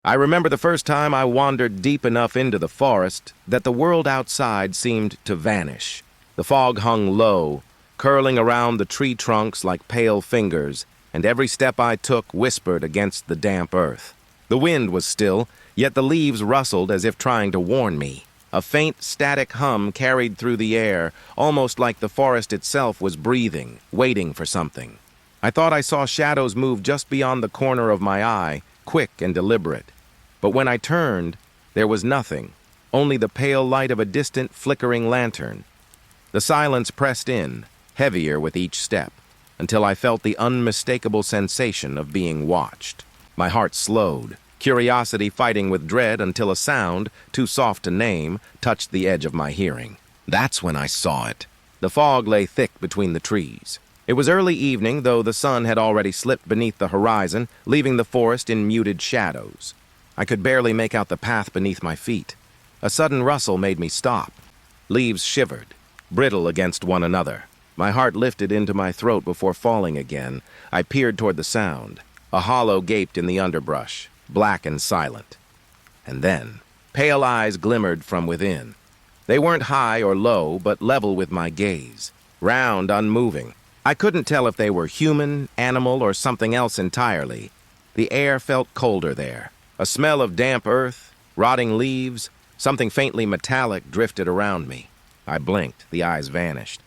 I remember the first time I wandered deep enough into the forest that the world outside seemed to vanish. The fog hung low, curling around the tree trunks like pale fingers, and every step I took whispered against the damp earth. The wind was still, yet the leaves rustled as if trying to warn me. A faint, static hum carried through the air, almost like the forest itself was breathing, waiting for something. I thought I saw shadows move just beyond the corner of my eye, quick and deliberate. But when I turned, there was nothing, only the pale light of a distant, flickering lantern. The silence pressed in, heavier with each step, until I felt the unmistakable sensation of being watched. My heart slowed, curiosity fighting with dread until a sound, too soft to name, touched the edge of my hearing. That's when I saw it. The fog lay thick between the trees. It was early evening, though the sun had already slipped beneath the horizon, leaving the forest in muted shadows. I could barely make out the path beneath my feet. A sudden rustle made me stop. Leaves shivered, brittle against one another. My heart lifted into my throat before falling again. I peered toward the sound. A hollow gaped in the underbrush, black and silent. And then, pale eyes glimmered from within. They weren't high or low, but level with my gaze, round, unmoving. I couldn't tell if they were human, animal, or something else entirely. The air felt colder there. A smell of damp earth, rotting leaves, something faintly metallic drifted around me. I blinked, the eyes vanished.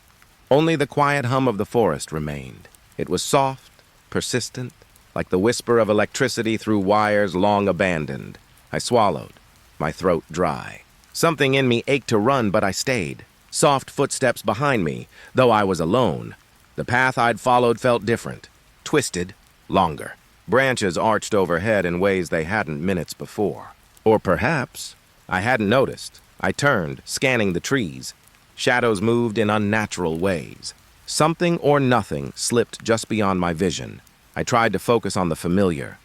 Only the quiet hum of the forest remained. It was soft, persistent, like the whisper of electricity through wires long abandoned. I swallowed, my throat dry. Something in me ached to run, but I stayed. Soft footsteps behind me, though I was alone. The path I'd followed felt different, twisted, longer. Branches arched overhead in ways they hadn't minutes before. Or perhaps I hadn't noticed. I turned, scanning the trees. Shadows moved in unnatural ways. Something or nothing slipped just beyond my vision. I tried to focus on the familiar.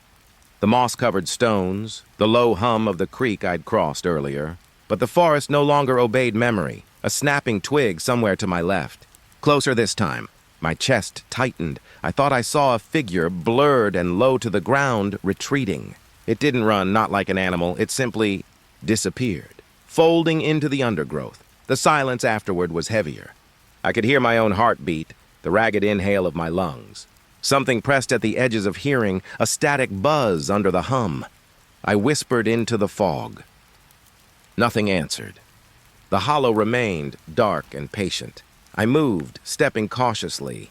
The moss-covered stones, the low hum of the creek I'd crossed earlier. But the forest no longer obeyed memory, a snapping twig somewhere to my left. Closer this time. My chest tightened. I thought I saw a figure, blurred and low to the ground, retreating. It didn't run, not like an animal. It simply disappeared, folding into the undergrowth. The silence afterward was heavier. I could hear my own heartbeat, the ragged inhale of my lungs. Something pressed at the edges of hearing, a static buzz under the hum. I whispered into the fog. Nothing answered. The hollow remained, dark and patient. I moved, stepping cautiously.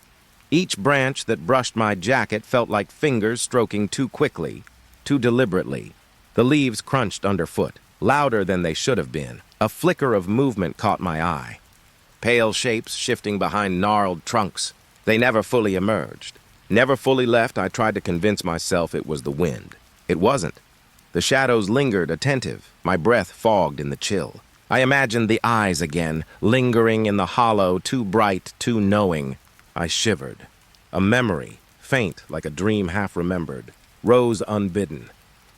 Each branch that brushed my jacket felt like fingers stroking too quickly, too deliberately. The leaves crunched underfoot, louder than they should have been. A flicker of movement caught my eye. Pale shapes shifting behind gnarled trunks. They never fully emerged. Never fully left, I tried to convince myself it was the wind. It wasn't. The shadows lingered, attentive, my breath fogged in the chill. I imagined the eyes again, lingering in the hollow, too bright, too knowing. I shivered. A memory, faint like a dream half-remembered, rose unbidden.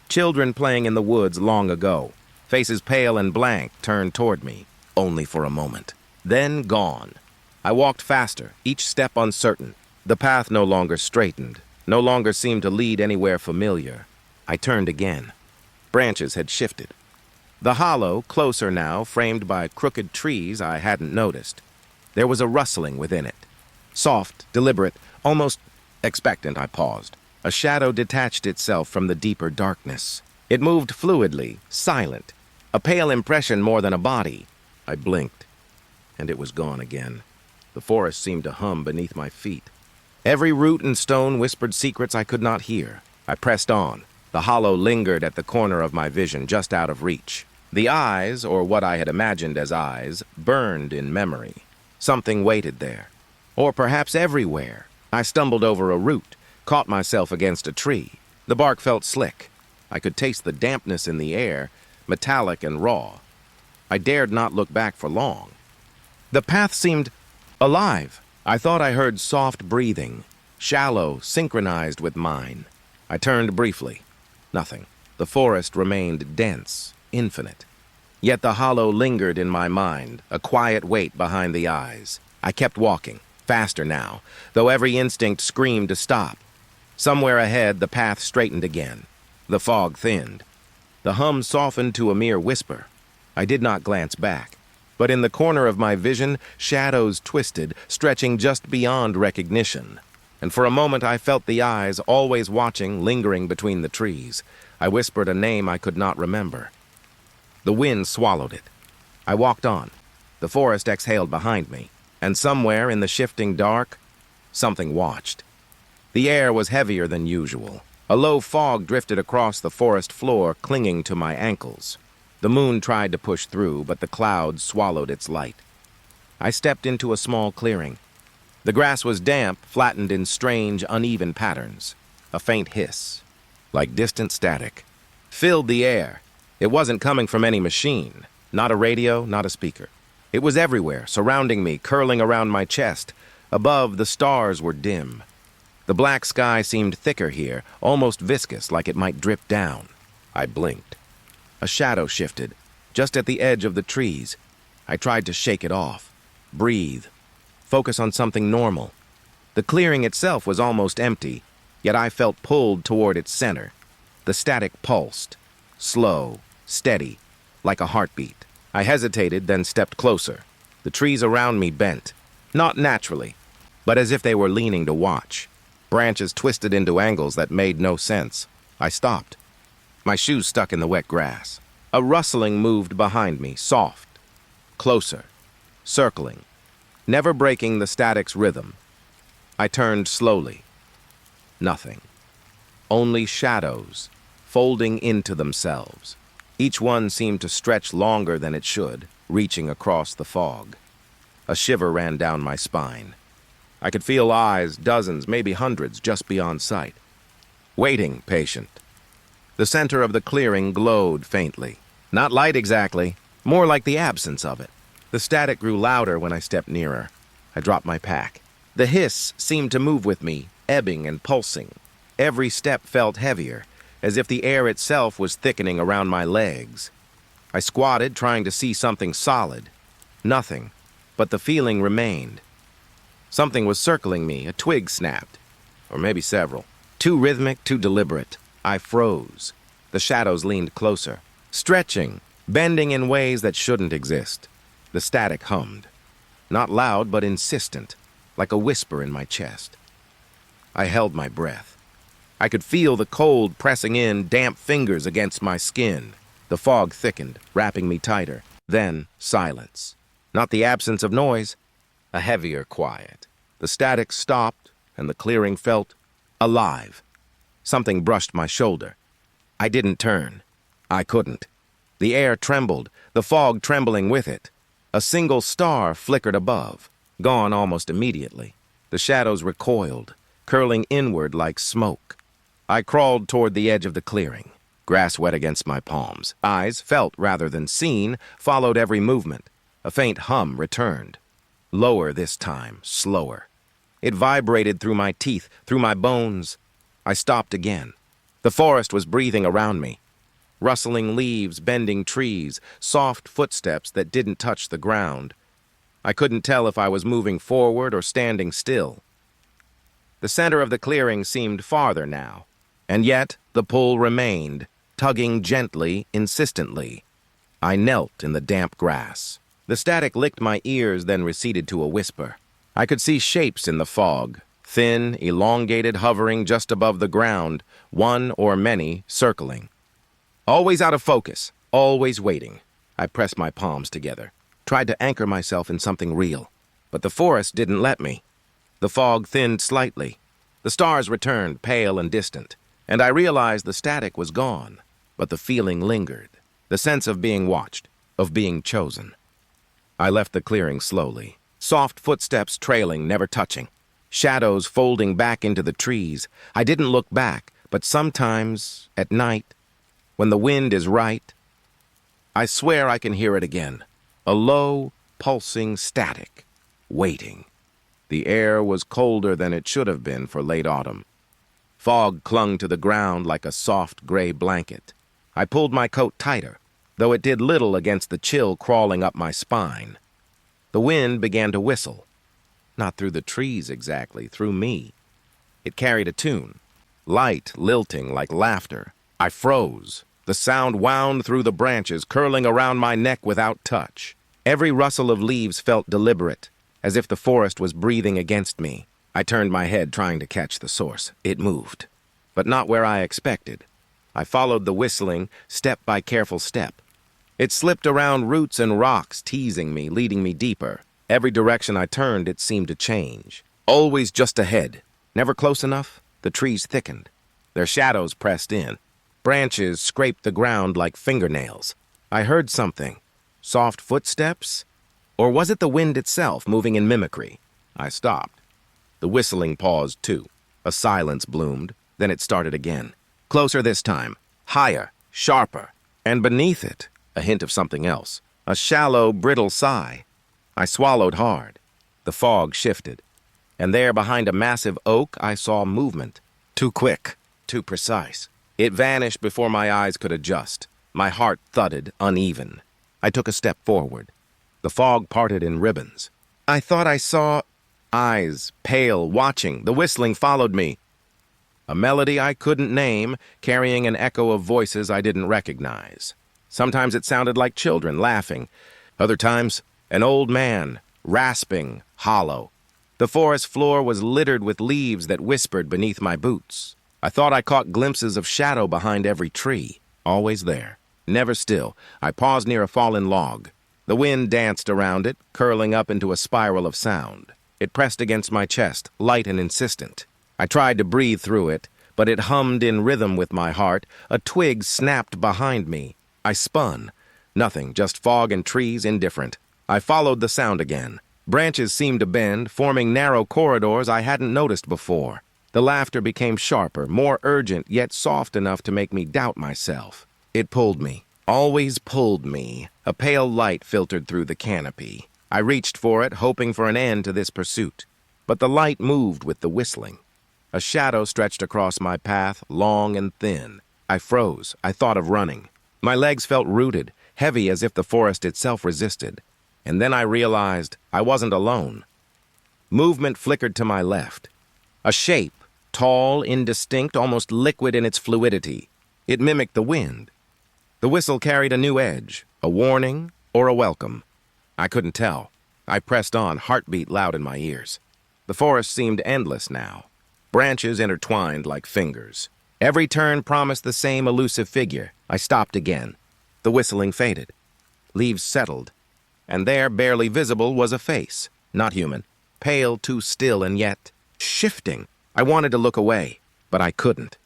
Children playing in the woods long ago, faces pale and blank, turned toward me, only for a moment. Then gone. I walked faster, each step uncertain. The path no longer straightened, no longer seemed to lead anywhere familiar. I turned again. Branches had shifted. The hollow, closer now, framed by crooked trees I hadn't noticed. There was a rustling within it. Soft, deliberate, almost expectant. I paused. A shadow detached itself from the deeper darkness. It moved fluidly, silent, a pale impression more than a body. I blinked, and it was gone again. The forest seemed to hum beneath my feet. Every root and stone whispered secrets I could not hear. I pressed on. The hollow lingered at the corner of my vision, just out of reach. The eyes, or what I had imagined as eyes, burned in memory. Something waited there. Or perhaps everywhere. I stumbled over a root, caught myself against a tree. The bark felt slick. I could taste the dampness in the air, metallic and raw. I dared not look back for long. The path seemed alive. I thought I heard soft breathing, shallow, synchronized with mine. I turned briefly. Nothing. The forest remained dense, infinite. Yet the hollow lingered in my mind, a quiet weight behind the eyes. I kept walking, faster now, though every instinct screamed to stop. Somewhere ahead, the path straightened again. The fog thinned. The hum softened to a mere whisper. I did not glance back, but in the corner of my vision, shadows twisted, stretching just beyond recognition. And for a moment I felt the eyes, always watching, lingering between the trees. I whispered a name I could not remember. The wind swallowed it. I walked on. The forest exhaled behind me, and somewhere in the shifting dark, something watched. The air was heavier than usual. A low fog drifted across the forest floor, clinging to my ankles. The moon tried to push through, but the clouds swallowed its light. I stepped into a small clearing. The grass was damp, flattened in strange, uneven patterns. A faint hiss, like distant static, filled the air. It wasn't coming from any machine, not a radio, not a speaker. It was everywhere, surrounding me, curling around my chest. Above, the stars were dim. The black sky seemed thicker here, almost viscous, like it might drip down. I blinked. A shadow shifted, just at the edge of the trees. I tried to shake it off, breathe, focus on something normal. The clearing itself was almost empty, yet I felt pulled toward its center. The static pulsed, slow, steady, like a heartbeat. I hesitated, then stepped closer. The trees around me bent, not naturally, but as if they were leaning to watch. Branches twisted into angles that made no sense. I stopped. My shoes stuck in the wet grass. A rustling moved behind me, soft, closer, circling, never breaking the static's rhythm. I turned slowly. Nothing. Only shadows, folding into themselves. Each one seemed to stretch longer than it should, reaching across the fog. A shiver ran down my spine. I could feel eyes, dozens, maybe hundreds, just beyond sight. Waiting, patient. The center of the clearing glowed faintly. Not light exactly, more like the absence of it. The static grew louder when I stepped nearer. I dropped my pack. The hiss seemed to move with me, ebbing and pulsing. Every step felt heavier, as if the air itself was thickening around my legs. I squatted, trying to see something solid. Nothing, but the feeling remained. Something was circling me, a twig snapped. Or maybe several. Too rhythmic, too deliberate. I froze. The shadows leaned closer, stretching, bending in ways that shouldn't exist. The static hummed. Not loud, but insistent, like a whisper in my chest. I held my breath. I could feel the cold pressing in, damp fingers against my skin. The fog thickened, wrapping me tighter. Then, silence. Not the absence of noise, a heavier quiet. The static stopped, and the clearing felt alive. Something brushed my shoulder. I didn't turn. I couldn't. The air trembled, the fog trembling with it. A single star flickered above, gone almost immediately. The shadows recoiled, curling inward like smoke. I crawled toward the edge of the clearing, grass wet against my palms. Eyes, felt rather than seen, followed every movement. A faint hum returned. Lower this time, slower. It vibrated through my teeth, through my bones. I stopped again. The forest was breathing around me. Rustling leaves, bending trees, soft footsteps that didn't touch the ground. I couldn't tell if I was moving forward or standing still. The center of the clearing seemed farther now, and yet the pull remained, tugging gently, insistently. I knelt in the damp grass. The static licked my ears, then receded to a whisper. I could see shapes in the fog, thin, elongated, hovering just above the ground, one or many circling. Always out of focus, always waiting. I pressed my palms together, tried to anchor myself in something real. But the forest didn't let me. The fog thinned slightly. The stars returned, pale and distant, and I realized the static was gone, but the feeling lingered, the sense of being watched, of being chosen. I left the clearing slowly, soft footsteps trailing, never touching, shadows folding back into the trees. I didn't look back, but sometimes, at night, when the wind is right, I swear I can hear it again, a low, pulsing static, waiting. The air was colder than it should have been for late autumn. Fog clung to the ground like a soft gray blanket. I pulled my coat tighter, though it did little against the chill crawling up my spine. The wind began to whistle. Not through the trees exactly, through me. It carried a tune, light, lilting like laughter. I froze. The sound wound through the branches, curling around my neck without touch. Every rustle of leaves felt deliberate, as if the forest was breathing against me. I turned my head, trying to catch the source. It moved, but not where I expected. I followed the whistling, step by careful step. It slipped around roots and rocks, teasing me, leading me deeper. Every direction I turned, it seemed to change. Always just ahead. Never close enough, the trees thickened. Their shadows pressed in. Branches scraped the ground like fingernails. I heard something. Soft footsteps? Or was it the wind itself moving in mimicry? I stopped. The whistling paused, too. A silence bloomed. Then it started again. Closer this time. Higher. Sharper. And beneath it, a hint of something else. A shallow, brittle sigh. I swallowed hard. The fog shifted. And there, behind a massive oak, I saw movement. Too quick. Too precise. It vanished before my eyes could adjust. My heart thudded, uneven. I took a step forward. The fog parted in ribbons. I thought I saw eyes, pale, watching. The whistling followed me. A melody I couldn't name, carrying an echo of voices I didn't recognize. Sometimes it sounded like children laughing. Other times, an old man, rasping, hollow. The forest floor was littered with leaves that whispered beneath my boots. I thought I caught glimpses of shadow behind every tree, always there, never still. I paused near a fallen log. The wind danced around it, curling up into a spiral of sound. It pressed against my chest, light and insistent. I tried to breathe through it, but it hummed in rhythm with my heart. A twig snapped behind me. I spun. Nothing, just fog and trees, indifferent. I followed the sound again. Branches seemed to bend, forming narrow corridors I hadn't noticed before. The laughter became sharper, more urgent, yet soft enough to make me doubt myself. It pulled me, always pulled me. A pale light filtered through the canopy. I reached for it, hoping for an end to this pursuit. But the light moved with the whistling. A shadow stretched across my path, long and thin. I froze. I thought of running. My legs felt rooted, heavy as if the forest itself resisted. And then I realized I wasn't alone. Movement flickered to my left. A shape, tall, indistinct, almost liquid in its fluidity. It mimicked the wind. The whistle carried a new edge, a warning or a welcome. I couldn't tell. I pressed on, heartbeat loud in my ears. The forest seemed endless now. Branches intertwined like fingers. Every turn promised the same elusive figure. I stopped again. The whistling faded. Leaves settled. And there, barely visible, was a face. Not human. Pale, too still, and yet shifting. I wanted to look away, but I couldn't.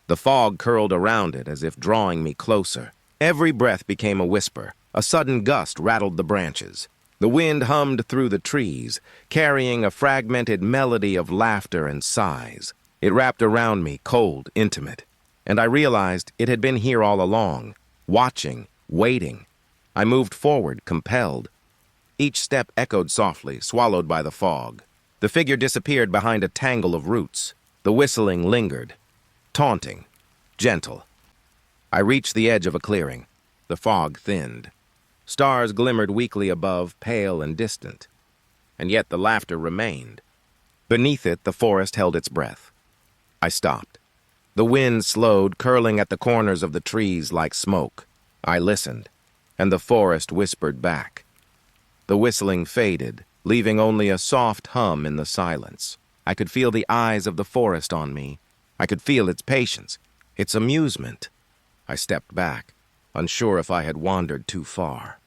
The fog curled around it as if drawing me closer. Every breath became a whisper. A sudden gust rattled the branches. The wind hummed through the trees, carrying a fragmented melody of laughter and sighs. It wrapped around me, cold, intimate. And I realized it had been here all along, watching, waiting. I moved forward, compelled. Each step echoed softly, swallowed by the fog. The figure disappeared behind a tangle of roots. The whistling lingered, taunting, gentle. I reached the edge of a clearing. The fog thinned. Stars glimmered weakly above, pale and distant. And yet the laughter remained. Beneath it, the forest held its breath. I stopped. The wind slowed, curling at the corners of the trees like smoke. I listened, and the forest whispered back. The whistling faded, leaving only a soft hum in the silence. I could feel the eyes of the forest on me. I could feel its patience, its amusement. I stepped back, unsure if I had wandered too far.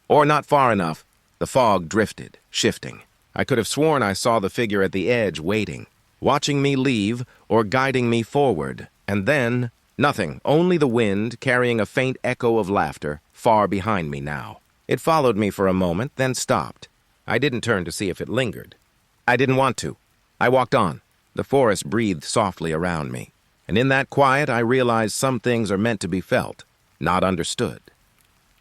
Or not far enough. The fog drifted, shifting. I could have sworn I saw the figure at the edge waiting, watching me leave or guiding me forward. And then, nothing, only the wind carrying a faint echo of laughter, far behind me now. It followed me for a moment, then stopped. I didn't turn to see if it lingered. I didn't want to. I walked on. The forest breathed softly around me. And in that quiet, I realized some things are meant to be felt, not understood.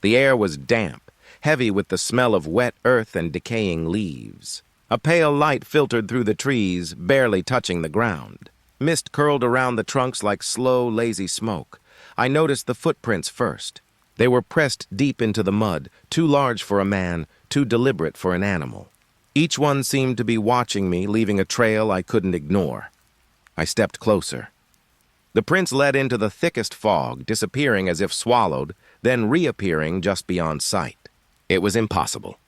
The air was damp, heavy with the smell of wet earth and decaying leaves. A pale light filtered through the trees, barely touching the ground. Mist curled around the trunks like slow, lazy smoke. I noticed the footprints first. They were pressed deep into the mud, too large for a man, too deliberate for an animal. Each one seemed to be watching me, leaving a trail I couldn't ignore. I stepped closer. The prints led into the thickest fog, disappearing as if swallowed, then reappearing just beyond sight. It was impossible.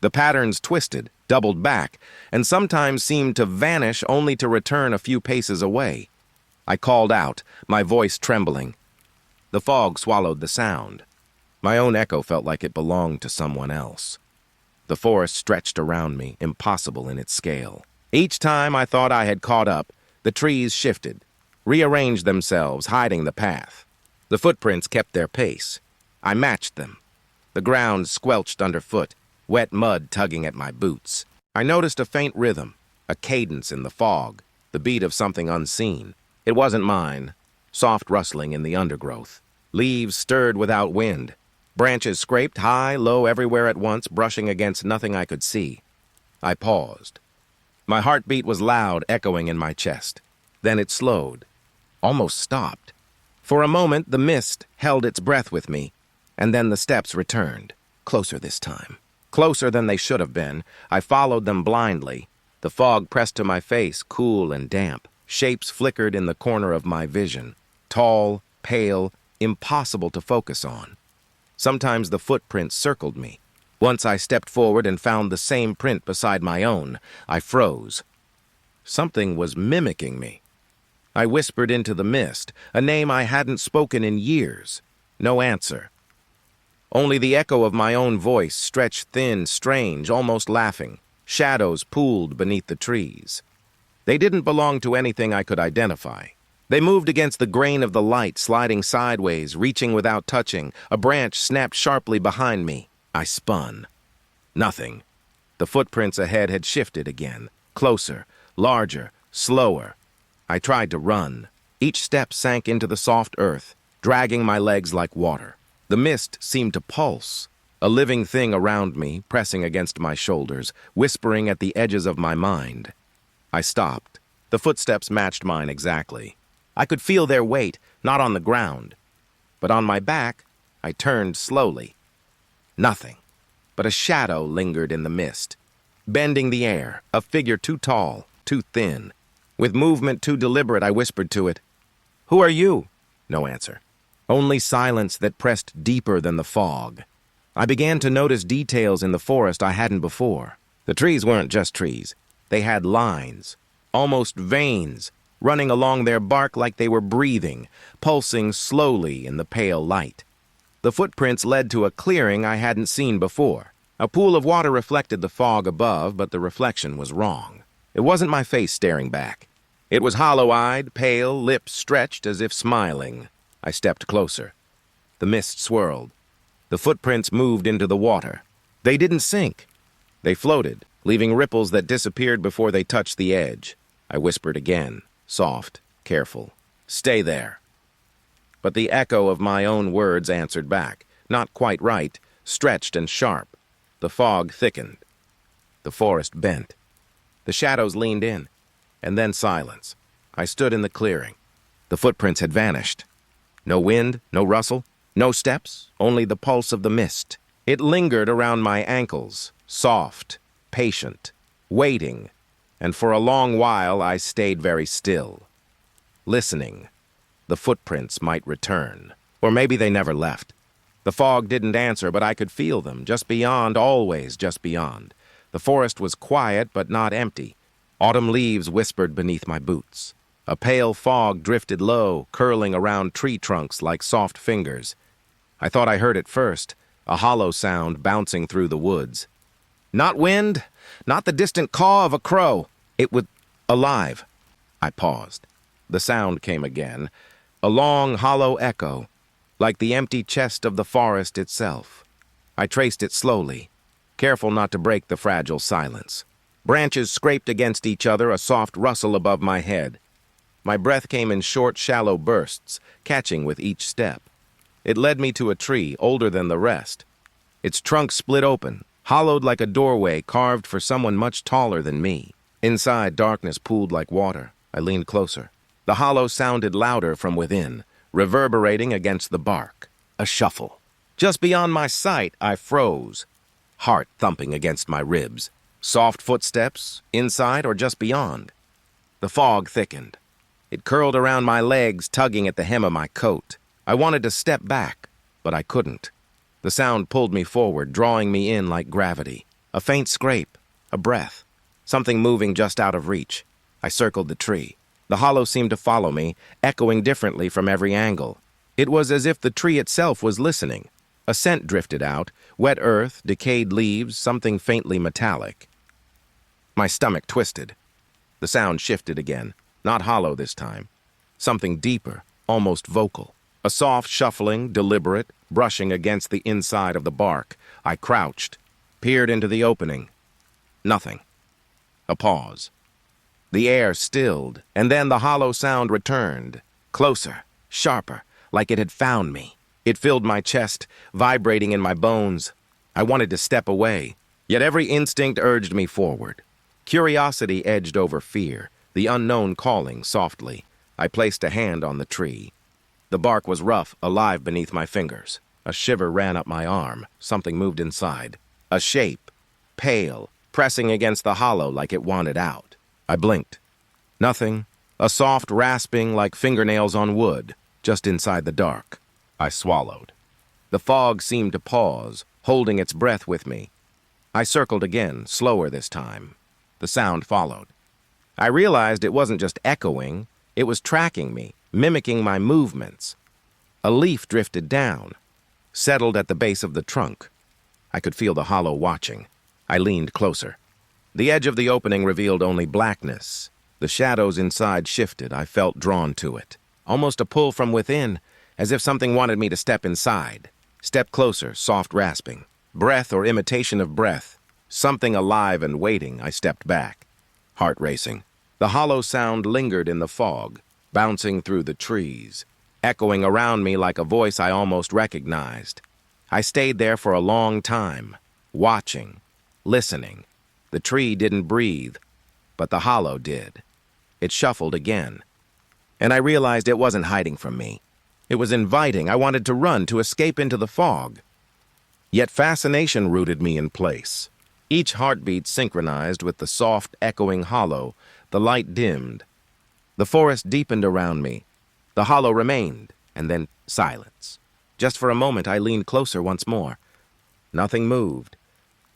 The patterns twisted, doubled back, and sometimes seemed to vanish only to return a few paces away. I called out, my voice trembling. The fog swallowed the sound. My own echo felt like it belonged to someone else. The forest stretched around me, impossible in its scale. Each time I thought I had caught up, the trees shifted, rearranged themselves, hiding the path. The footprints kept their pace. I matched them. The ground squelched underfoot, wet mud tugging at my boots. I noticed a faint rhythm, a cadence in the fog, the beat of something unseen. It wasn't mine. Soft rustling in the undergrowth. Leaves stirred without wind. Branches scraped high, low, everywhere at once, brushing against nothing I could see. I paused. My heartbeat was loud, echoing in my chest. Then it slowed, almost stopped. For a moment, the mist held its breath with me, and then the steps returned, closer this time. Closer than they should have been. I followed them blindly. The fog pressed to my face, cool and damp. Shapes flickered in the corner of my vision. Tall, pale, impossible to focus on. Sometimes the footprints circled me. Once I stepped forward and found the same print beside my own. I froze. Something was mimicking me. I whispered into the mist, a name I hadn't spoken in years. No answer. Only the echo of my own voice, stretched thin, strange, almost laughing. Shadows pooled beneath the trees. They didn't belong to anything I could identify. They moved against the grain of the light, sliding sideways, reaching without touching. A branch snapped sharply behind me. I spun. Nothing. The footprints ahead had shifted again. Closer, larger, slower. I tried to run. Each step sank into the soft earth, dragging my legs like water. The mist seemed to pulse, a living thing around me, pressing against my shoulders, whispering at the edges of my mind. I stopped. The footsteps matched mine exactly. I could feel their weight, not on the ground, but on my back. I turned slowly. Nothing, but a shadow lingered in the mist, bending the air, a figure too tall, too thin. With movement too deliberate, I whispered to it, "Who are you?" No answer. Only silence that pressed deeper than the fog. I began to notice details in the forest I hadn't before. The trees weren't just trees. They had lines, almost veins, running along their bark like they were breathing, pulsing slowly in the pale light. The footprints led to a clearing I hadn't seen before. A pool of water reflected the fog above, but the reflection was wrong. It wasn't my face staring back. It was hollow-eyed, pale, lips stretched as if smiling. I stepped closer. The mist swirled. The footprints moved into the water. They didn't sink. They floated, leaving ripples that disappeared before they touched the edge. I whispered again, soft, careful, "Stay there." But the echo of my own words answered back, not quite right, stretched and sharp. The fog thickened. The forest bent. The shadows leaned in, and then silence. I stood in the clearing. The footprints had vanished. No wind, no rustle, no steps, only the pulse of the mist. It lingered around my ankles, soft, patient, waiting, and for a long while I stayed very still, listening. The footprints might return, or maybe they never left. The fog didn't answer, but I could feel them, just beyond, always just beyond. The forest was quiet, but not empty. Autumn leaves whispered beneath my boots. A pale fog drifted low, curling around tree trunks like soft fingers. I thought I heard it first, a hollow sound bouncing through the woods. Not wind, not the distant caw of a crow. It was alive. I paused. The sound came again, a long, hollow echo, like the empty chest of the forest itself. I traced it slowly, careful not to break the fragile silence. Branches scraped against each other, a soft rustle above my head. My breath came in short, shallow bursts, catching with each step. It led me to a tree, older than the rest. Its trunk split open, hollowed like a doorway carved for someone much taller than me. Inside, darkness pooled like water. I leaned closer. The hollow sounded louder from within, reverberating against the bark. A shuffle. Just beyond my sight, I froze, heart thumping against my ribs. Soft footsteps, inside or just beyond. The fog thickened. It curled around my legs, tugging at the hem of my coat. I wanted to step back, but I couldn't. The sound pulled me forward, drawing me in like gravity. A faint scrape, a breath, something moving just out of reach. I circled the tree. The hollow seemed to follow me, echoing differently from every angle. It was as if the tree itself was listening. A scent drifted out, wet earth, decayed leaves, something faintly metallic. My stomach twisted. The sound shifted again, not hollow this time. Something deeper, almost vocal. A soft shuffling, deliberate, brushing against the inside of the bark. I crouched, peered into the opening. Nothing. A pause. The air stilled, and then the hollow sound returned. Closer, sharper, like it had found me. It filled my chest, vibrating in my bones. I wanted to step away, yet every instinct urged me forward. Curiosity edged over fear, the unknown calling softly. I placed a hand on the tree. The bark was rough, alive beneath my fingers. A shiver ran up my arm. Something moved inside. A shape, pale, pressing against the hollow like it wanted out. I blinked. Nothing. A soft rasping like fingernails on wood, just inside the dark. I swallowed. The fog seemed to pause, holding its breath with me. I circled again, slower this time. The sound followed. I realized it wasn't just echoing, it was tracking me, mimicking my movements. A leaf drifted down, settled at the base of the trunk. I could feel the hollow watching. I leaned closer. The edge of the opening revealed only blackness. The shadows inside shifted. I felt drawn to it. Almost a pull from within, as if something wanted me to step inside. Step closer, soft rasping. Breath or imitation of breath. Something alive and waiting. I stepped back. Heart racing. The hollow sound lingered in the fog, bouncing through the trees, echoing around me like a voice I almost recognized. I stayed there for a long time, watching, listening. The tree didn't breathe, but the hollow did. It shuffled again, and I realized it wasn't hiding from me. It was inviting. I wanted to run, to escape into the fog. Yet fascination rooted me in place. Each heartbeat synchronized with the soft, echoing hollow. The light dimmed. The forest deepened around me. The hollow remained, and then silence. Just for a moment, I leaned closer once more. Nothing moved.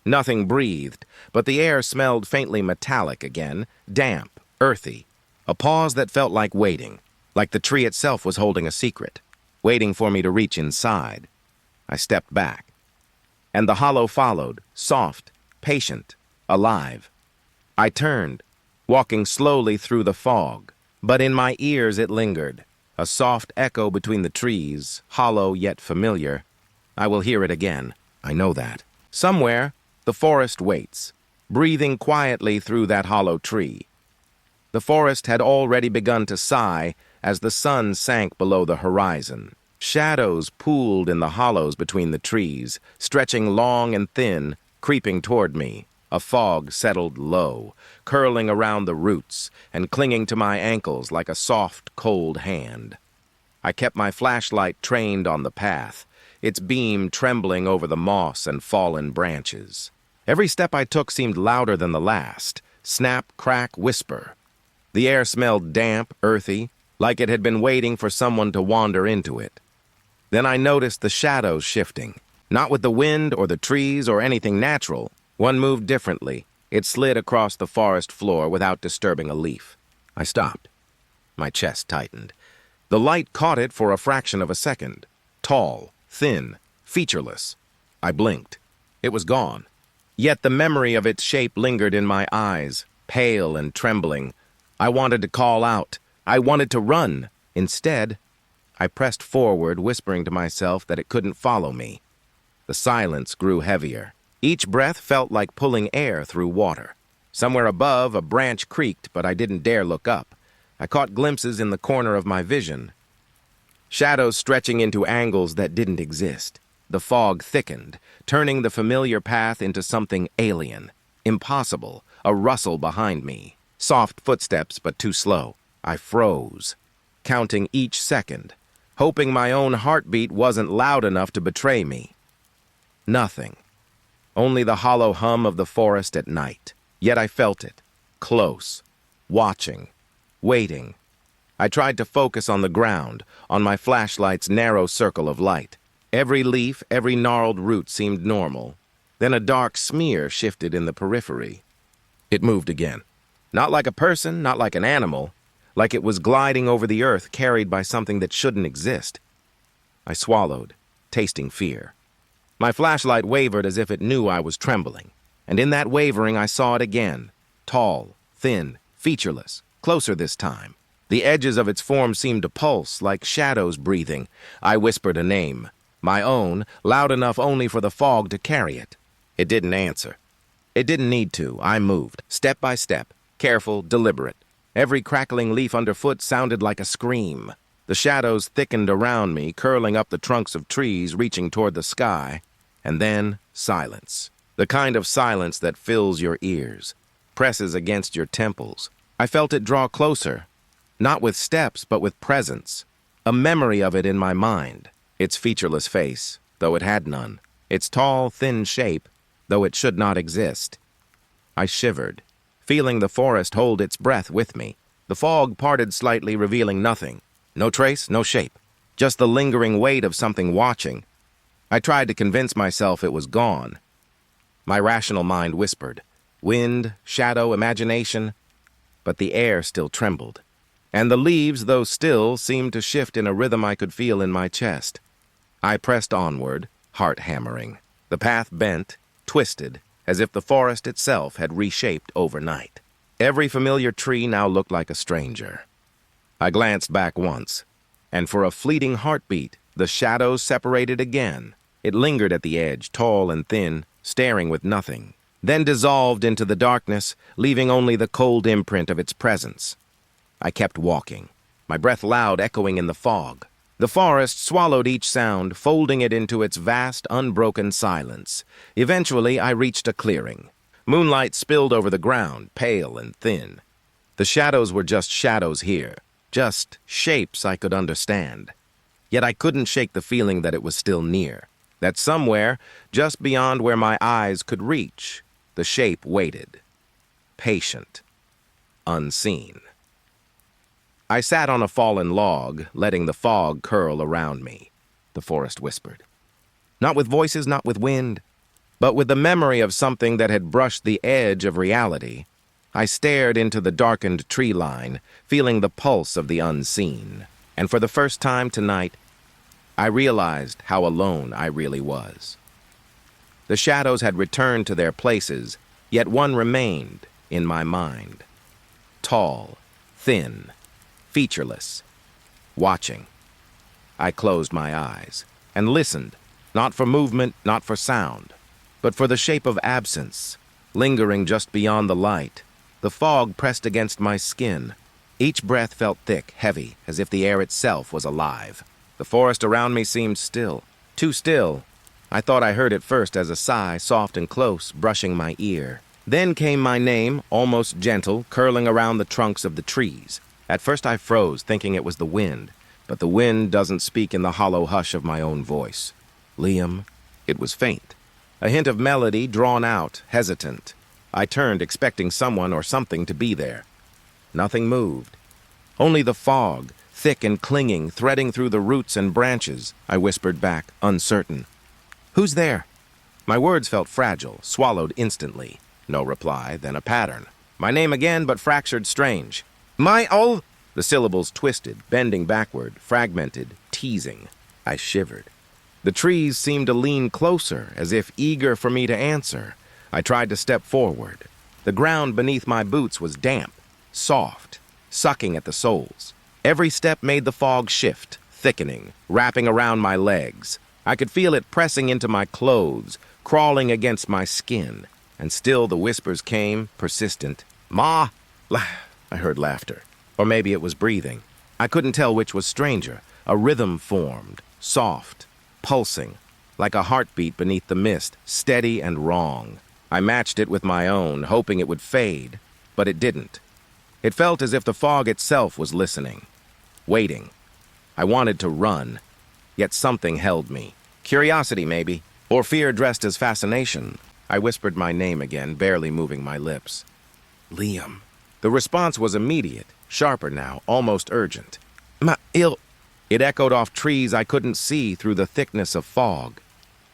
Nothing breathed, but the air smelled faintly metallic again, damp, earthy. A pause that felt like waiting, like the tree itself was holding a secret, waiting for me to reach inside. I stepped back, and the hollow followed, soft, patient, alive. I turned, walking slowly through the fog, but in my ears it lingered, a soft echo between the trees, hollow yet familiar. I will hear it again. I know that. Somewhere, the forest waits, breathing quietly through that hollow tree. The forest had already begun to sigh as the sun sank below the horizon. Shadows pooled in the hollows between the trees, stretching long and thin, creeping toward me. A fog settled low, curling around the roots and clinging to my ankles like a soft, cold hand. I kept my flashlight trained on the path, its beam trembling over the moss and fallen branches. Every step I took seemed louder than the last. Snap, crack, whisper. The air smelled damp, earthy, like it had been waiting for someone to wander into it. Then I noticed the shadows shifting, not with the wind or the trees or anything natural. One moved differently. It slid across the forest floor without disturbing a leaf. I stopped. My chest tightened. The light caught it for a fraction of a second. Tall, thin, featureless. I blinked. It was gone. Yet the memory of its shape lingered in my eyes, pale and trembling. I wanted to call out. I wanted to run. Instead, I pressed forward, whispering to myself that it couldn't follow me. The silence grew heavier. Each breath felt like pulling air through water. Somewhere above, a branch creaked, but I didn't dare look up. I caught glimpses in the corner of my vision. Shadows stretching into angles that didn't exist. The fog thickened, turning the familiar path into something alien, impossible, a rustle behind me. Soft footsteps, but too slow. I froze, counting each second, hoping my own heartbeat wasn't loud enough to betray me. Nothing. Only the hollow hum of the forest at night. Yet I felt it, close, watching, waiting. I tried to focus on the ground, on my flashlight's narrow circle of light. Every leaf, every gnarled root seemed normal. Then a dark smear shifted in the periphery. It moved again. Not like a person, not like an animal, like it was gliding over the earth carried by something that shouldn't exist. I swallowed, tasting fear. My flashlight wavered as if it knew I was trembling, and in that wavering I saw it again, tall, thin, featureless, closer this time. The edges of its form seemed to pulse, like shadows breathing. I whispered a name, my own, loud enough only for the fog to carry it. It didn't answer. It didn't need to. I moved, step by step, careful, deliberate. Every crackling leaf underfoot sounded like a scream. The shadows thickened around me, curling up the trunks of trees, reaching toward the sky. And then silence. The kind of silence that fills your ears, presses against your temples. I felt it draw closer, not with steps, but with presence. A memory of it in my mind. Its featureless face, though it had none. Its tall, thin shape, though it should not exist. I shivered, feeling the forest hold its breath with me. The fog parted slightly, revealing nothing. No trace, no shape. Just the lingering weight of something watching. I tried to convince myself it was gone. My rational mind whispered, wind, shadow, imagination. But the air still trembled. And the leaves, though still, seemed to shift in a rhythm I could feel in my chest. I pressed onward, heart hammering. The path bent, twisted, as if the forest itself had reshaped overnight. Every familiar tree now looked like a stranger. I glanced back once, and for a fleeting heartbeat, the shadows separated again. It lingered at the edge, tall and thin, staring with nothing, then dissolved into the darkness, leaving only the cold imprint of its presence. I kept walking, my breath loud, echoing in the fog. The forest swallowed each sound, folding it into its vast, unbroken silence. Eventually, I reached a clearing. Moonlight spilled over the ground, pale and thin. The shadows were just shadows here, just shapes I could understand. Yet I couldn't shake the feeling that it was still near, that somewhere, just beyond where my eyes could reach, the shape waited, patient, unseen. I sat on a fallen log, letting the fog curl around me, the forest whispered. Not with voices, not with wind, but with the memory of something that had brushed the edge of reality. I stared into the darkened tree line, feeling the pulse of the unseen. And for the first time tonight, I realized how alone I really was. The shadows had returned to their places, yet one remained in my mind. Tall, thin, featureless, watching. I closed my eyes and listened, not for movement, not for sound, but for the shape of absence, lingering just beyond the light. The fog pressed against my skin. Each breath felt thick, heavy, as if the air itself was alive. The forest around me seemed still, too still. I thought I heard it first as a sigh, soft and close, brushing my ear. Then came my name, almost gentle, curling around the trunks of the trees. At first I froze, thinking it was the wind, but the wind doesn't speak in the hollow hush of my own voice. Liam. It was faint. A hint of melody, drawn out, hesitant. I turned, expecting someone or something to be there. Nothing moved. Only the fog, thick and clinging, threading through the roots and branches. I whispered back, uncertain. Who's there? My words felt fragile, swallowed instantly. No reply, then a pattern. My name again, but fractured strange. The syllables twisted, bending backward, fragmented, teasing. I shivered. The trees seemed to lean closer, as if eager for me to answer. I tried to step forward. The ground beneath my boots was damp, soft, sucking at the soles. Every step made the fog shift, thickening, wrapping around my legs. I could feel it pressing into my clothes, crawling against my skin. And still the whispers came, persistent. Ma! I heard laughter. Or maybe it was breathing. I couldn't tell which was stranger. A rhythm formed, soft, pulsing, like a heartbeat beneath the mist, steady and wrong. I matched it with my own, hoping it would fade, but it didn't. It felt as if the fog itself was listening, waiting. I wanted to run, yet something held me. Curiosity, maybe, or fear dressed as fascination. I whispered my name again, barely moving my lips. Liam. The response was immediate, sharper now, almost urgent. Ma il. It echoed off trees I couldn't see through the thickness of fog.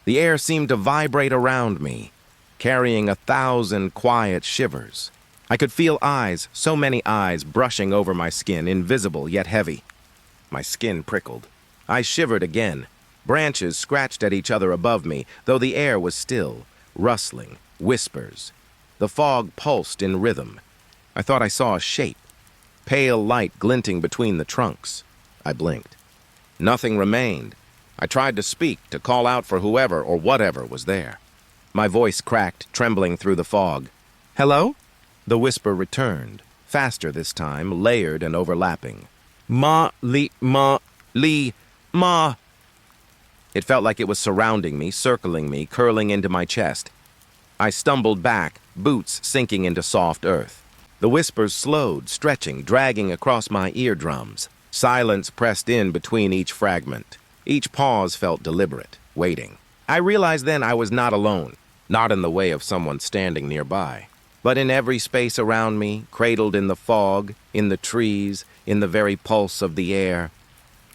The air seemed to vibrate around me, carrying 1,000 quiet shivers. I could feel eyes, so many eyes, brushing over my skin, invisible yet heavy. My skin prickled. I shivered again. Branches scratched at each other above me, though the air was still, rustling, whispers. The fog pulsed in rhythm. I thought I saw a shape, pale light glinting between the trunks. I blinked. Nothing remained. I tried to speak, to call out for whoever or whatever was there. My voice cracked, trembling through the fog. "Hello?" The whisper returned, faster this time, layered and overlapping. Ma. It felt like it was surrounding me, circling me, curling into my chest. I stumbled back, boots sinking into soft earth. The whispers slowed, stretching, dragging across my eardrums. Silence pressed in between each fragment. Each pause felt deliberate, waiting. I realized then I was not alone, not in the way of someone standing nearby, but in every space around me, cradled in the fog, in the trees, in the very pulse of the air.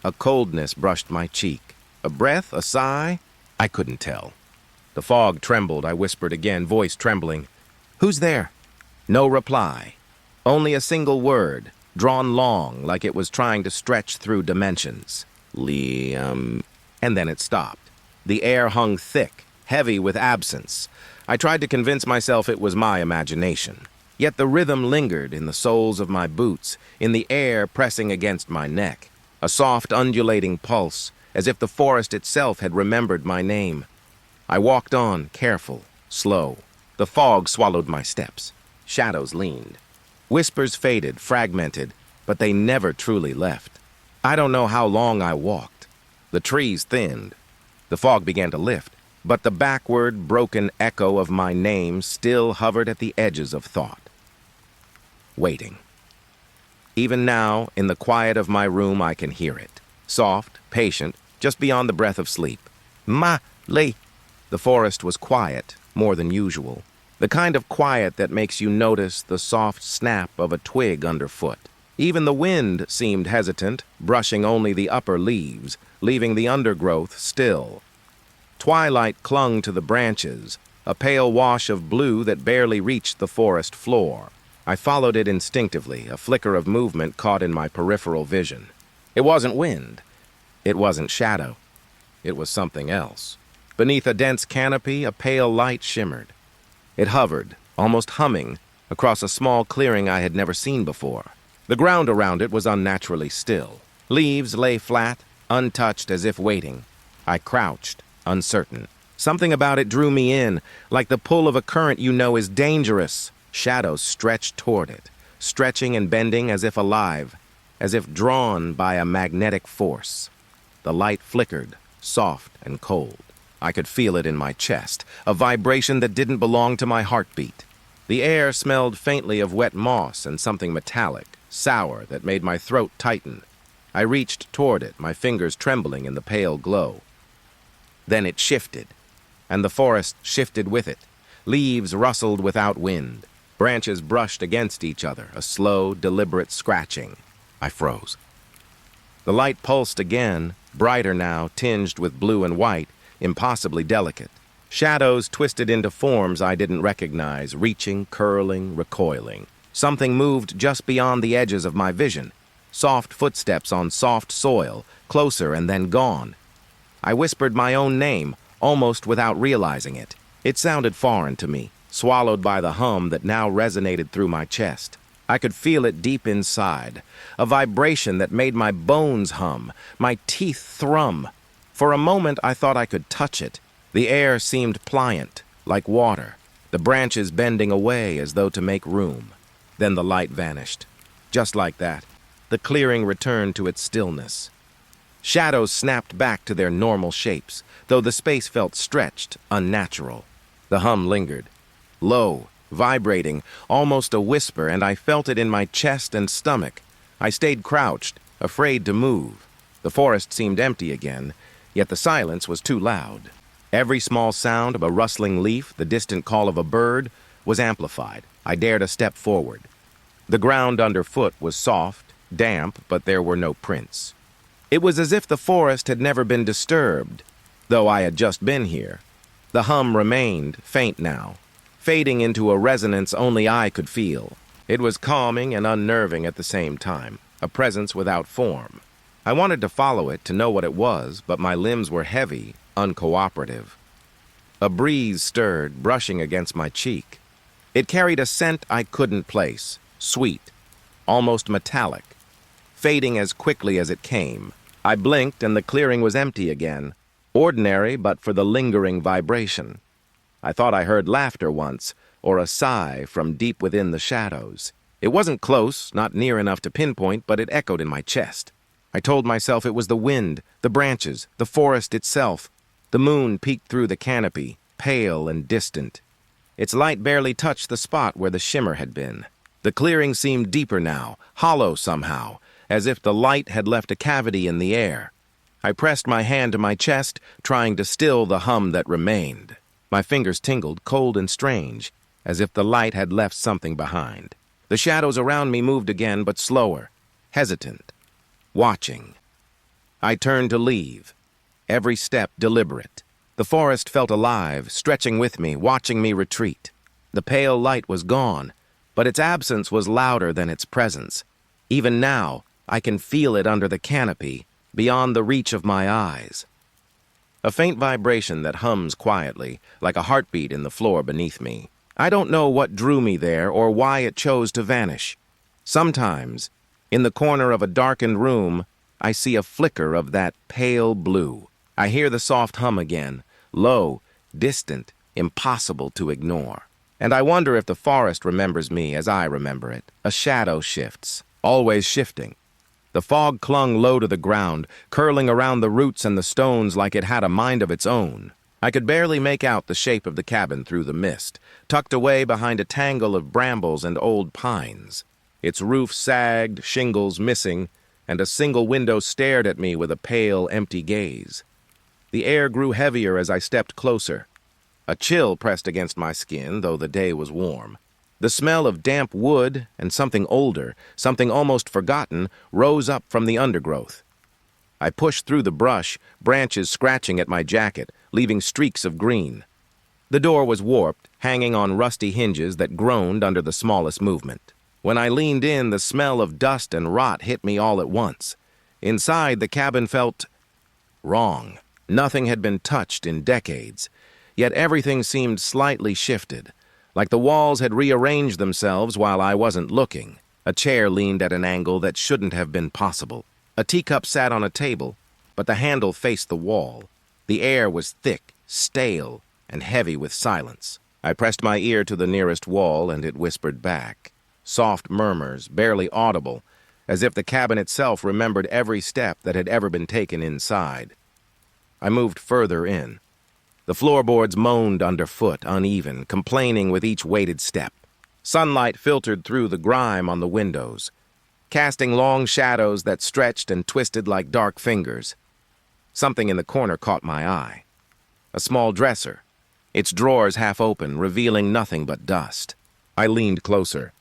A coldness brushed my cheek. A breath, a sigh? I couldn't tell. The fog trembled. I whispered again, voice trembling. "Who's there?" No reply. Only a single word, drawn long, like it was trying to stretch through dimensions. Liam. And then it stopped. The air hung thick, heavy with absence. I tried to convince myself it was my imagination. Yet the rhythm lingered in the soles of my boots, in the air pressing against my neck. A soft, undulating pulse, as if the forest itself had remembered my name. I walked on, careful, slow. The fog swallowed my steps. Shadows leaned. Whispers faded, fragmented, but they never truly left. I don't know how long I walked. The trees thinned. The fog began to lift, but the backward, broken echo of my name still hovered at the edges of thought. Waiting. Even now, in the quiet of my room, I can hear it. Soft, patient, just beyond the breath of sleep. Ma-li. The forest was quiet, more than usual. The kind of quiet that makes you notice the soft snap of a twig underfoot. Even the wind seemed hesitant, brushing only the upper leaves, leaving the undergrowth still. Twilight clung to the branches, a pale wash of blue that barely reached the forest floor. I followed it instinctively, a flicker of movement caught in my peripheral vision. It wasn't wind. It wasn't shadow. It was something else. Beneath a dense canopy, a pale light shimmered. It hovered, almost humming, across a small clearing I had never seen before. The ground around it was unnaturally still. Leaves lay flat, untouched as if waiting. I crouched, uncertain. Something about it drew me in, like the pull of a current you know is dangerous. Shadows stretched toward it, stretching and bending as if alive, as if drawn by a magnetic force. The light flickered, soft and cold. I could feel it in my chest, a vibration that didn't belong to my heartbeat. The air smelled faintly of wet moss and something metallic, sour, that made my throat tighten. I reached toward it, my fingers trembling in the pale glow. Then it shifted, and the forest shifted with it. Leaves rustled without wind. Branches brushed against each other, a slow, deliberate scratching. I froze. The light pulsed again, brighter now, tinged with blue and white, impossibly delicate. Shadows twisted into forms I didn't recognize, reaching, curling, recoiling. Something moved just beyond the edges of my vision. Soft footsteps on soft soil, closer and then gone. I whispered my own name, almost without realizing it. It sounded foreign to me, swallowed by the hum that now resonated through my chest. I could feel it deep inside, a vibration that made my bones hum, my teeth thrum. For a moment I thought I could touch it. The air seemed pliant, like water, the branches bending away as though to make room. Then the light vanished. Just like that, the clearing returned to its stillness. Shadows snapped back to their normal shapes, though the space felt stretched, unnatural. The hum lingered, low, vibrating, almost a whisper, and I felt it in my chest and stomach. I stayed crouched, afraid to move. The forest seemed empty again, yet the silence was too loud. Every small sound of a rustling leaf, the distant call of a bird, was amplified. I dared a step forward. The ground underfoot was soft, damp, but there were no prints. It was as if the forest had never been disturbed, though I had just been here. The hum remained, faint now, fading into a resonance only I could feel. It was calming and unnerving at the same time, a presence without form. I wanted to follow it, to know what it was, but my limbs were heavy, uncooperative. A breeze stirred, brushing against my cheek. It carried a scent I couldn't place, sweet, almost metallic, fading as quickly as it came. I blinked and the clearing was empty again, ordinary but for the lingering vibration. I thought I heard laughter once, or a sigh from deep within the shadows. It wasn't close, not near enough to pinpoint, but it echoed in my chest. I told myself it was the wind, the branches, the forest itself. The moon peeked through the canopy, pale and distant. Its light barely touched the spot where the shimmer had been. The clearing seemed deeper now, hollow somehow, as if the light had left a cavity in the air. I pressed my hand to my chest, trying to still the hum that remained. My fingers tingled, cold and strange, as if the light had left something behind. The shadows around me moved again, but slower, hesitant, watching. I turned to leave, every step deliberate. The forest felt alive, stretching with me, watching me retreat. The pale light was gone, but its absence was louder than its presence. Even now, I can feel it under the canopy, beyond the reach of my eyes. A faint vibration that hums quietly, like a heartbeat in the floor beneath me. I don't know what drew me there or why it chose to vanish. Sometimes, in the corner of a darkened room, I see a flicker of that pale blue. I hear the soft hum again, low, distant, impossible to ignore. And I wonder if the forest remembers me as I remember it. A shadow shifts, always shifting. The fog clung low to the ground, curling around the roots and the stones like it had a mind of its own. I could barely make out the shape of the cabin through the mist, tucked away behind a tangle of brambles and old pines. Its roof sagged, shingles missing, and a single window stared at me with a pale, empty gaze. The air grew heavier as I stepped closer. A chill pressed against my skin, though the day was warm. The smell of damp wood and something older, something almost forgotten, rose up from the undergrowth. I pushed through the brush, branches scratching at my jacket, leaving streaks of green. The door was warped, hanging on rusty hinges that groaned under the smallest movement. When I leaned in, the smell of dust and rot hit me all at once. Inside, the cabin felt wrong. Nothing had been touched in decades, yet everything seemed slightly shifted, like the walls had rearranged themselves while I wasn't looking. A chair leaned at an angle that shouldn't have been possible. A teacup sat on a table, but the handle faced the wall. The air was thick, stale, and heavy with silence. I pressed my ear to the nearest wall, and it whispered back. Soft murmurs, barely audible, as if the cabin itself remembered every step that had ever been taken inside. I moved further in. The floorboards moaned underfoot, uneven, complaining with each weighted step. Sunlight filtered through the grime on the windows, casting long shadows that stretched and twisted like dark fingers. Something in the corner caught my eye. A small dresser, its drawers half open, revealing nothing but dust. I leaned closer.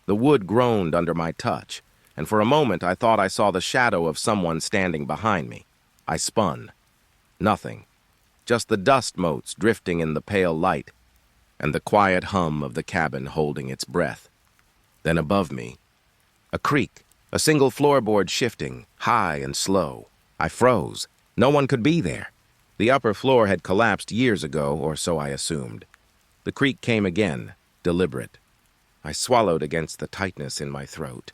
The wood groaned under my touch, and for a moment I thought I saw the shadow of someone standing behind me. I spun. Nothing. Just the dust motes drifting in the pale light, and the quiet hum of the cabin holding its breath. Then above me, a creak, a single floorboard shifting, high and slow. I froze. No one could be there. The upper floor had collapsed years ago, or so I assumed. The creak came again, deliberate. I swallowed against the tightness in my throat.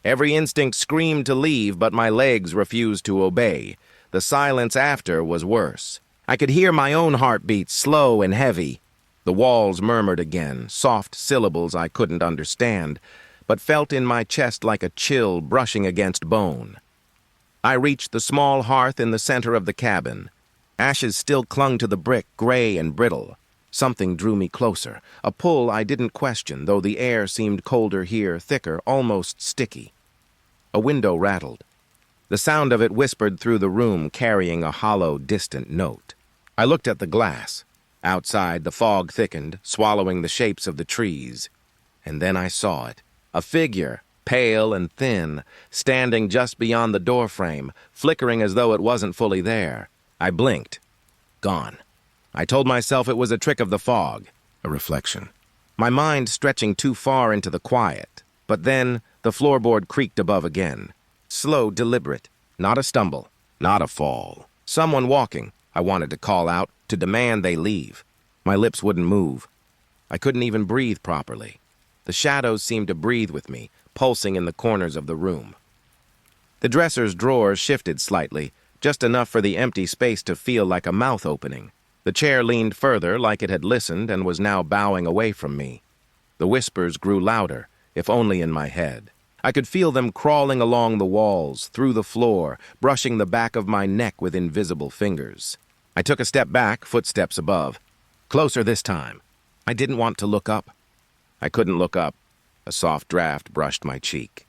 Every instinct screamed to leave, but my legs refused to obey. The silence after was worse. I could hear my own heartbeat, slow and heavy. The walls murmured again, soft syllables I couldn't understand, but felt in my chest like a chill brushing against bone. I reached the small hearth in the center of the cabin. Ashes still clung to the brick, gray and brittle. Something drew me closer, a pull I didn't question, though the air seemed colder here, thicker, almost sticky. A window rattled. The sound of it whispered through the room, carrying a hollow, distant note. I looked at the glass. Outside, the fog thickened, swallowing the shapes of the trees. And then I saw it. A figure, pale and thin, standing just beyond the doorframe, flickering as though it wasn't fully there. I blinked. Gone. I told myself it was a trick of the fog, a reflection. My mind stretching too far into the quiet. But then the floorboard creaked above again. Slow, deliberate. Not a stumble. Not a fall. Someone walking. I wanted to call out, to demand they leave. My lips wouldn't move. I couldn't even breathe properly. The shadows seemed to breathe with me, pulsing in the corners of the room. The dresser's drawers shifted slightly, just enough for the empty space to feel like a mouth opening. The chair leaned further, like it had listened and was now bowing away from me. The whispers grew louder, if only in my head. I could feel them crawling along the walls, through the floor, brushing the back of my neck with invisible fingers. I took a step back, footsteps above. Closer this time. I didn't want to look up. I couldn't look up. A soft draft brushed my cheek.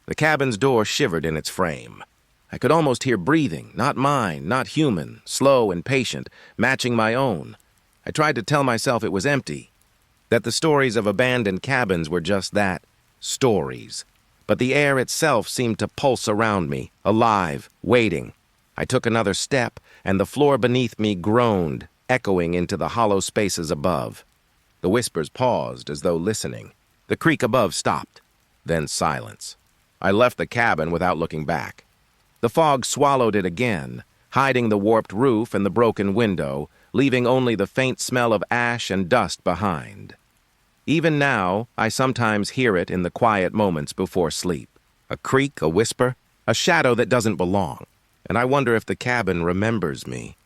The cabin's door shivered in its frame. I could almost hear breathing, not mine, not human, slow and patient, matching my own. I tried to tell myself it was empty, that the stories of abandoned cabins were just that, stories. But the air itself seemed to pulse around me, alive, waiting. I took another step, and the floor beneath me groaned, echoing into the hollow spaces above. The whispers paused, as though listening. The creak above stopped. Then silence. I left the cabin without looking back. The fog swallowed it again, hiding the warped roof and the broken window, leaving only the faint smell of ash and dust behind. Even now, I sometimes hear it in the quiet moments before sleep. A creak, a whisper, a shadow that doesn't belong. And I wonder if the cabin remembers me.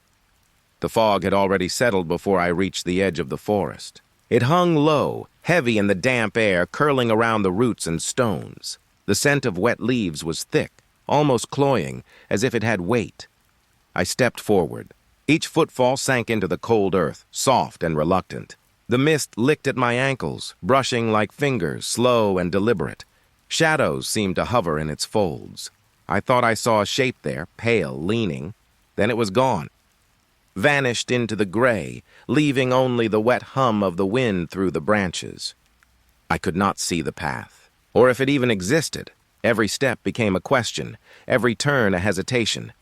The fog had already settled before I reached the edge of the forest. It hung low, heavy in the damp air, curling around the roots and stones. The scent of wet leaves was thick, almost cloying, as if it had weight. I stepped forward. Each footfall sank into the cold earth, soft and reluctant. The mist licked at my ankles, brushing like fingers, slow and deliberate. Shadows seemed to hover in its folds. I thought I saw a shape there, pale, leaning. Then it was gone. Vanished into the gray, leaving only the wet hum of the wind through the branches. I could not see the path, or if it even existed. Every step became a question, every turn a hesitation.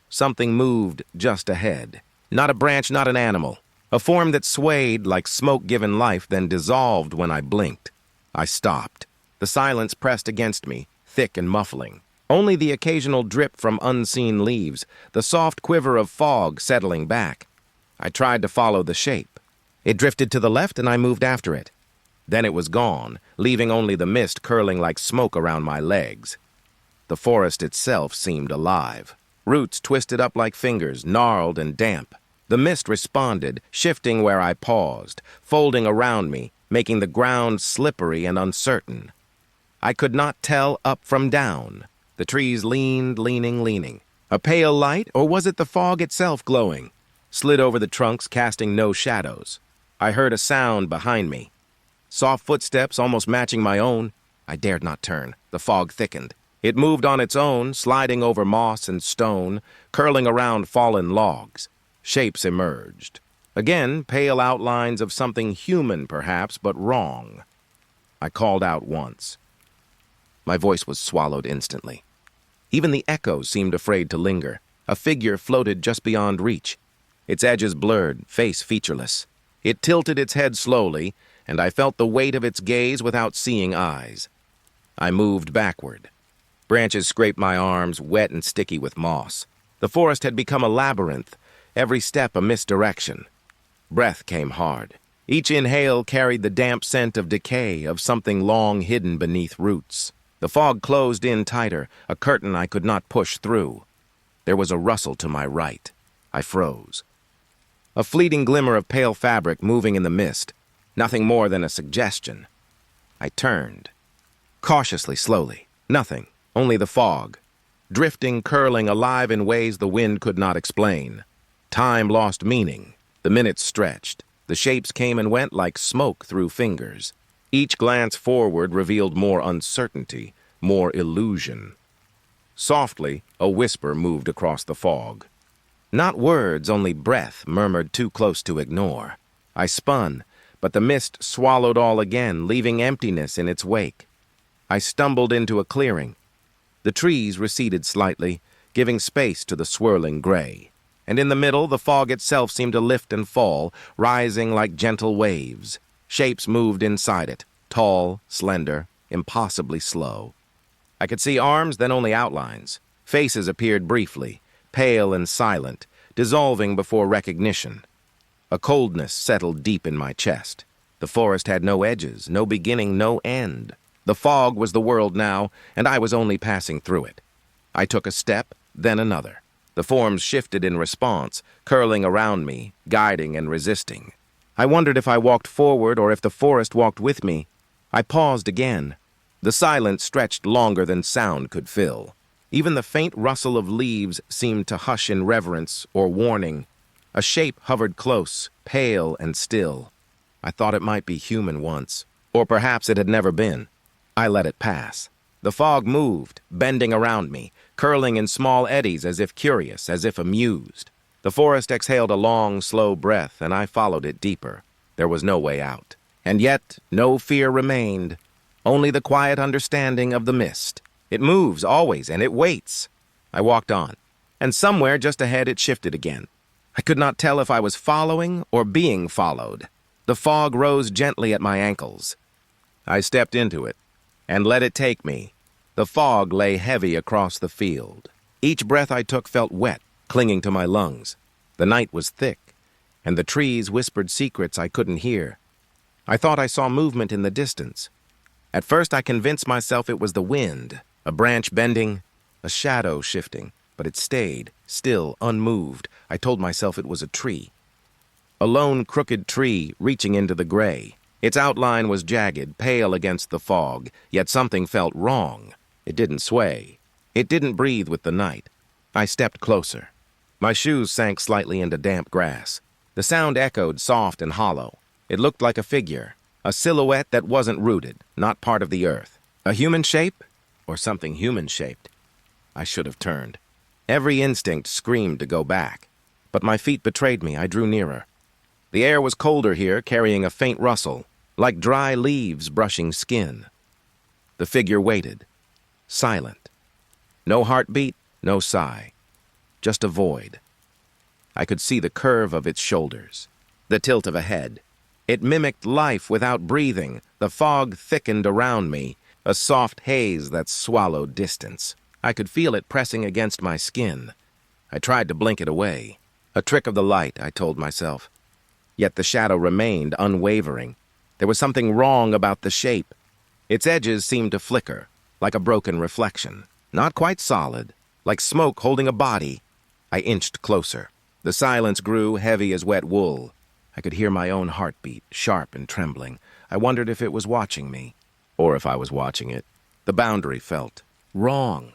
Something moved just ahead. Not a branch, not an animal. A form that swayed like smoke given life, then dissolved when I blinked. I stopped. The silence pressed against me, thick and muffling. Only the occasional drip from unseen leaves, the soft quiver of fog settling back. I tried to follow the shape. It drifted to the left and I moved after it. Then it was gone, leaving only the mist curling like smoke around my legs. The forest itself seemed alive. Roots twisted up like fingers, gnarled and damp. The mist responded, shifting where I paused, folding around me, making the ground slippery and uncertain. I could not tell up from down. The trees leaned, leaning. A pale light, or was it the fog itself glowing? Slid over the trunks, casting no shadows. I heard a sound behind me. Soft footsteps almost matching my own. I dared not turn. The fog thickened. It moved on its own, sliding over moss and stone, curling around fallen logs. Shapes emerged. Again, pale outlines of something human, perhaps, but wrong. I called out once. My voice was swallowed instantly. Even the echoes seemed afraid to linger. A figure floated just beyond reach. Its edges blurred, face featureless. It tilted its head slowly, and I felt the weight of its gaze without seeing eyes. I moved backward. Branches scraped my arms, wet and sticky with moss. The forest had become a labyrinth, every step a misdirection. Breath came hard. Each inhale carried the damp scent of decay, of something long hidden beneath roots. The fog closed in tighter, a curtain I could not push through. There was a rustle to my right. I froze. A fleeting glimmer of pale fabric moving in the mist. Nothing more than a suggestion. I turned. Cautiously, slowly. Nothing. Only the fog. Drifting, curling, alive in ways the wind could not explain. Time lost meaning. The minutes stretched. The shapes came and went like smoke through fingers. Each glance forward revealed more uncertainty, more illusion. Softly, a whisper moved across the fog. Not words, only breath, murmured too close to ignore. I spun, but the mist swallowed all again, leaving emptiness in its wake. I stumbled into a clearing. The trees receded slightly, giving space to the swirling gray. And in the middle, the fog itself seemed to lift and fall, rising like gentle waves. Shapes moved inside it, tall, slender, impossibly slow. I could see arms, then only outlines. Faces appeared briefly, pale and silent, dissolving before recognition. A coldness settled deep in my chest. The forest had no edges, no beginning, no end. The fog was the world now, and I was only passing through it. I took a step, then another. The forms shifted in response, curling around me, guiding and resisting. I wondered if I walked forward or if the forest walked with me. I paused again. The silence stretched longer than sound could fill. Even the faint rustle of leaves seemed to hush in reverence or warning. A shape hovered close, pale and still. I thought it might be human once, or perhaps it had never been. I let it pass. The fog moved, bending around me, curling in small eddies as if curious, as if amused. The forest exhaled a long, slow breath, and I followed it deeper. There was no way out. And yet, no fear remained, only the quiet understanding of the mist. It moves always, and it waits. I walked on, and somewhere just ahead it shifted again. I could not tell if I was following or being followed. The fog rose gently at my ankles. I stepped into it and let it take me. The fog lay heavy across the field. Each breath I took felt wet, clinging to my lungs. The night was thick, and the trees whispered secrets I couldn't hear. I thought I saw movement in the distance. At first I convinced myself it was the wind, a branch bending, a shadow shifting, but it stayed, still, unmoved. I told myself it was a tree. A lone, crooked tree reaching into the gray. Its outline was jagged, pale against the fog, yet something felt wrong. It didn't sway. It didn't breathe with the night. I stepped closer. My shoes sank slightly into damp grass. The sound echoed soft and hollow. It looked like a figure, a silhouette that wasn't rooted, not part of the earth. A human shape? Or something human-shaped. I should have turned. Every instinct screamed to go back. But my feet betrayed me. I drew nearer. The air was colder here, carrying a faint rustle, like dry leaves brushing skin. The figure waited, silent. No heartbeat, no sigh. Just a void. I could see the curve of its shoulders, the tilt of a head. It mimicked life without breathing. The fog thickened around me, a soft haze that swallowed distance. I could feel it pressing against my skin. I tried to blink it away. A trick of the light, I told myself. Yet the shadow remained unwavering. There was something wrong about the shape. Its edges seemed to flicker, like a broken reflection. Not quite solid, like smoke holding a body. I inched closer. The silence grew heavy as wet wool. I could hear my own heartbeat, sharp and trembling. I wondered if it was watching me, or if I was watching it. The boundary felt wrong.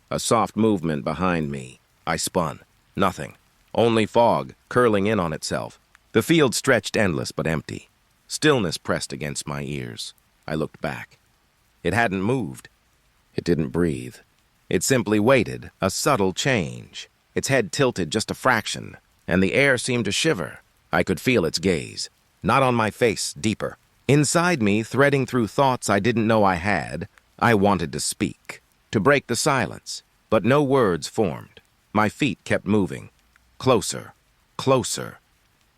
A soft movement behind me. I spun. Nothing. Only fog, curling in on itself. The field stretched endless but empty. Stillness pressed against my ears. I looked back. It hadn't moved. It didn't breathe. It simply waited, a subtle change. Its head tilted just a fraction, and the air seemed to shiver. I could feel its gaze. Not on my face, deeper. Inside me, threading through thoughts I didn't know I had, I wanted to speak, to break the silence, but no words formed. My feet kept moving. Closer, closer.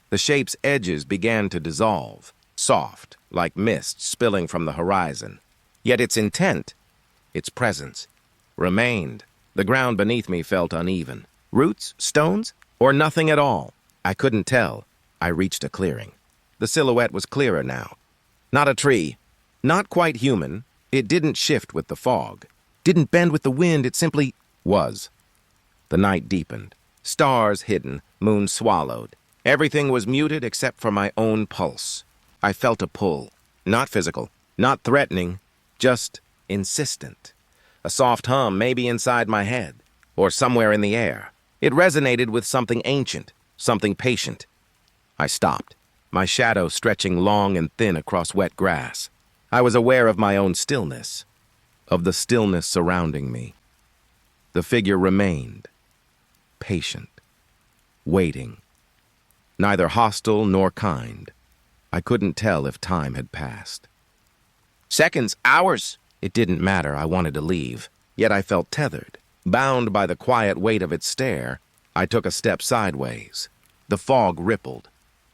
The shape's edges began to dissolve, soft, like mist spilling from the horizon. Yet its intent, its presence, remained. The ground beneath me felt uneven. Roots, stones, or nothing at all? I couldn't tell. I reached a clearing. The silhouette was clearer now. Not a tree. Not quite human. It didn't shift with the fog. Didn't bend with the wind. It simply was. The night deepened. Stars hidden, moon swallowed. Everything was muted except for my own pulse. I felt a pull. Not physical, not threatening, just insistent. A soft hum maybe inside my head, or somewhere in the air. It resonated with something ancient, something patient. I stopped, my shadow stretching long and thin across wet grass. I was aware of my own stillness, of the stillness surrounding me. The figure remained, patient, waiting. Neither hostile nor kind. I couldn't tell if time had passed. Seconds, hours, It didn't matter, I wanted to leave. Yet I felt tethered. Bound by the quiet weight of its stare, I took a step sideways. The fog rippled.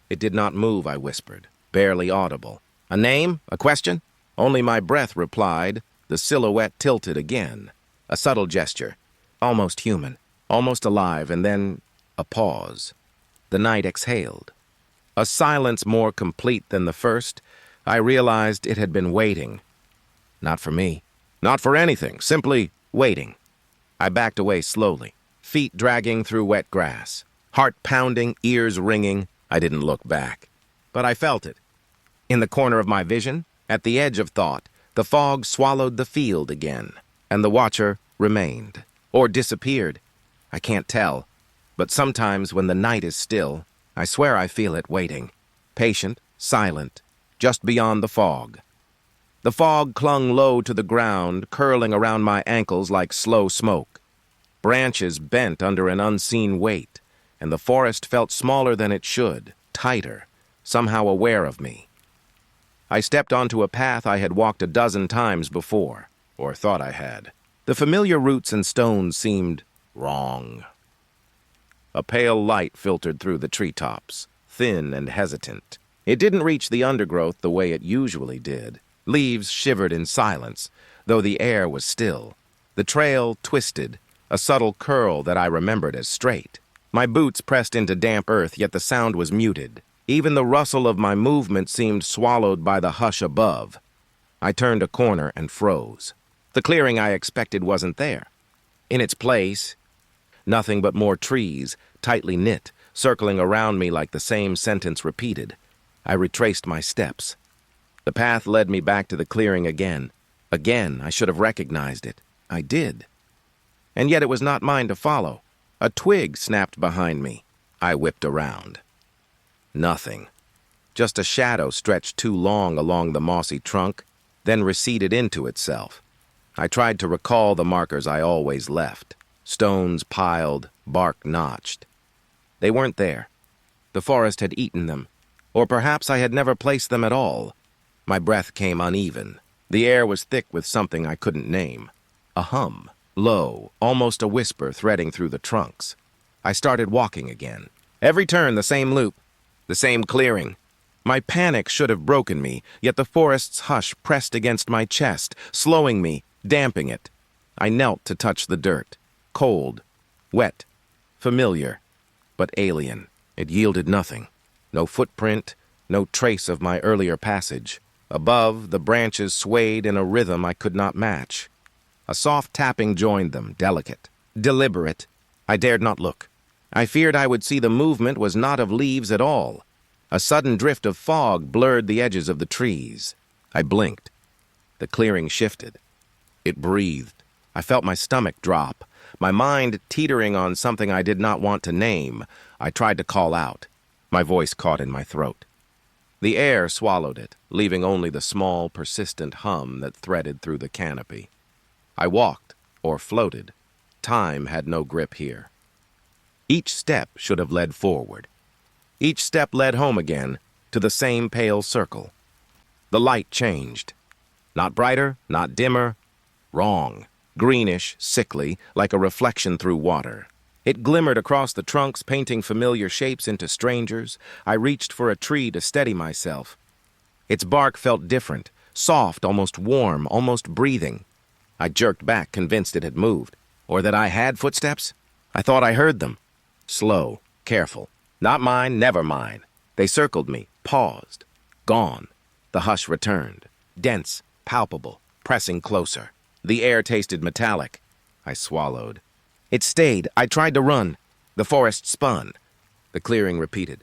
It did not move, I whispered, barely audible. A name? A question? Only my breath replied. The silhouette tilted again. A subtle gesture. Almost human. Almost alive, and then a pause. The night exhaled. A silence more complete than the first. I realized it had been waiting. Not for me. Not for anything. Simply waiting. I backed away slowly, feet dragging through wet grass. Heart pounding, ears ringing. I didn't look back. But I felt it. In the corner of my vision, at the edge of thought, the fog swallowed the field again, and the watcher remained. Or disappeared. I can't tell. But sometimes when the night is still, I swear I feel it waiting. Patient, silent, just beyond the fog. The fog clung low to the ground, curling around my ankles like slow smoke. Branches bent under an unseen weight, and the forest felt smaller than it should, tighter, somehow aware of me. I stepped onto a path I had walked a dozen times before, or thought I had. The familiar roots and stones seemed wrong. A pale light filtered through the treetops, thin and hesitant. It didn't reach the undergrowth the way it usually did. Leaves shivered in silence, though the air was still. The trail twisted, a subtle curl that I remembered as straight. My boots pressed into damp earth, yet the sound was muted. Even the rustle of my movement seemed swallowed by the hush above. I turned a corner and froze. The clearing I expected wasn't there. In its place, nothing but more trees, tightly knit, circling around me like the same sentence repeated. I retraced my steps. The path led me back to the clearing again. Again, I should have recognized it. I did. And yet it was not mine to follow. A twig snapped behind me. I whipped around. Nothing. Just a shadow stretched too long along the mossy trunk, then receded into itself. I tried to recall the markers I always left. Stones piled, bark notched. They weren't there. The forest had eaten them. Or perhaps I had never placed them at all. My breath came uneven. The air was thick with something I couldn't name. A hum, low, almost a whisper threading through the trunks. I started walking again. Every turn the same loop, the same clearing. My panic should have broken me, yet the forest's hush pressed against my chest, slowing me, damping it. I knelt to touch the dirt. Cold, wet, familiar, but alien. It yielded nothing. No footprint, no trace of my earlier passage. Above, the branches swayed in a rhythm I could not match. A soft tapping joined them, delicate, deliberate. I dared not look. I feared I would see the movement was not of leaves at all. A sudden drift of fog blurred the edges of the trees. I blinked. The clearing shifted. It breathed. I felt my stomach drop, my mind teetering on something I did not want to name. I tried to call out. My voice caught in my throat. The air swallowed it, leaving only the small, persistent hum that threaded through the canopy. I walked, or floated. Time had no grip here. Each step should have led forward. Each step led home again, to the same pale circle. The light changed. Not brighter, not dimmer. Wrong. Greenish, sickly, like a reflection through water. It glimmered across the trunks, painting familiar shapes into strangers. I reached for a tree to steady myself. Its bark felt different, soft, almost warm, almost breathing. I jerked back, convinced it had moved. Or that I had footsteps? I thought I heard them. Slow, careful. Not mine, never mine. They circled me, paused. Gone. The hush returned. Dense, palpable, pressing closer. The air tasted metallic. I swallowed. It stayed. I tried to run. The forest spun. The clearing repeated.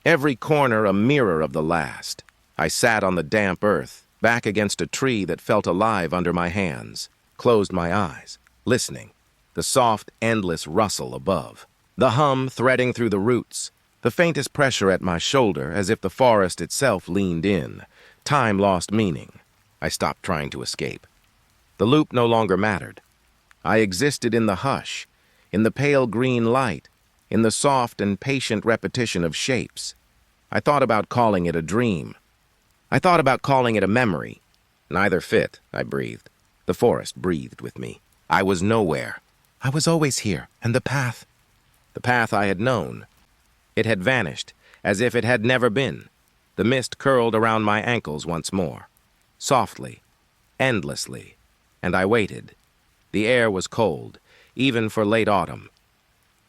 Every corner a mirror of the last. I sat on the damp earth, back against a tree that felt alive under my hands. Closed my eyes, listening. The soft, endless rustle above. The hum threading through the roots. The faintest pressure at my shoulder, as if the forest itself leaned in. Time lost meaning. I stopped trying to escape. The loop no longer mattered. I existed in the hush, in the pale green light, in the soft and patient repetition of shapes. I thought about calling it a dream. I thought about calling it a memory. Neither fit, I breathed. The forest breathed with me. I was nowhere. I was always here, and the path I had known. It had vanished, as if it had never been. The mist curled around my ankles once more. Softly, endlessly, and I waited. The air was cold, even for late autumn.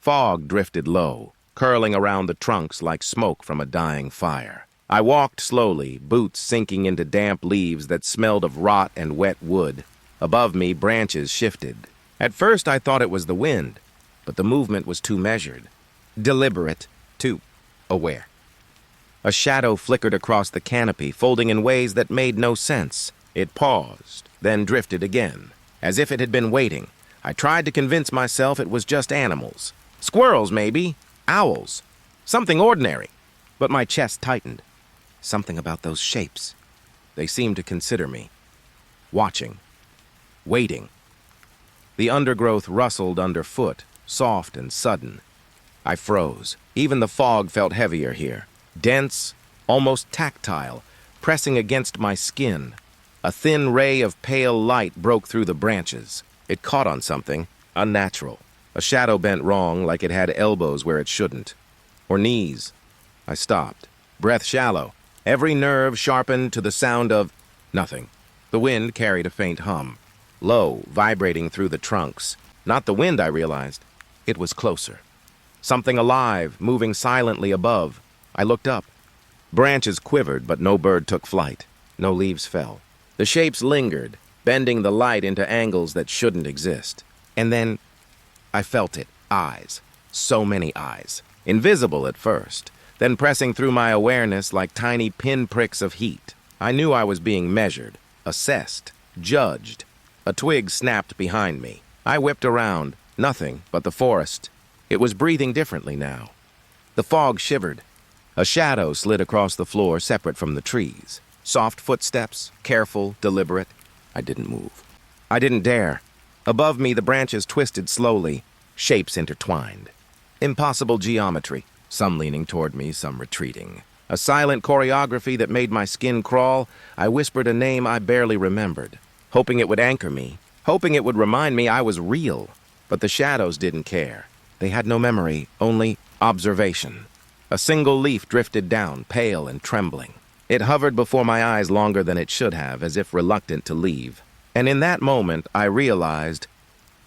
Fog drifted low, curling around the trunks like smoke from a dying fire. I walked slowly, boots sinking into damp leaves that smelled of rot and wet wood. Above me, branches shifted. At first, I thought it was the wind, but the movement was too measured, deliberate, too aware. A shadow flickered across the canopy, folding in ways that made no sense. It paused, then drifted again, as if it had been waiting. I tried to convince myself it was just animals. Squirrels, maybe. Owls. Something ordinary. But my chest tightened. Something about those shapes. They seemed to consider me. Watching. Waiting. The undergrowth rustled underfoot, soft and sudden. I froze. Even the fog felt heavier here. Dense, almost tactile, pressing against my skin. A thin ray of pale light broke through the branches. It caught on something, unnatural. A shadow bent wrong, like it had elbows where it shouldn't. Or knees. I stopped, breath shallow, every nerve sharpened to the sound of nothing. The wind carried a faint hum, low, vibrating through the trunks. Not the wind, I realized. It was closer. Something alive, moving silently above. I looked up. Branches quivered, but no bird took flight. No leaves fell. The shapes lingered, bending the light into angles that shouldn't exist. And then I felt it. Eyes. So many eyes. Invisible at first, then pressing through my awareness like tiny pinpricks of heat. I knew I was being measured, assessed, judged. A twig snapped behind me. I whipped around. Nothing but the forest. It was breathing differently now. The fog shivered. A shadow slid across the floor separate from the trees. Soft footsteps, careful, deliberate. I didn't move. I didn't dare. Above me, the branches twisted slowly, shapes intertwined. Impossible geometry, some leaning toward me, some retreating. A silent choreography that made my skin crawl. I whispered a name I barely remembered, hoping it would anchor me, hoping it would remind me I was real. But the shadows didn't care. They had no memory, only observation. A single leaf drifted down, pale and trembling. It hovered before my eyes longer than it should have, as if reluctant to leave. And in that moment, I realized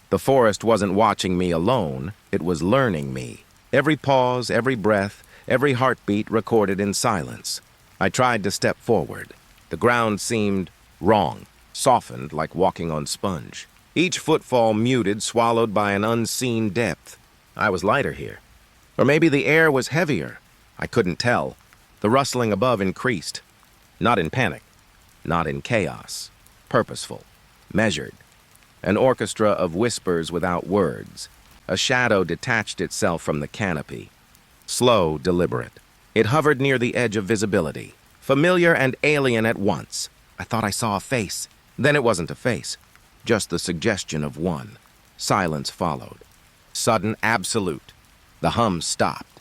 the forest wasn't watching me alone, it was learning me. Every pause, every breath, every heartbeat recorded in silence. I tried to step forward. The ground seemed wrong, softened like walking on sponge. Each footfall muted, swallowed by an unseen depth. I was lighter here. Or maybe the air was heavier. I couldn't tell. The rustling above increased. Not in panic. Not in chaos. Purposeful. Measured. An orchestra of whispers without words. A shadow detached itself from the canopy. Slow, deliberate. It hovered near the edge of visibility. Familiar and alien at once. I thought I saw a face. Then it wasn't a face. Just the suggestion of one. Silence followed. Sudden, absolute. The hum stopped.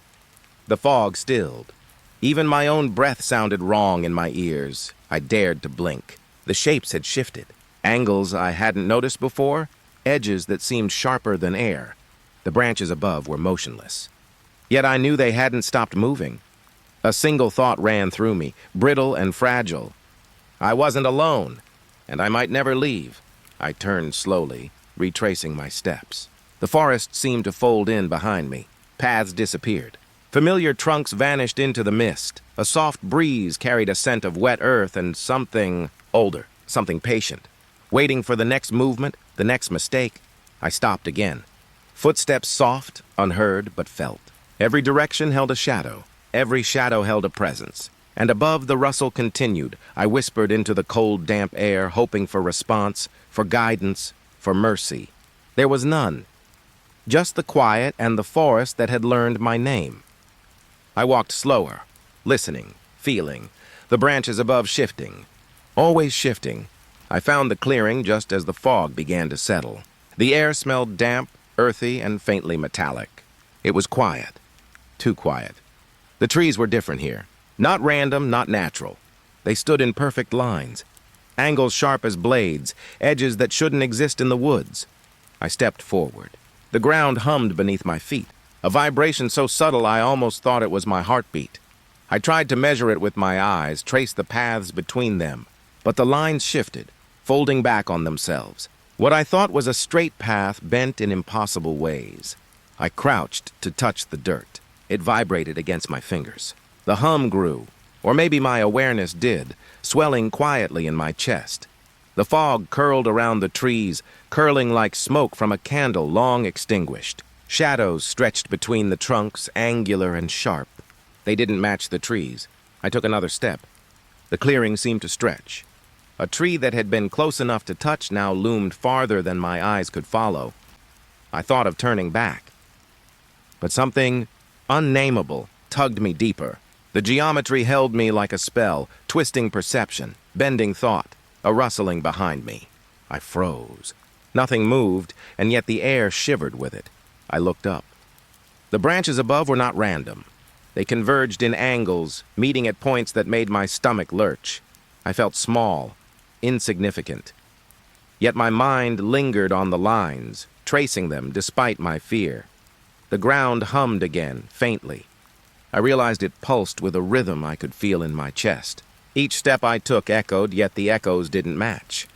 The fog stilled. Even my own breath sounded wrong in my ears. I dared to blink. The shapes had shifted. Angles I hadn't noticed before. Edges that seemed sharper than air. The branches above were motionless. Yet I knew they hadn't stopped moving. A single thought ran through me, brittle and fragile. I wasn't alone, and I might never leave. I turned slowly, retracing my steps. The forest seemed to fold in behind me. Paths disappeared. Familiar trunks vanished into the mist. A soft breeze carried a scent of wet earth and something older, something patient. Waiting for the next movement, the next mistake, I stopped again. Footsteps soft, unheard, but felt. Every direction held a shadow. Every shadow held a presence. And above the rustle continued, I whispered into the cold, damp air, hoping for response, for guidance, for mercy. There was none. Just the quiet and the forest that had learned my name. I walked slower, listening, feeling, the branches above shifting. Always shifting. I found the clearing just as the fog began to settle. The air smelled damp, earthy, and faintly metallic. It was quiet. Too quiet. The trees were different here. Not random, not natural. They stood in perfect lines. angles sharp as blades, edges that shouldn't exist in the woods. I stepped forward. The ground hummed beneath my feet, a vibration so subtle I almost thought it was my heartbeat. I tried to measure it with my eyes, trace the paths between them, but the lines shifted, folding back on themselves. What I thought was a straight path bent in impossible ways. I crouched to touch the dirt. It vibrated against my fingers. The hum grew, or maybe my awareness did, swelling quietly in my chest. The fog curled around the trees, curling like smoke from a candle long extinguished. Shadows stretched between the trunks, angular and sharp. They didn't match the trees. I took another step. The clearing seemed to stretch. A tree that had been close enough to touch now loomed farther than my eyes could follow. I thought of turning back. But something unnameable tugged me deeper. The geometry held me like a spell, twisting perception, bending thought, a rustling behind me. I froze. Nothing moved, and yet the air shivered with it. I looked up. The branches above were not random. They converged in angles, meeting at points that made my stomach lurch. I felt small, insignificant. Yet my mind lingered on the lines, tracing them despite my fear. The ground hummed again, faintly. I realized it pulsed with a rhythm I could feel in my chest. Each step I took echoed, yet the echoes didn't match.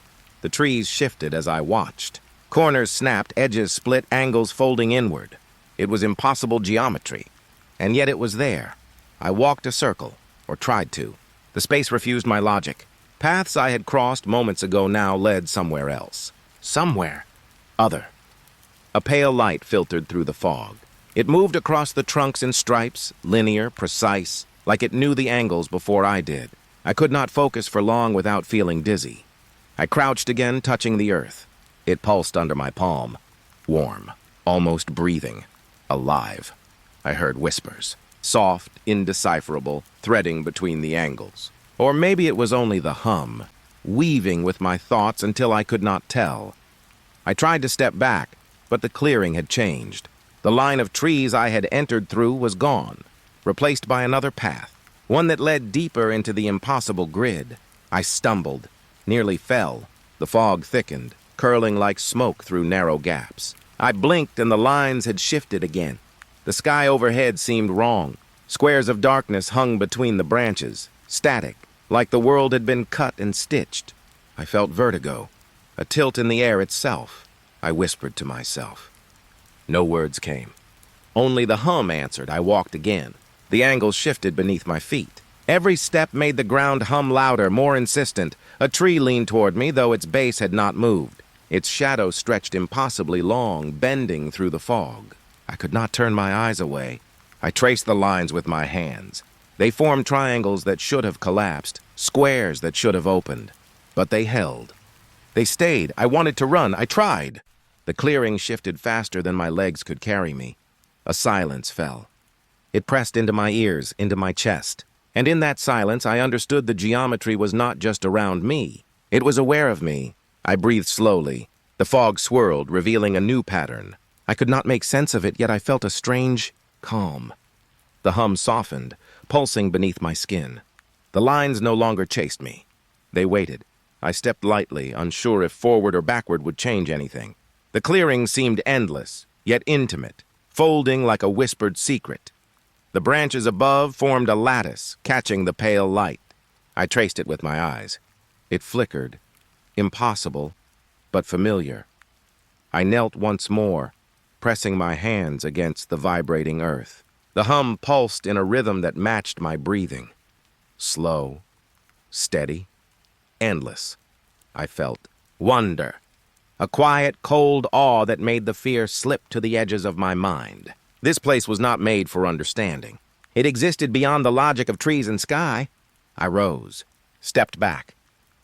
The trees shifted as I watched. Corners snapped, edges split, angles folding inward. It was impossible geometry. And yet it was there. I walked a circle, or tried to. The space refused my logic. Paths I had crossed moments ago now led somewhere else. Somewhere. Other. A pale light filtered through the fog. It moved across the trunks in stripes, linear, precise, like it knew the angles before I did. I could not focus for long without feeling dizzy. I crouched again, touching the earth. It pulsed under my palm. Warm, almost breathing, alive. I heard whispers, soft, indecipherable, threading between the angles. Or maybe it was only the hum, weaving with my thoughts until I could not tell. I tried to step back, but the clearing had changed. The line of trees I had entered through was gone, replaced by another path, one that led deeper into the impossible grid. I stumbled, nearly fell. The fog thickened, curling like smoke through narrow gaps. I blinked and the lines had shifted again. The sky overhead seemed wrong. Squares of darkness hung between the branches, static, like the world had been cut and stitched. I felt vertigo, a tilt in the air itself. I whispered to myself. No words came. Only the hum answered. I walked again. The angles shifted beneath my feet. Every step made the ground hum louder, more insistent. A tree leaned toward me, though its base had not moved. Its shadow stretched impossibly long, bending through the fog. I could not turn my eyes away. I traced the lines with my hands. They formed triangles that should have collapsed, squares that should have opened. But they held. They stayed. I wanted to run. I tried. The clearing shifted faster than my legs could carry me. A silence fell. It pressed into my ears, into my chest. And in that silence, I understood the geometry was not just around me. It was aware of me. I breathed slowly. The fog swirled, revealing a new pattern. I could not make sense of it, yet I felt a strange calm. The hum softened, pulsing beneath my skin. The lines no longer chased me. They waited. I stepped lightly, unsure if forward or backward would change anything. The clearing seemed endless, yet intimate, folding like a whispered secret. The branches above formed a lattice, catching the pale light. I traced it with my eyes. It flickered, impossible, but familiar. I knelt once more, pressing my hands against the vibrating earth. The hum pulsed in a rhythm that matched my breathing. Slow, steady, endless. I felt wonder, a quiet, cold awe that made the fear slip to the edges of my mind. This place was not made for understanding. It existed beyond the logic of trees and sky. I rose, stepped back.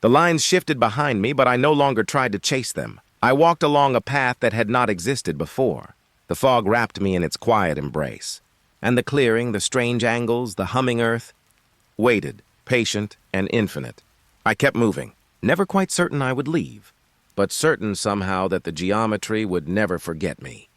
The lines shifted behind me, but I no longer tried to chase them. I walked along a path that had not existed before. The fog wrapped me in its quiet embrace. And the clearing, the strange angles, the humming earth, waited, patient and infinite. I kept moving, never quite certain I would leave, but certain somehow that the geometry would never forget me.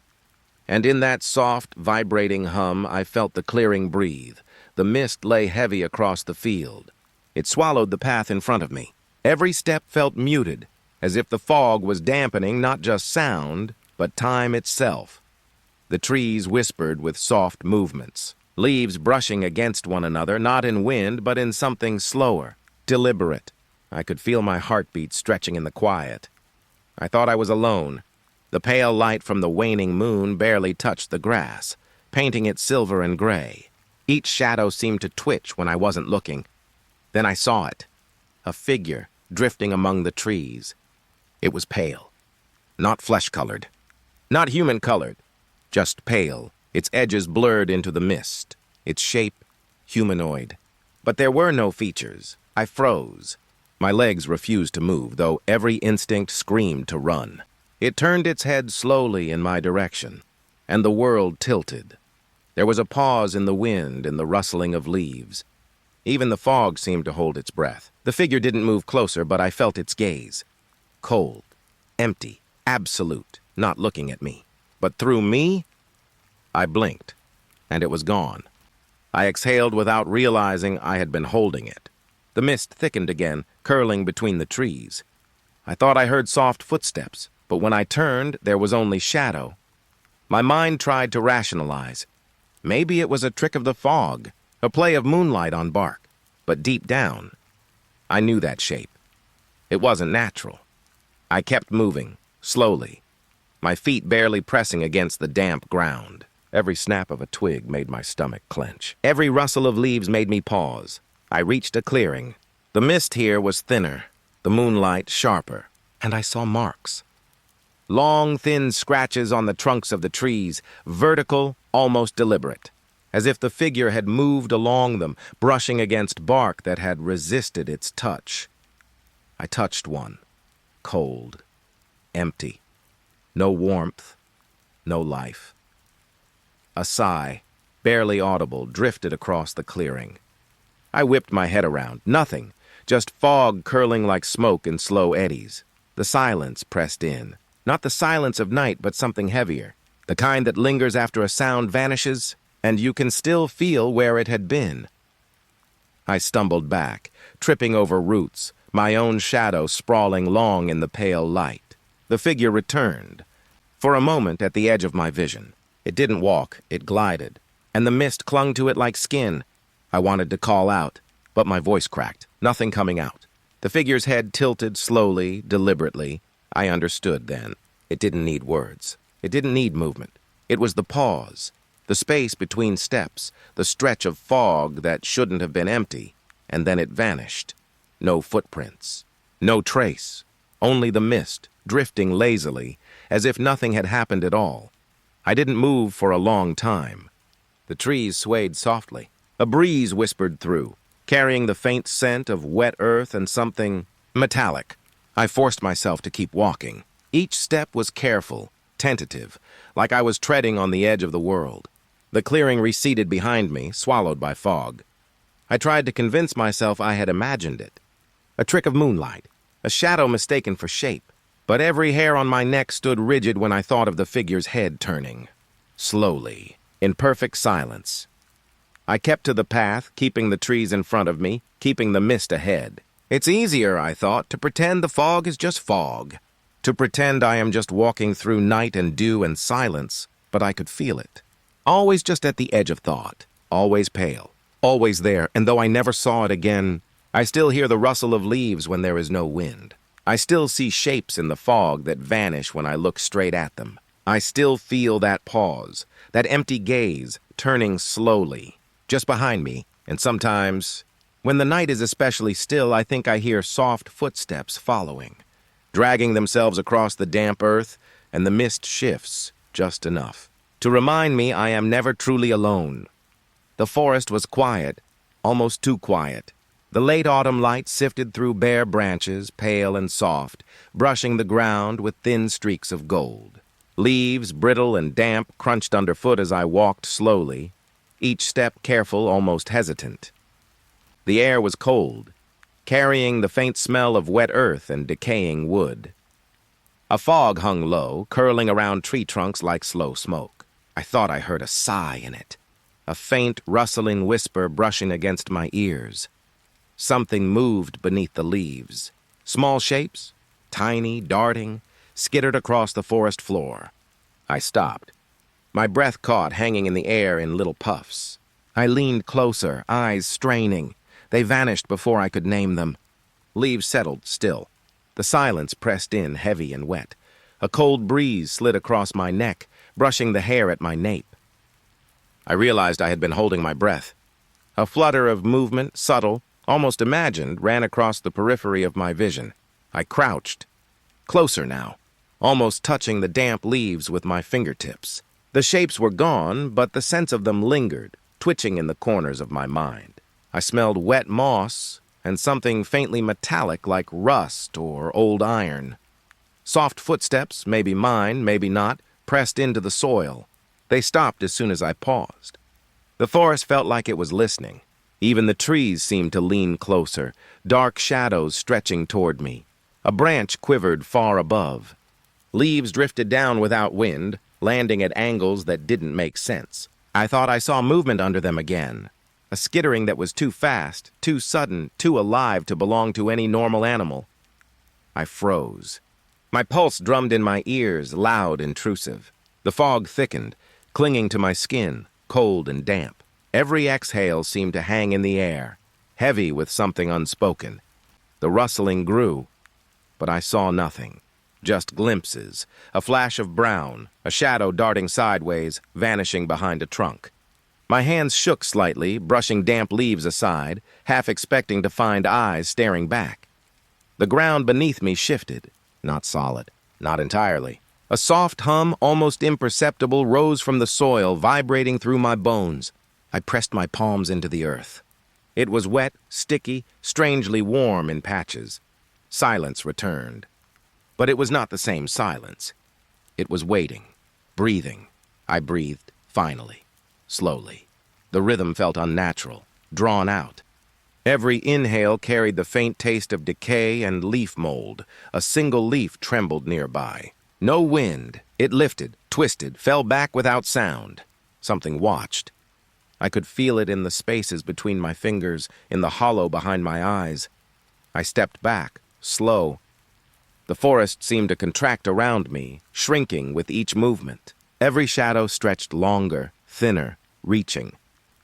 And in that soft, vibrating hum, I felt the clearing breathe. The mist lay heavy across the field. It swallowed the path in front of me. Every step felt muted, as if the fog was dampening not just sound, but time itself. The trees whispered with soft movements, leaves brushing against one another, not in wind, but in something slower, deliberate. I could feel my heartbeat stretching in the quiet. I thought I was alone. The pale light from the waning moon barely touched the grass, painting it silver and gray. Each shadow seemed to twitch when I wasn't looking. Then I saw it, a figure drifting among the trees. It was pale, not flesh-colored, not human-colored, just pale, its edges blurred into the mist, its shape humanoid. But there were no features. I froze. My legs refused to move, though every instinct screamed to run. It turned its head slowly in my direction, and the world tilted. There was a pause in the wind, in the rustling of leaves. Even the fog seemed to hold its breath. The figure didn't move closer, but I felt its gaze. Cold, empty, absolute, not looking at me. But through me, I blinked, and it was gone. I exhaled without realizing I had been holding it. The mist thickened again, curling between the trees. I thought I heard soft footsteps, but when I turned, there was only shadow. My mind tried to rationalize. Maybe it was a trick of the fog, a play of moonlight on bark. But deep down, I knew that shape. It wasn't natural. I kept moving, slowly, my feet barely pressing against the damp ground. Every snap of a twig made my stomach clench. Every rustle of leaves made me pause. I reached a clearing. The mist here was thinner, the moonlight sharper, and I saw marks. Long, thin scratches on the trunks of the trees, vertical, almost deliberate, as if the figure had moved along them, brushing against bark that had resisted its touch. I touched one, cold, empty, no warmth, no life. A sigh, barely audible, drifted across the clearing. I whipped my head around. Nothing, just fog curling like smoke in slow eddies. The silence pressed in. Not the silence of night, but something heavier. The kind that lingers after a sound vanishes, and you can still feel where it had been. I stumbled back, tripping over roots, my own shadow sprawling long in the pale light. The figure returned. For a moment at the edge of my vision. It didn't walk, it glided, and the mist clung to it like skin. I wanted to call out, but my voice cracked, nothing coming out. The figure's head tilted slowly, deliberately. I understood then. It didn't need words. It didn't need movement. It was the pause, the space between steps, the stretch of fog that shouldn't have been empty, and then it vanished. No footprints, no trace, only the mist, drifting lazily, as if nothing had happened at all. I didn't move for a long time. The trees swayed softly. A breeze whispered through, carrying the faint scent of wet earth and something metallic. I forced myself to keep walking. Each step was careful, tentative, like I was treading on the edge of the world. The clearing receded behind me, swallowed by fog. I tried to convince myself I had imagined it. A trick of moonlight, a shadow mistaken for shape. But every hair on my neck stood rigid when I thought of the figure's head turning. Slowly, in perfect silence. I kept to the path, keeping the trees in front of me, keeping the mist ahead. It's easier, I thought, to pretend the fog is just fog. To pretend I am just walking through night and dew and silence, but I could feel it. Always just at the edge of thought, always pale, always there, and though I never saw it again, I still hear the rustle of leaves when there is no wind. I still see shapes in the fog that vanish when I look straight at them. I still feel that pause, that empty gaze, turning slowly, just behind me, and sometimes, when the night is especially still, I think I hear soft footsteps following, dragging themselves across the damp earth, and the mist shifts just enough to remind me I am never truly alone. The forest was quiet, almost too quiet. The late autumn light sifted through bare branches, pale and soft, brushing the ground with thin streaks of gold. Leaves, brittle and damp, crunched underfoot as I walked slowly, each step careful, almost hesitant. The air was cold, carrying the faint smell of wet earth and decaying wood. A fog hung low, curling around tree trunks like slow smoke. I thought I heard a sigh in it, a faint, rustling whisper brushing against my ears. Something moved beneath the leaves, Small shapes, tiny, darting, skittered across the forest floor. I stopped. My breath caught, hanging in the air in little puffs. I leaned closer, eyes straining. They vanished before I could name them. Leaves settled still. The silence pressed in, heavy and wet. A cold breeze slid across my neck, brushing the hair at my nape. I realized I had been holding my breath. A flutter of movement, subtle, almost imagined, ran across the periphery of my vision. I crouched. Closer now, almost touching the damp leaves with my fingertips. The shapes were gone, but the sense of them lingered, twitching in the corners of my mind. I smelled wet moss and something faintly metallic like rust or old iron. Soft footsteps, maybe mine, maybe not, pressed into the soil. They stopped as soon as I paused. The forest felt like it was listening. Even the trees seemed to lean closer, dark shadows stretching toward me. A branch quivered far above. Leaves drifted down without wind, landing at angles that didn't make sense. I thought I saw movement under them again. A skittering that was too fast, too sudden, too alive to belong to any normal animal. I froze. My pulse drummed in my ears, loud, intrusive. The fog thickened, clinging to my skin, cold and damp. Every exhale seemed to hang in the air, heavy with something unspoken. The rustling grew, but I saw nothing. Just glimpses, a flash of brown, a shadow darting sideways, vanishing behind a trunk. My hands shook slightly, brushing damp leaves aside, half expecting to find eyes staring back. The ground beneath me shifted, not solid, not entirely. A soft hum, almost imperceptible, rose from the soil, vibrating through my bones. I pressed my palms into the earth. It was wet, sticky, strangely warm in patches. Silence returned. But it was not the same silence. It was waiting, breathing. I breathed, finally, slowly. The rhythm felt unnatural, drawn out. Every inhale carried the faint taste of decay and leaf mold. A single leaf trembled nearby. No wind. It lifted, twisted, fell back without sound. Something watched. I could feel it in the spaces between my fingers, in the hollow behind my eyes. I stepped back, slow. The forest seemed to contract around me, shrinking with each movement. Every shadow stretched longer, thinner, reaching.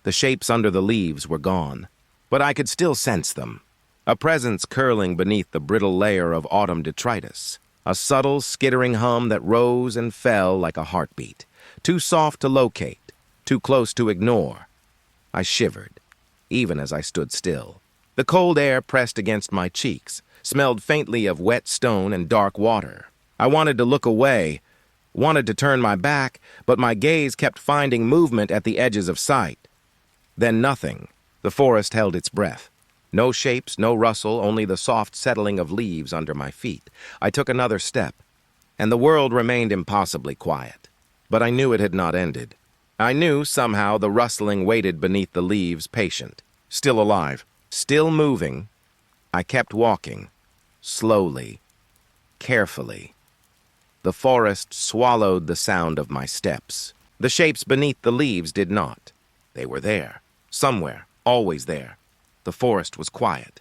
The shapes under the leaves were gone, but I could still sense them. A presence curling beneath the brittle layer of autumn detritus. A subtle, skittering hum that rose and fell like a heartbeat. Too soft to locate, too close to ignore. I shivered, even as I stood still. The cold air pressed against my cheeks, smelled faintly of wet stone and dark water. I wanted to look away, wanted to turn my back, but my gaze kept finding movement at the edges of sight. Then nothing. The forest held its breath. No shapes, no rustle, only the soft settling of leaves under my feet. I took another step, and the world remained impossibly quiet. But I knew it had not ended. I knew, somehow, the rustling waited beneath the leaves, patient, still alive, still moving. I kept walking, slowly, carefully. The forest swallowed the sound of my steps. The shapes beneath the leaves did not. They were there, somewhere, always there. The forest was quiet.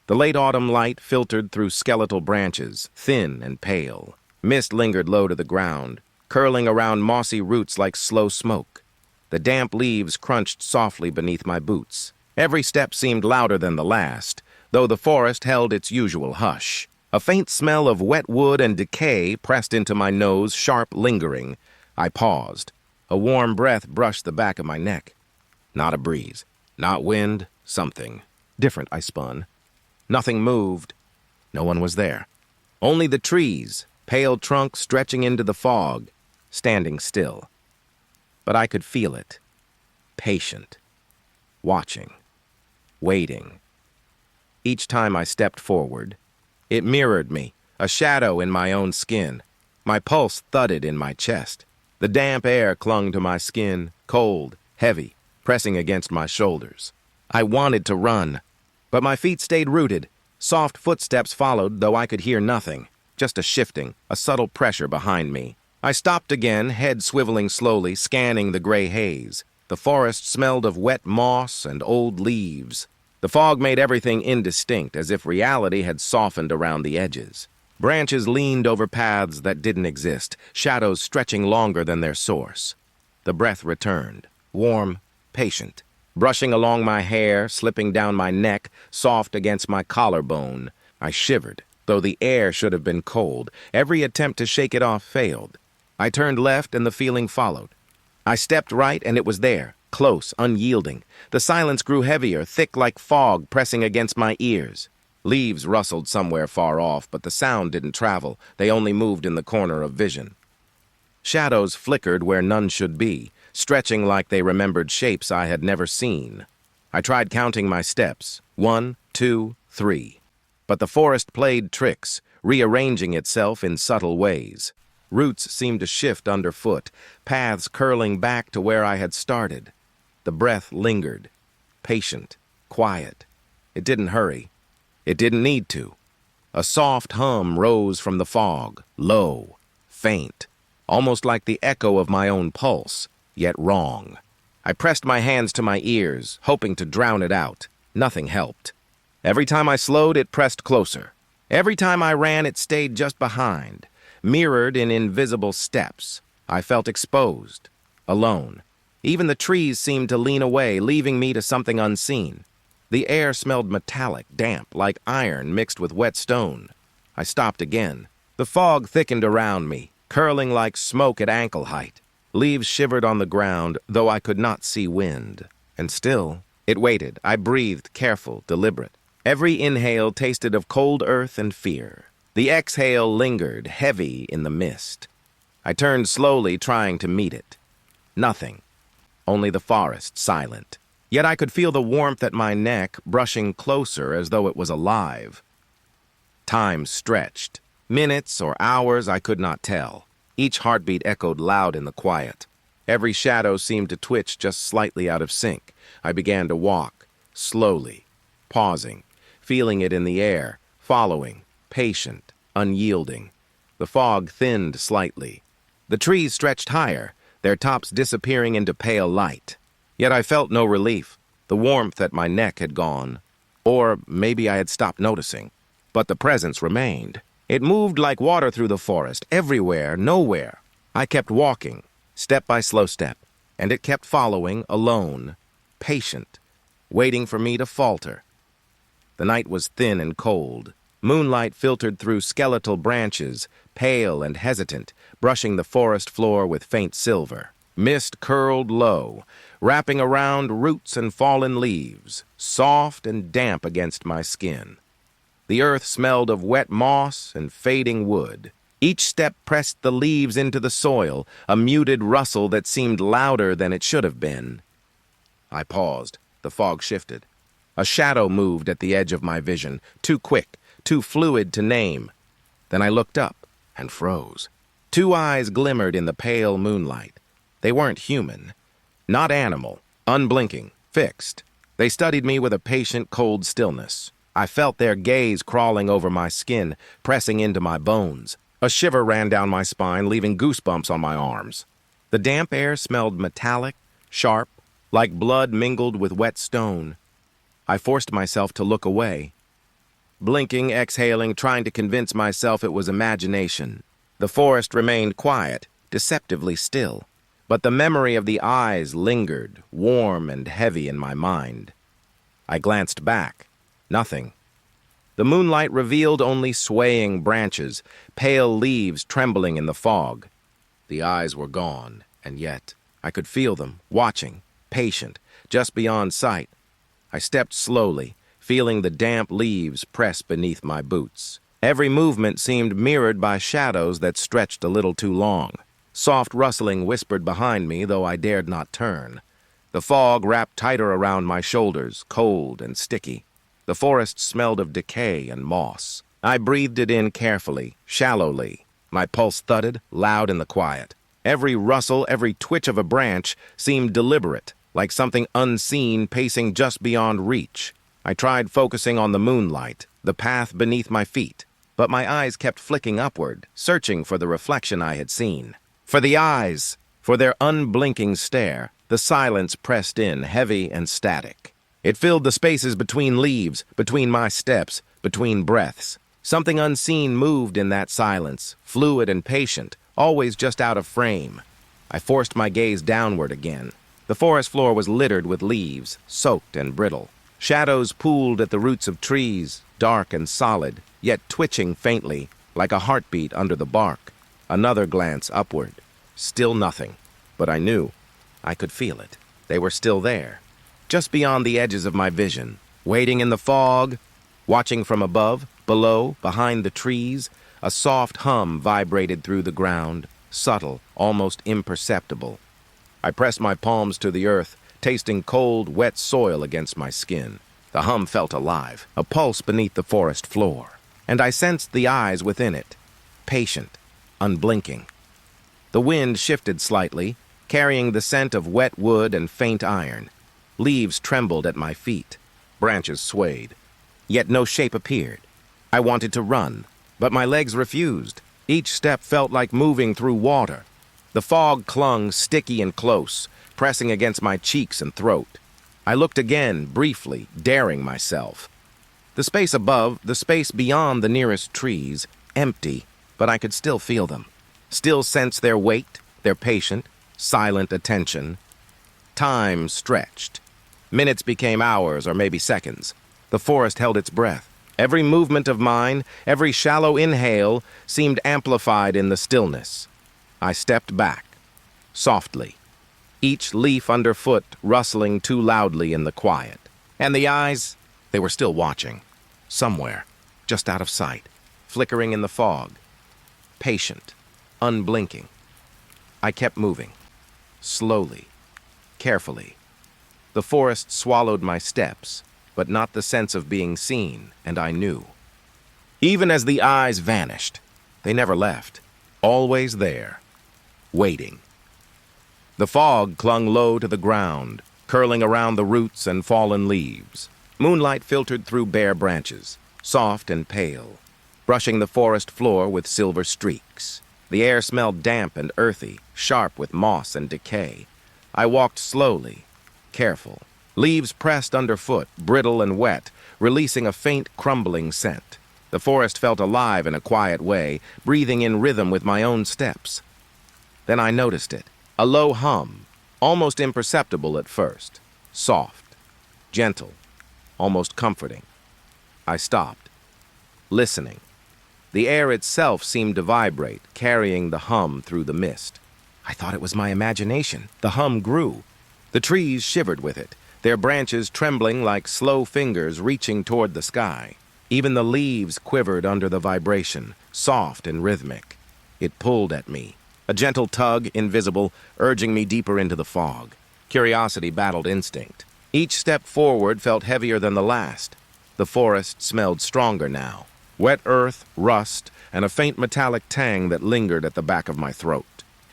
The late autumn light filtered through skeletal branches, thin and pale. Mist lingered low to the ground, curling around mossy roots like slow smoke. The damp leaves crunched softly beneath my boots. Every step seemed louder than the last, though the forest held its usual hush. A faint smell of wet wood and decay pressed into my nose, sharp, lingering. I paused. A warm breath brushed the back of my neck. Not a breeze, not wind, something. Different, I spun. Nothing moved. No one was there. Only the trees, pale trunks stretching into the fog, standing still. But I could feel it. Patient. Watching. Waiting. Each time I stepped forward, it mirrored me, a shadow in my own skin. My pulse thudded in my chest. The damp air clung to my skin, cold, heavy, pressing against my shoulders. I wanted to run, but my feet stayed rooted. Soft footsteps followed, though I could hear nothing. Just a shifting, a subtle pressure behind me. I stopped again, head swiveling slowly, scanning the gray haze. The forest smelled of wet moss and old leaves. The fog made everything indistinct, as if reality had softened around the edges. Branches leaned over paths that didn't exist, shadows stretching longer than their source. The breath returned, warm, patient, brushing along my hair, slipping down my neck, soft against my collarbone. I shivered, though the air should have been cold. Every attempt to shake it off failed. I turned left and the feeling followed. I stepped right and it was there, close, unyielding. The silence grew heavier, thick like fog pressing against my ears. Leaves rustled somewhere far off, but the sound didn't travel. They only moved in the corner of vision. Shadows flickered where none should be, stretching like they remembered shapes I had never seen. I tried counting my steps. 1, 2, 3. But the forest played tricks, rearranging itself in subtle ways. Roots seemed to shift underfoot, paths curling back to where I had started. The breath lingered, patient, quiet. It didn't hurry. It didn't need to. A soft hum rose from the fog, low, faint, almost like the echo of my own pulse, yet wrong. I pressed my hands to my ears, hoping to drown it out. Nothing helped. Every time I slowed, it pressed closer. Every time I ran, it stayed just behind, mirrored in invisible steps. I felt exposed, alone. Even the trees seemed to lean away, leaving me to something unseen. The air smelled metallic, damp, like iron mixed with wet stone. I stopped again. The fog thickened around me, curling like smoke at ankle height. Leaves shivered on the ground, though I could not see wind. And still, it waited. I breathed, careful, deliberate. Every inhale tasted of cold earth and fear. The exhale lingered, heavy in the mist. I turned slowly, trying to meet it. Nothing. Only the forest, silent. Yet I could feel the warmth at my neck, brushing closer as though it was alive. Time stretched. Minutes or hours, I could not tell. Each heartbeat echoed loud in the quiet. Every shadow seemed to twitch just slightly out of sync. I began to walk, slowly, pausing, feeling it in the air, following, patient, unyielding. The fog thinned slightly. The trees stretched higher, their tops disappearing into pale light. Yet I felt no relief. The warmth at my neck had gone. Or maybe I had stopped noticing. But the presence remained. It moved like water through the forest, everywhere, nowhere. I kept walking, step by slow step, and it kept following, alone, patient, waiting for me to falter. The night was thin and cold. Moonlight filtered through skeletal branches, pale and hesitant, brushing the forest floor with faint silver. Mist curled low, wrapping around roots and fallen leaves, soft and damp against my skin. The earth smelled of wet moss and fading wood. Each step pressed the leaves into the soil, a muted rustle that seemed louder than it should have been. I paused. The fog shifted. A shadow moved at the edge of my vision, too quick, too fluid to name. Then I looked up and froze. Two eyes glimmered in the pale moonlight. They weren't human, not animal, unblinking, fixed. They studied me with a patient, cold stillness. I felt their gaze crawling over my skin, pressing into my bones. A shiver ran down my spine, leaving goosebumps on my arms. The damp air smelled metallic, sharp, like blood mingled with wet stone. I forced myself to look away. Blinking, exhaling, trying to convince myself it was imagination. The forest remained quiet, deceptively still. But the memory of the eyes lingered, warm and heavy in my mind. I glanced back. Nothing. The moonlight revealed only swaying branches, pale leaves trembling in the fog. The eyes were gone, and yet I could feel them, watching, patient, just beyond sight. I stepped slowly, feeling the damp leaves press beneath my boots. Every movement seemed mirrored by shadows that stretched a little too long. Soft rustling whispered behind me, though I dared not turn. The fog wrapped tighter around my shoulders, cold and sticky. The forest smelled of decay and moss. I breathed it in carefully, shallowly. My pulse thudded, loud in the quiet. Every rustle, every twitch of a branch seemed deliberate, like something unseen pacing just beyond reach. I tried focusing on the moonlight, the path beneath my feet, but my eyes kept flicking upward, searching for the reflection I had seen. For the eyes, for their unblinking stare, the silence pressed in, heavy and static. It filled the spaces between leaves, between my steps, between breaths. Something unseen moved in that silence, fluid and patient, always just out of frame. I forced my gaze downward again. The forest floor was littered with leaves, soaked and brittle. Shadows pooled at the roots of trees, dark and solid, yet twitching faintly, like a heartbeat under the bark. Another glance upward. Still nothing. But I knew. I could feel it. They were still there. Just beyond the edges of my vision. Waiting in the fog. Watching from above, below, behind the trees. A soft hum vibrated through the ground. Subtle, almost imperceptible. I pressed my palms to the earth, tasting cold, wet soil against my skin. The hum felt alive, a pulse beneath the forest floor. And I sensed the eyes within it. Patient, unblinking. The wind shifted slightly, carrying the scent of wet wood and faint iron. Leaves trembled at my feet. Branches swayed. Yet no shape appeared. I wanted to run, but my legs refused. Each step felt like moving through water. The fog clung sticky and close, pressing against my cheeks and throat. I looked again, briefly, daring myself. The space above, the space beyond the nearest trees, empty, but I could still feel them. Still sense their weight, their patient, silent attention. Time stretched. Minutes became hours or maybe seconds. The forest held its breath. Every movement of mine, every shallow inhale, seemed amplified in the stillness. I stepped back, softly, each leaf underfoot rustling too loudly in the quiet. And the eyes, they were still watching. Somewhere, just out of sight, flickering in the fog. Patient, unblinking. I kept moving, slowly, carefully. The forest swallowed my steps, but not the sense of being seen, and I knew. Even as the eyes vanished, they never left, always there, waiting. The fog clung low to the ground, curling around the roots and fallen leaves. Moonlight filtered through bare branches, soft and pale, brushing the forest floor with silver streaks. The air smelled damp and earthy, sharp with moss and decay. I walked slowly, careful. Leaves pressed underfoot, brittle and wet, releasing a faint crumbling scent. The forest felt alive in a quiet way, breathing in rhythm with my own steps. Then I noticed it, a low hum, almost imperceptible at first, soft, gentle, almost comforting. I stopped, listening. The air itself seemed to vibrate, carrying the hum through the mist. I thought it was my imagination. The hum grew. The trees shivered with it, their branches trembling like slow fingers reaching toward the sky. Even the leaves quivered under the vibration, soft and rhythmic. It pulled at me, a gentle tug, invisible, urging me deeper into the fog. Curiosity battled instinct. Each step forward felt heavier than the last. The forest smelled stronger now. Wet earth, rust, and a faint metallic tang that lingered at the back of my throat.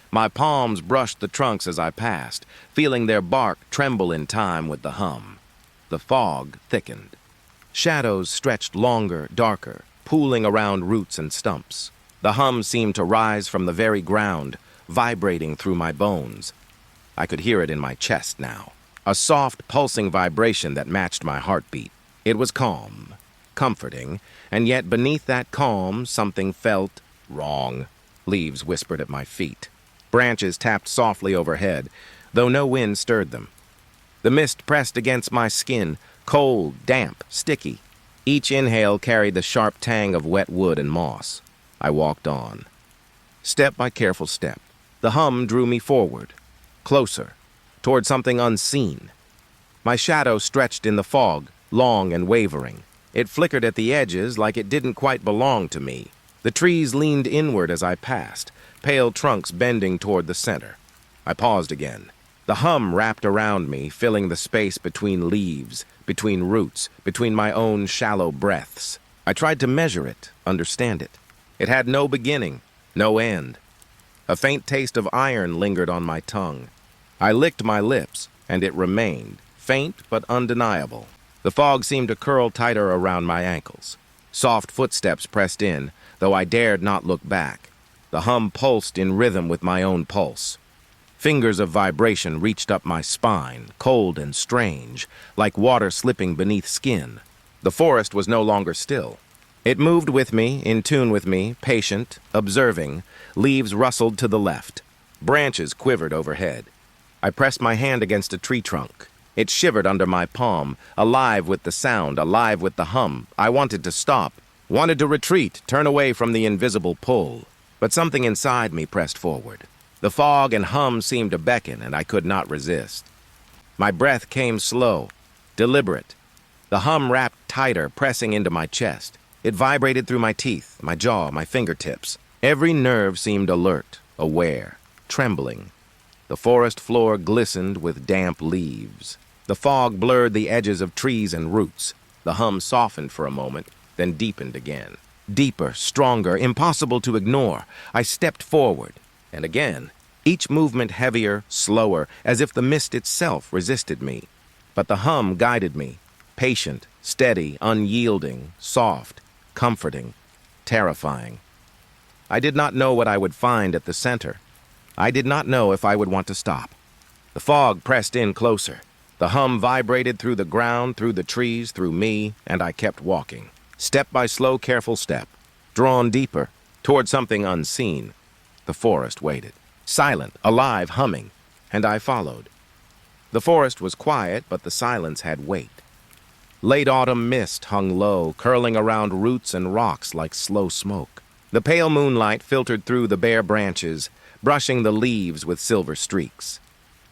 My palms brushed the trunks as I passed, feeling their bark tremble in time with the hum. The fog thickened. Shadows stretched longer, darker, pooling around roots and stumps. The hum seemed to rise from the very ground, vibrating through my bones. I could hear it in my chest now, a soft, pulsing vibration that matched my heartbeat. It was calm, comforting, and yet beneath that calm, something felt wrong. Leaves whispered at my feet. Branches tapped softly overhead, though no wind stirred them. The mist pressed against my skin, cold, damp, sticky. Each inhale carried the sharp tang of wet wood and moss. I walked on. Step by careful step, the hum drew me forward, closer, toward something unseen. My shadow stretched in the fog, long and wavering. It flickered at the edges like it didn't quite belong to me. The trees leaned inward as I passed, pale trunks bending toward the center. I paused again. The hum wrapped around me, filling the space between leaves, between roots, between my own shallow breaths. I tried to measure it, understand it. It had no beginning, no end. A faint taste of iron lingered on my tongue. I licked my lips, and it remained, faint but undeniable. The fog seemed to curl tighter around my ankles. Soft footsteps pressed in, though I dared not look back. The hum pulsed in rhythm with my own pulse. Fingers of vibration reached up my spine, cold and strange, like water slipping beneath skin. The forest was no longer still. It moved with me, in tune with me, patient, observing. Leaves rustled to the left. Branches quivered overhead. I pressed my hand against a tree trunk. It shivered under my palm, alive with the sound, alive with the hum. I wanted to stop, wanted to retreat, turn away from the invisible pull. But something inside me pressed forward. The fog and hum seemed to beckon, and I could not resist. My breath came slow, deliberate. The hum wrapped tighter, pressing into my chest. It vibrated through my teeth, my jaw, my fingertips. Every nerve seemed alert, aware, trembling. The forest floor glistened with damp leaves. The fog blurred the edges of trees and roots. The hum softened for a moment, then deepened again. Deeper, stronger, impossible to ignore. I stepped forward, and again, each movement heavier, slower, as if the mist itself resisted me. But the hum guided me, patient, steady, unyielding, soft, comforting, terrifying. I did not know what I would find at the center. I did not know if I would want to stop. The fog pressed in closer. The hum vibrated through the ground, through the trees, through me, and I kept walking. Step by slow, careful step, drawn deeper, toward something unseen. The forest waited, silent, alive, humming, and I followed. The forest was quiet, but the silence had weight. Late autumn mist hung low, curling around roots and rocks like slow smoke. The pale moonlight filtered through the bare branches, brushing the leaves with silver streaks.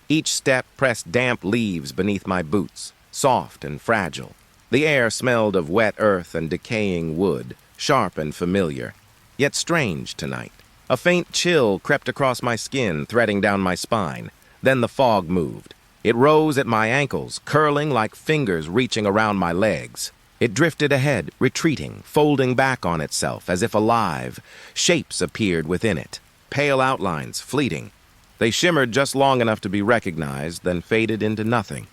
Each step pressed damp leaves beneath my boots, soft and fragile. The air smelled of wet earth and decaying wood, sharp and familiar, yet strange tonight. A faint chill crept across my skin, threading down my spine. Then the fog moved. It rose at my ankles, curling like fingers reaching around my legs. It drifted ahead, retreating, folding back on itself, as if alive. Shapes appeared within it, pale outlines, fleeting. They shimmered just long enough to be recognized, then faded into nothing.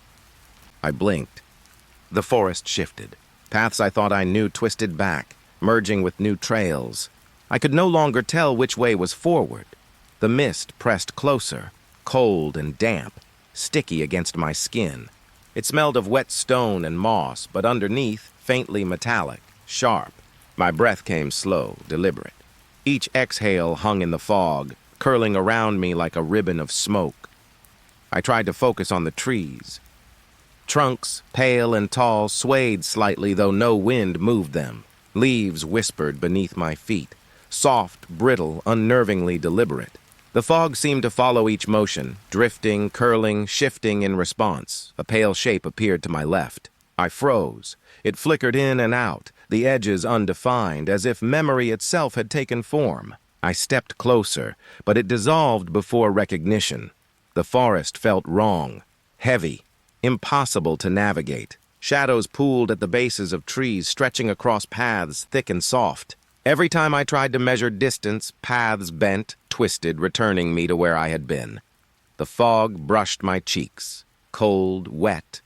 I blinked. The forest shifted. Paths I thought I knew twisted back, merging with new trails. I could no longer tell which way was forward. The mist pressed closer, cold and damp, sticky against my skin. It smelled of wet stone and moss, but underneath, faintly metallic, sharp. My breath came slow, deliberate. Each exhale hung in the fog, curling around me like a ribbon of smoke. I tried to focus on the trees. Trunks, pale and tall, swayed slightly, though no wind moved them. Leaves whispered beneath my feet, soft, brittle, unnervingly deliberate. The fog seemed to follow each motion, drifting, curling, shifting in response. A pale shape appeared to my left. I froze. It flickered in and out, the edges undefined, as if memory itself had taken form. I stepped closer, but it dissolved before recognition. The forest felt wrong, heavy, impossible to navigate. Shadows pooled at the bases of trees, stretching across paths thick and soft. Every time I tried to measure distance, paths bent, twisted, returning me to where I had been. The fog brushed my cheeks, cold, wet,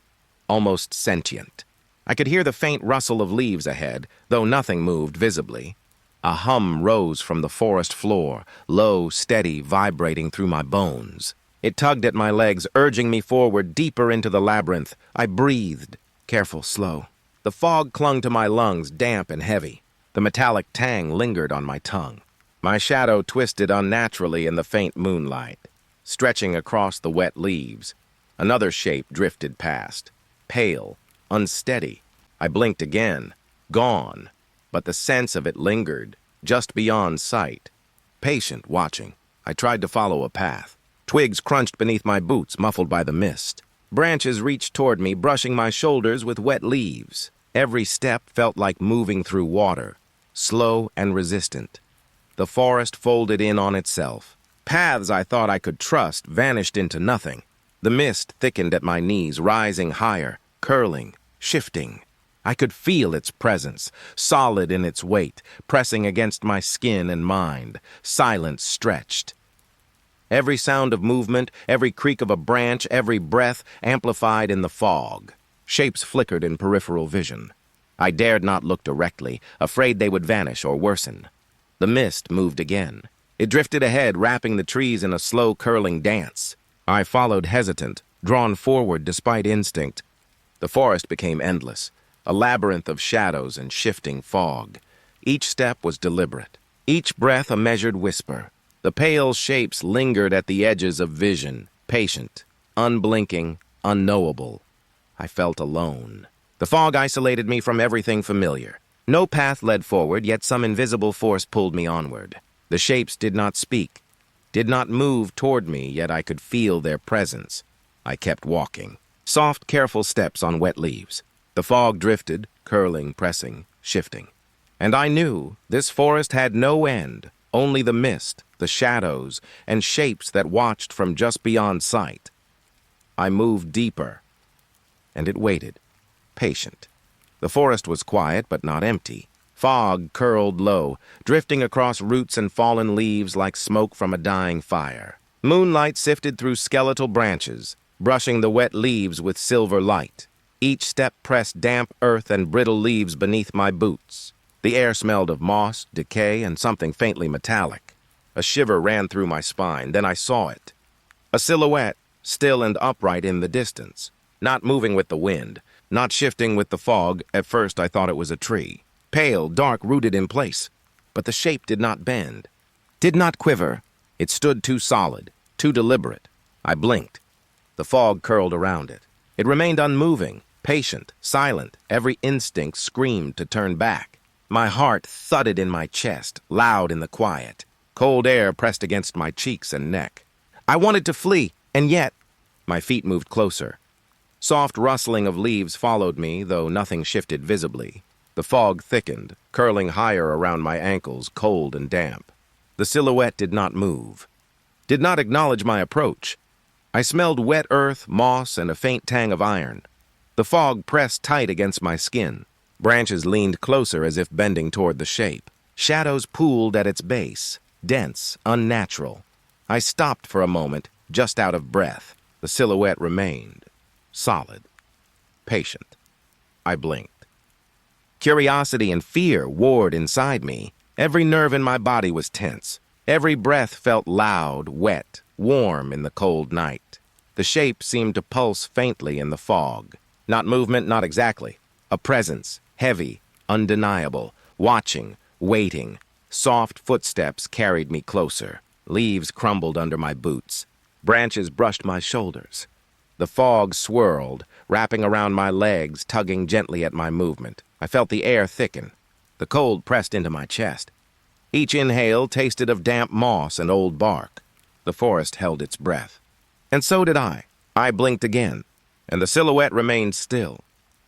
almost sentient. I could hear the faint rustle of leaves ahead, though nothing moved visibly. A hum rose from the forest floor, low, steady, vibrating through my bones. It tugged at my legs, urging me forward, deeper into the labyrinth. I breathed, careful, slow. The fog clung to my lungs, damp and heavy. The metallic tang lingered on my tongue. My shadow twisted unnaturally in the faint moonlight, stretching across the wet leaves. Another shape drifted past, pale, unsteady. I blinked again. Gone. But the sense of it lingered, just beyond sight. Patient, watching. I tried to follow a path. Twigs crunched beneath my boots, muffled by the mist. Branches reached toward me, brushing my shoulders with wet leaves. Every step felt like moving through water, slow and resistant. The forest folded in on itself. Paths I thought I could trust vanished into nothing. The mist thickened at my knees, rising higher, curling, shifting. I could feel its presence, solid in its weight, pressing against my skin and mind. Silence stretched. Every sound of movement, every creak of a branch, every breath amplified in the fog. Shapes flickered in peripheral vision. I dared not look directly, afraid they would vanish or worsen. The mist moved again. It drifted ahead, wrapping the trees in a slow, curling dance. I followed hesitant, drawn forward despite instinct. The forest became endless, a labyrinth of shadows and shifting fog. Each step was deliberate, each breath a measured whisper. The pale shapes lingered at the edges of vision, patient, unblinking, unknowable. I felt alone. The fog isolated me from everything familiar. No path led forward, yet some invisible force pulled me onward. The shapes did not speak, did not move toward me, yet I could feel their presence. I kept walking. Soft, careful steps on wet leaves. The fog drifted, curling, pressing, shifting. And I knew this forest had no end, only the mist, the shadows, and shapes that watched from just beyond sight. I moved deeper, and it waited, patient. The forest was quiet but not empty. Fog curled low, drifting across roots and fallen leaves like smoke from a dying fire. Moonlight sifted through skeletal branches, brushing the wet leaves with silver light. Each step pressed damp earth and brittle leaves beneath my boots. The air smelled of moss, decay, and something faintly metallic. A shiver ran through my spine, then I saw it. A silhouette, still and upright in the distance, not moving with the wind, not shifting with the fog. At first I thought it was a tree, pale, dark, rooted in place. But the shape did not bend, did not quiver. It stood too solid, too deliberate. I blinked. The fog curled around it. It remained unmoving, patient, silent. Every instinct screamed to turn back. My heart thudded in my chest, loud in the quiet. Cold air pressed against my cheeks and neck. I wanted to flee, and yet my feet moved closer. Soft rustling of leaves followed me, though nothing shifted visibly. The fog thickened, curling higher around my ankles, cold and damp. The silhouette did not move, did not acknowledge my approach. I smelled wet earth, moss, and a faint tang of iron. The fog pressed tight against my skin. Branches leaned closer as if bending toward the shape. Shadows pooled at its base, dense, unnatural. I stopped for a moment, just out of breath. The silhouette remained, solid, patient. I blinked. Curiosity and fear warred inside me. Every nerve in my body was tense. Every breath felt loud, wet, warm in the cold night. The shape seemed to pulse faintly in the fog. Not movement, not exactly. A presence, heavy, undeniable, watching, waiting. Soft footsteps carried me closer. Leaves crumbled under my boots. Branches brushed my shoulders. The fog swirled, wrapping around my legs, tugging gently at my movement. I felt the air thicken. The cold pressed into my chest. Each inhale tasted of damp moss and old bark. The forest held its breath. And so did I. I blinked again, and the silhouette remained still.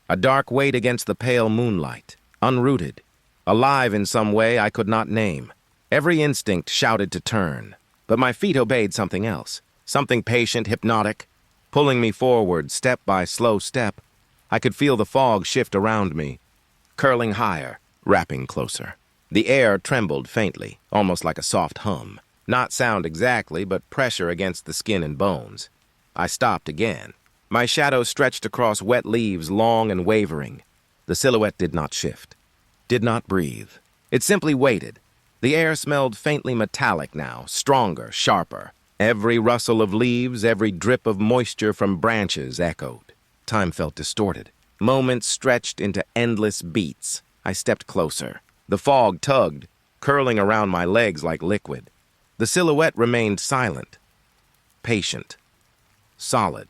A dark weight against the pale moonlight, unrooted, alive in some way I could not name. Every instinct shouted to turn, but my feet obeyed something else, something patient, hypnotic, pulling me forward step by slow step. I could feel the fog shift around me, curling higher, wrapping closer. The air trembled faintly, almost like a soft hum. Not sound exactly, but pressure against the skin and bones. I stopped again. My shadow stretched across wet leaves, long and wavering. The silhouette did not shift, did not breathe. It simply waited. The air smelled faintly metallic now, stronger, sharper. Every rustle of leaves, every drip of moisture from branches echoed. Time felt distorted. Moments stretched into endless beats. I stepped closer. The fog tugged, curling around my legs like liquid. The silhouette remained silent, patient, solid.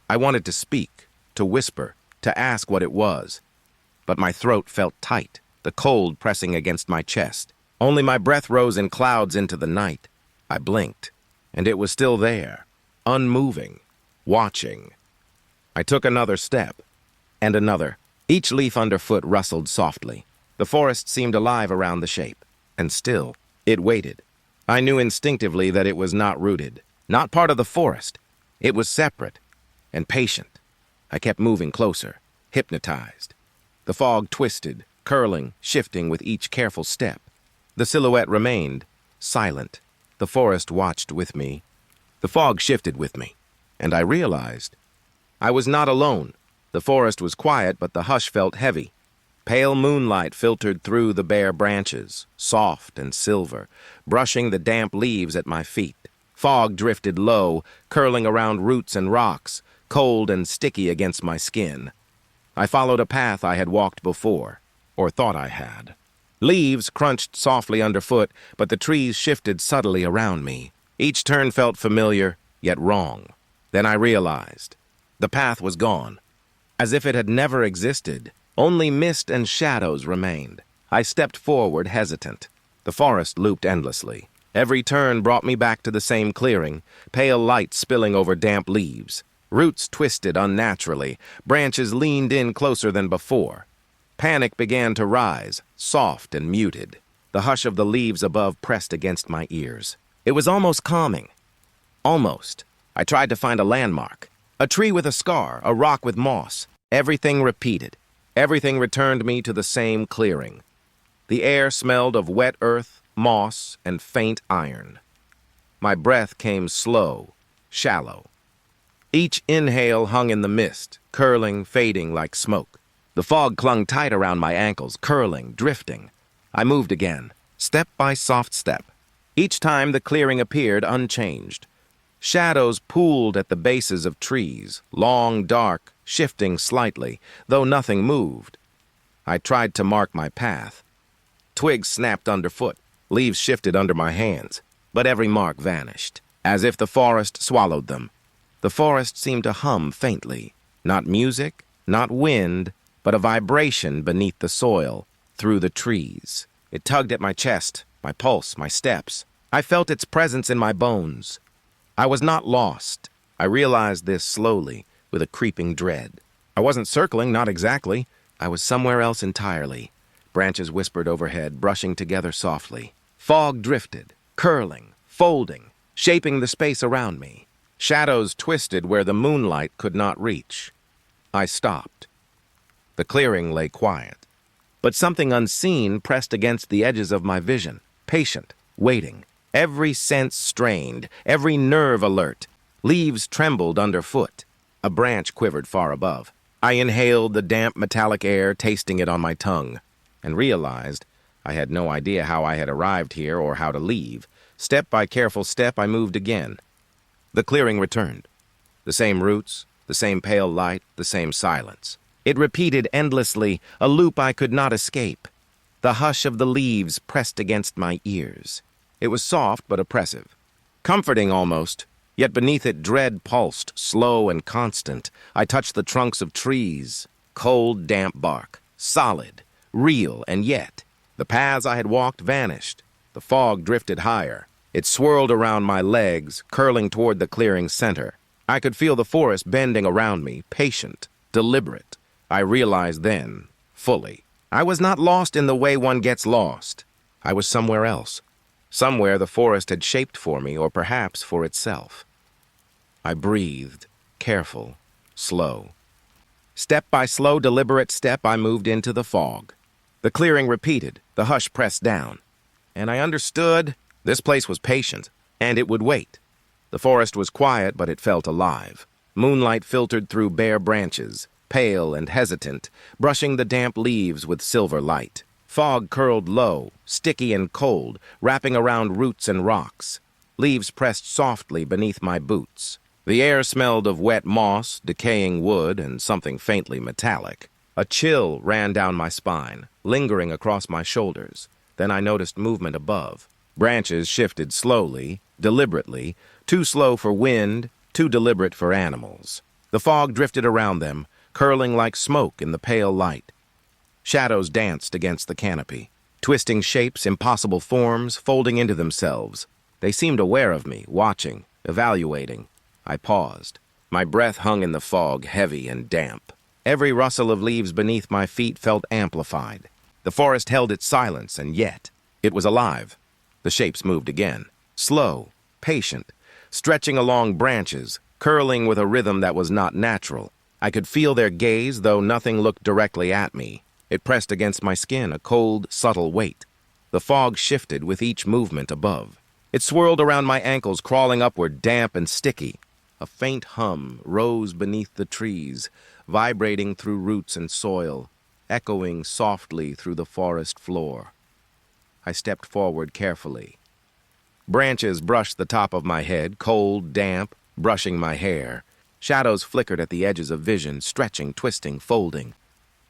I wanted to speak, to whisper, to ask what it was. But my throat felt tight, the cold pressing against my chest. Only my breath rose in clouds into the night. I blinked, and it was still there, unmoving, watching. I took another step, and another. Each leaf underfoot rustled softly. The forest seemed alive around the shape, and still, it waited. I knew instinctively that it was not rooted, not part of the forest. It was separate and patient. I kept moving closer, hypnotized. The fog twisted, curling, shifting with each careful step. The silhouette remained, silent. The forest watched with me. The fog shifted with me, and I realized I was not alone. The forest was quiet, but the hush felt heavy. Pale moonlight filtered through the bare branches, soft and silver, brushing the damp leaves at my feet. Fog drifted low, curling around roots and rocks, cold and sticky against my skin. I followed a path I had walked before, or thought I had. Leaves crunched softly underfoot, but the trees shifted subtly around me. Each turn felt familiar, yet wrong. Then I realized. The path was gone. As if it had never existed, only mist and shadows remained. I stepped forward, hesitant. The forest looped endlessly. Every turn brought me back to the same clearing, pale light spilling over damp leaves. Roots twisted unnaturally, branches leaned in closer than before. Panic began to rise, soft and muted. The hush of the leaves above pressed against my ears. It was almost calming. Almost. I tried to find a landmark. A tree with a scar, a rock with moss. Everything repeated. Everything returned me to the same clearing. The air smelled of wet earth, moss, and faint iron. My breath came slow, shallow. Each inhale hung in the mist, curling, fading like smoke. The fog clung tight around my ankles, curling, drifting. I moved again, step by soft step. Each time the clearing appeared unchanged. Shadows pooled at the bases of trees, long, dark, shifting slightly, though nothing moved. I tried to mark my path. Twigs snapped underfoot, leaves shifted under my hands, but every mark vanished, as if the forest swallowed them. The forest seemed to hum faintly, not music, not wind, but a vibration beneath the soil, through the trees. It tugged at my chest, my pulse, my steps. I felt its presence in my bones. I was not lost. I realized this slowly, with a creeping dread. I wasn't circling, not exactly. I was somewhere else entirely. Branches whispered overhead, brushing together softly. Fog drifted, curling, folding, shaping the space around me. Shadows twisted where the moonlight could not reach. I stopped. The clearing lay quiet. But something unseen pressed against the edges of my vision, patient, waiting. Every sense strained, every nerve alert. Leaves trembled underfoot. A branch quivered far above. I inhaled the damp metallic air, tasting it on my tongue, and realized I had no idea how I had arrived here or how to leave. Step by careful step, I moved again. The clearing returned. The same roots, the same pale light, the same silence. It repeated endlessly, a loop I could not escape. The hush of the leaves pressed against my ears. It was soft but oppressive. Comforting almost, yet beneath it dread pulsed, slow and constant. I touched the trunks of trees, cold, damp bark, solid, real, and yet the paths I had walked vanished. The fog drifted higher. It swirled around my legs, curling toward the clearing's center. I could feel the forest bending around me, patient, deliberate. I realized then, fully, I was not lost in the way one gets lost. I was somewhere else. Somewhere the forest had shaped for me, or perhaps for itself. I breathed, careful, slow. Step by slow, deliberate step, I moved into the fog. The clearing repeated, the hush pressed down. And I understood this place was patient, and it would wait. The forest was quiet, but it felt alive. Moonlight filtered through bare branches, pale and hesitant, brushing the damp leaves with silver light. Fog curled low, sticky and cold, wrapping around roots and rocks. Leaves pressed softly beneath my boots. The air smelled of wet moss, decaying wood, and something faintly metallic. A chill ran down my spine, lingering across my shoulders. Then I noticed movement above. Branches shifted slowly, deliberately, too slow for wind, too deliberate for animals. The fog drifted around them, curling like smoke in the pale light. Shadows danced against the canopy, twisting shapes, impossible forms, folding into themselves. They seemed aware of me, watching, evaluating. I paused. My breath hung in the fog, heavy and damp. Every rustle of leaves beneath my feet felt amplified. The forest held its silence, and yet it was alive. The shapes moved again, slow, patient, stretching along branches, curling with a rhythm that was not natural. I could feel their gaze, though nothing looked directly at me. It pressed against my skin, a cold, subtle weight. The fog shifted with each movement above. It swirled around my ankles, crawling upward, damp and sticky. A faint hum rose beneath the trees, vibrating through roots and soil, echoing softly through the forest floor. I stepped forward carefully. Branches brushed the top of my head, cold, damp, brushing my hair. Shadows flickered at the edges of vision, stretching, twisting, folding.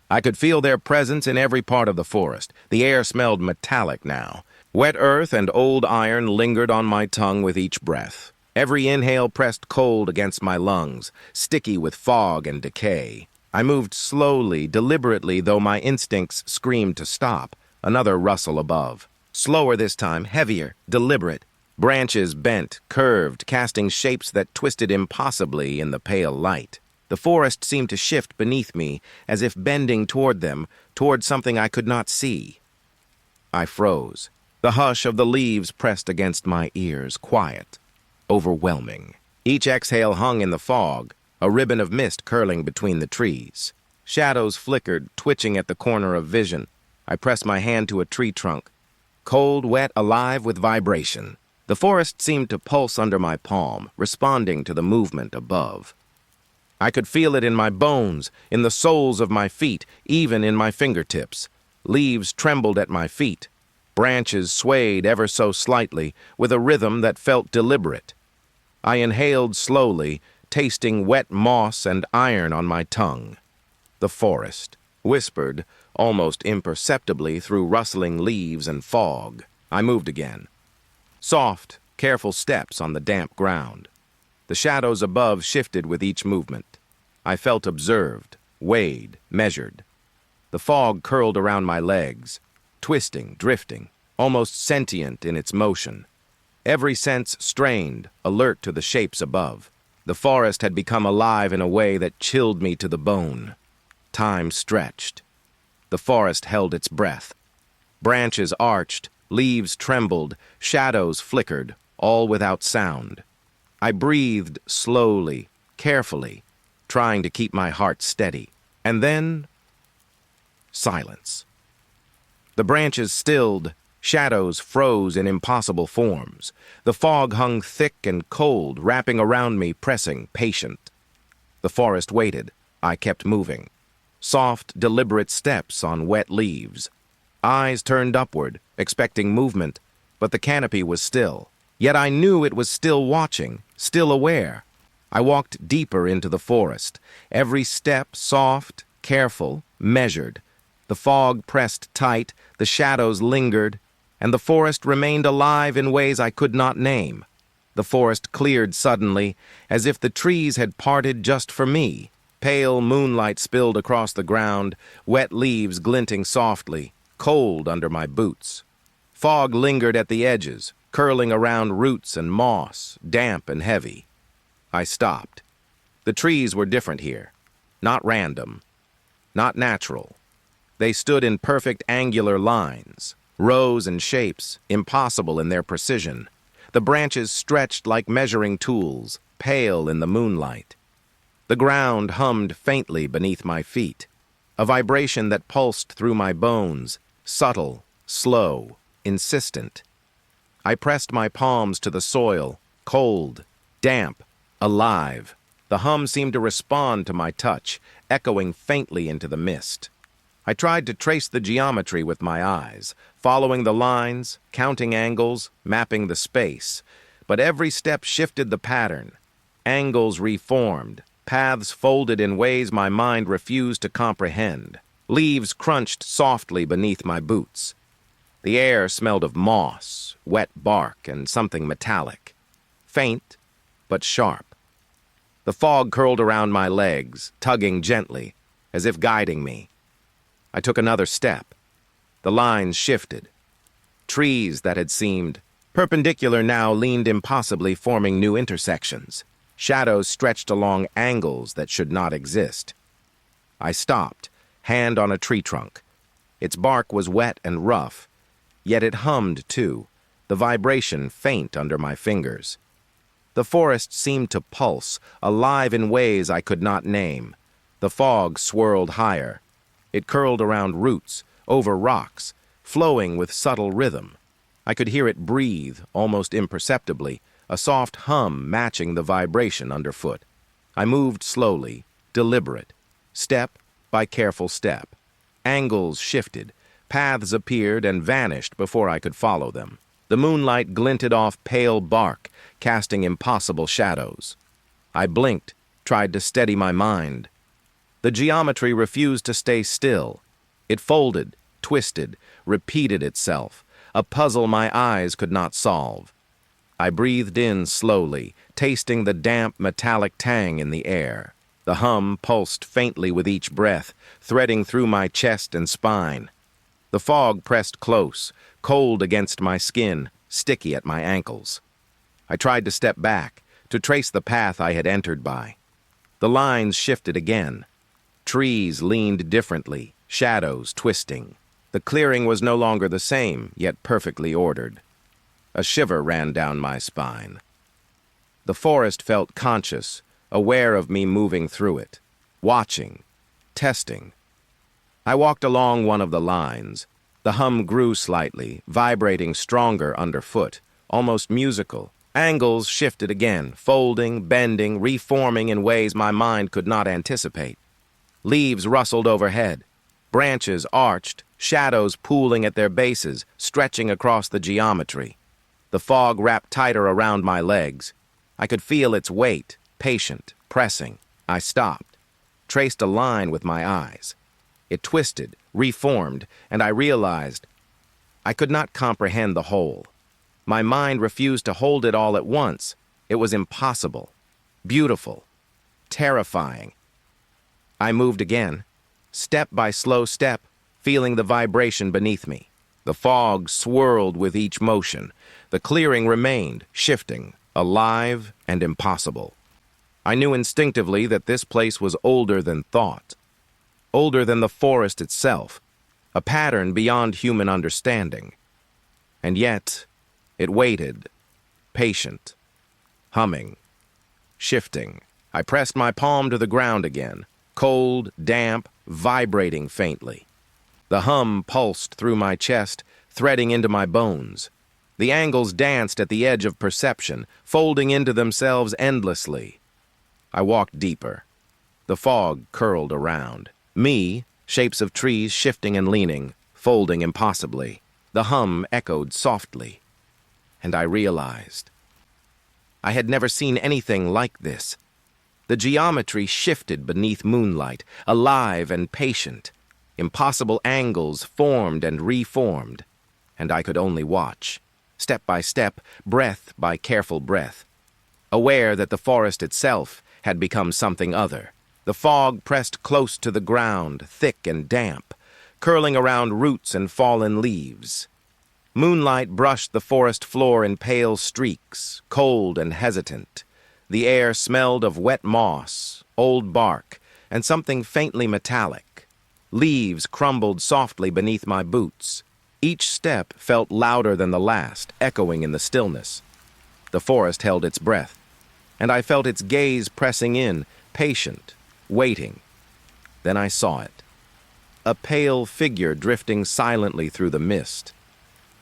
I could feel their presence in every part of the forest. The air smelled metallic now. Wet earth and old iron lingered on my tongue with each breath. Every inhale pressed cold against my lungs, sticky with fog and decay. I moved slowly, deliberately, though my instincts screamed to stop. Another rustle above. Slower this time, heavier, deliberate. Branches bent, curved, casting shapes that twisted impossibly in the pale light. The forest seemed to shift beneath me, as if bending toward them, toward something I could not see. I froze. The hush of the leaves pressed against my ears, quiet, overwhelming. Each exhale hung in the fog, a ribbon of mist curling between the trees. Shadows flickered, twitching at the corner of vision. I pressed my hand to a tree trunk. Cold, wet, alive with vibration. The forest seemed to pulse under my palm, responding to the movement above. I could feel it in my bones, in the soles of my feet, even in my fingertips. Leaves trembled at my feet. Branches swayed ever so slightly, with a rhythm that felt deliberate. I inhaled slowly, tasting wet moss and iron on my tongue. The forest whispered, almost imperceptibly through rustling leaves and fog. I moved again. Soft, careful steps on the damp ground. The shadows above shifted with each movement. I felt observed, weighed, measured. The fog curled around my legs, twisting, drifting, almost sentient in its motion. Every sense strained, alert to the shapes above. The forest had become alive in a way that chilled me to the bone. Time stretched. The forest held its breath. Branches arched, leaves trembled, shadows flickered, all without sound. I breathed slowly, carefully, trying to keep my heart steady. And then, silence. The branches stilled, shadows froze in impossible forms. The fog hung thick and cold, wrapping around me, pressing, patient. The forest waited. I kept moving. Soft, deliberate steps on wet leaves. Eyes turned upward, expecting movement, but the canopy was still. Yet I knew it was still watching, still aware. I walked deeper into the forest, every step soft, careful, measured. The fog pressed tight, the shadows lingered, and the forest remained alive in ways I could not name. The forest cleared suddenly, as if the trees had parted just for me. Pale moonlight spilled across the ground, wet leaves glinting softly, cold under my boots. Fog lingered at the edges, curling around roots and moss, damp and heavy. I stopped. The trees were different here. Not random. Not natural. They stood in perfect angular lines, rows and shapes, impossible in their precision. The branches stretched like measuring tools, pale in the moonlight. The ground hummed faintly beneath my feet, a vibration that pulsed through my bones, subtle, slow, insistent. I pressed my palms to the soil, cold, damp, alive. The hum seemed to respond to my touch, echoing faintly into the mist. I tried to trace the geometry with my eyes, following the lines, counting angles, mapping the space. But every step shifted the pattern. Angles reformed, paths folded in ways my mind refused to comprehend. Leaves crunched softly beneath my boots. The air smelled of moss, wet bark, and something metallic. Faint, but sharp. The fog curled around my legs, tugging gently, as if guiding me. I took another step. The lines shifted. Trees that had seemed perpendicular now leaned impossibly, forming new intersections. Shadows stretched along angles that should not exist. I stopped, hand on a tree trunk. Its bark was wet and rough, yet it hummed too, the vibration faint under my fingers. The forest seemed to pulse, alive in ways I could not name. The fog swirled higher. It curled around roots, over rocks, flowing with subtle rhythm. I could hear it breathe, almost imperceptibly, a soft hum matching the vibration underfoot. I moved slowly, deliberate, step by careful step. Angles shifted, paths appeared and vanished before I could follow them. The moonlight glinted off pale bark, casting impossible shadows. I blinked, tried to steady my mind. The geometry refused to stay still. It folded, twisted, repeated itself, a puzzle my eyes could not solve. I breathed in slowly, tasting the damp, metallic tang in the air. The hum pulsed faintly with each breath, threading through my chest and spine. The fog pressed close, cold against my skin, sticky at my ankles. I tried to step back, to trace the path I had entered by. The lines shifted again. Trees leaned differently, shadows twisting. The clearing was no longer the same, yet perfectly ordered. A shiver ran down my spine. The forest felt conscious, aware of me moving through it, watching, testing. I walked along one of the lines. The hum grew slightly, vibrating stronger underfoot, almost musical. Angles shifted again, folding, bending, reforming in ways my mind could not anticipate. Leaves rustled overhead. Branches arched, shadows pooling at their bases, stretching across the geometry. The fog wrapped tighter around my legs. I could feel its weight, patient, pressing. I stopped, traced a line with my eyes. It twisted, reformed, and I realized I could not comprehend the whole. My mind refused to hold it all at once. It was impossible, beautiful, terrifying. I moved again, step by slow step, feeling the vibration beneath me. The fog swirled with each motion. The clearing remained, shifting, alive and impossible. I knew instinctively that this place was older than thought, older than the forest itself, a pattern beyond human understanding. And yet, it waited, patient, humming, shifting. I pressed my palm to the ground again, cold, damp, vibrating faintly. The hum pulsed through my chest, threading into my bones. The angles danced at the edge of perception, folding into themselves endlessly. I walked deeper. The fog curled around. Me, shapes of trees shifting and leaning, folding impossibly. The hum echoed softly. And I realized I had never seen anything like this. The geometry shifted beneath moonlight, alive and patient. Impossible angles formed and reformed, and I could only watch, step by step, breath by careful breath, aware that the forest itself had become something other. The fog pressed close to the ground, thick and damp, curling around roots and fallen leaves. Moonlight brushed the forest floor in pale streaks, cold and hesitant. The air smelled of wet moss, old bark, and something faintly metallic. Leaves crumbled softly beneath my boots. Each step felt louder than the last, echoing in the stillness. The forest held its breath, and I felt its gaze pressing in, patient, waiting. Then I saw it. A pale figure drifting silently through the mist.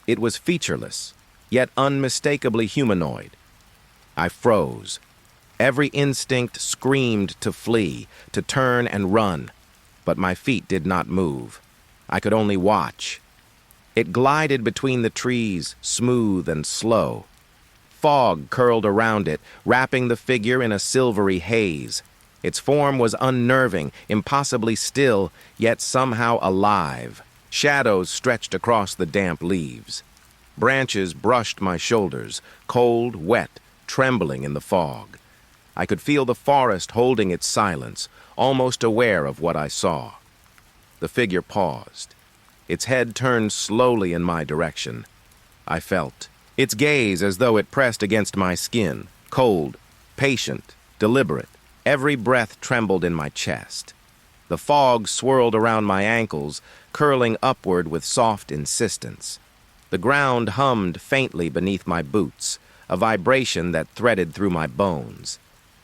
It was featureless, yet unmistakably humanoid. I froze. Every instinct screamed to flee, to turn and run, but my feet did not move. I could only watch. It glided between the trees, smooth and slow. Fog curled around it, wrapping the figure in a silvery haze. Its form was unnerving, impossibly still, yet somehow alive. Shadows stretched across the damp leaves. Branches brushed my shoulders, cold, wet, trembling in the fog. I could feel the forest holding its silence, almost aware of what I saw. The figure paused. Its head turned slowly in my direction. I felt its gaze as though it pressed against my skin, cold, patient, deliberate. Every breath trembled in my chest. The fog swirled around my ankles, curling upward with soft insistence. The ground hummed faintly beneath my boots, a vibration that threaded through my bones.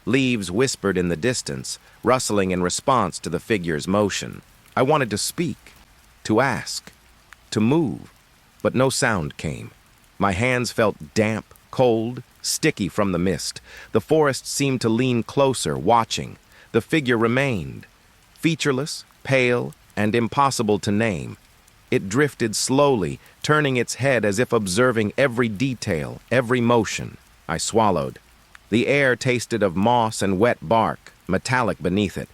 Leaves whispered in the distance, rustling in response to the figure's motion. I wanted to speak, to ask, to move, but no sound came. My hands felt damp, cold, sticky from the mist. The forest seemed to lean closer, watching. The figure remained, featureless, pale, and impossible to name. It drifted slowly, turning its head as if observing every detail, every motion. I swallowed. The air tasted of moss and wet bark, metallic beneath it.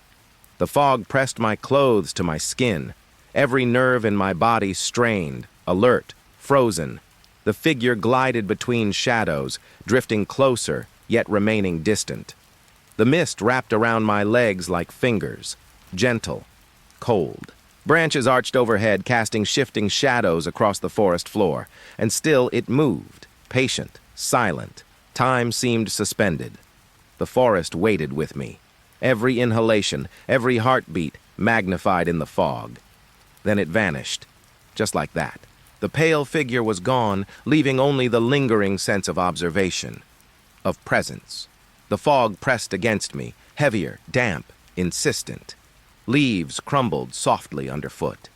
The fog pressed my clothes to my skin. Every nerve in my body strained, alert, frozen. The figure glided between shadows, drifting closer, yet remaining distant. The mist wrapped around my legs like fingers, gentle, cold. Branches arched overhead, casting shifting shadows across the forest floor, and still it moved, patient, silent. Time seemed suspended. The forest waited with me. Every inhalation, every heartbeat magnified in the fog. Then it vanished, just like that. The pale figure was gone, leaving only the lingering sense of observation, of presence. The fog pressed against me, heavier, damp, insistent. Leaves crumbled softly underfoot.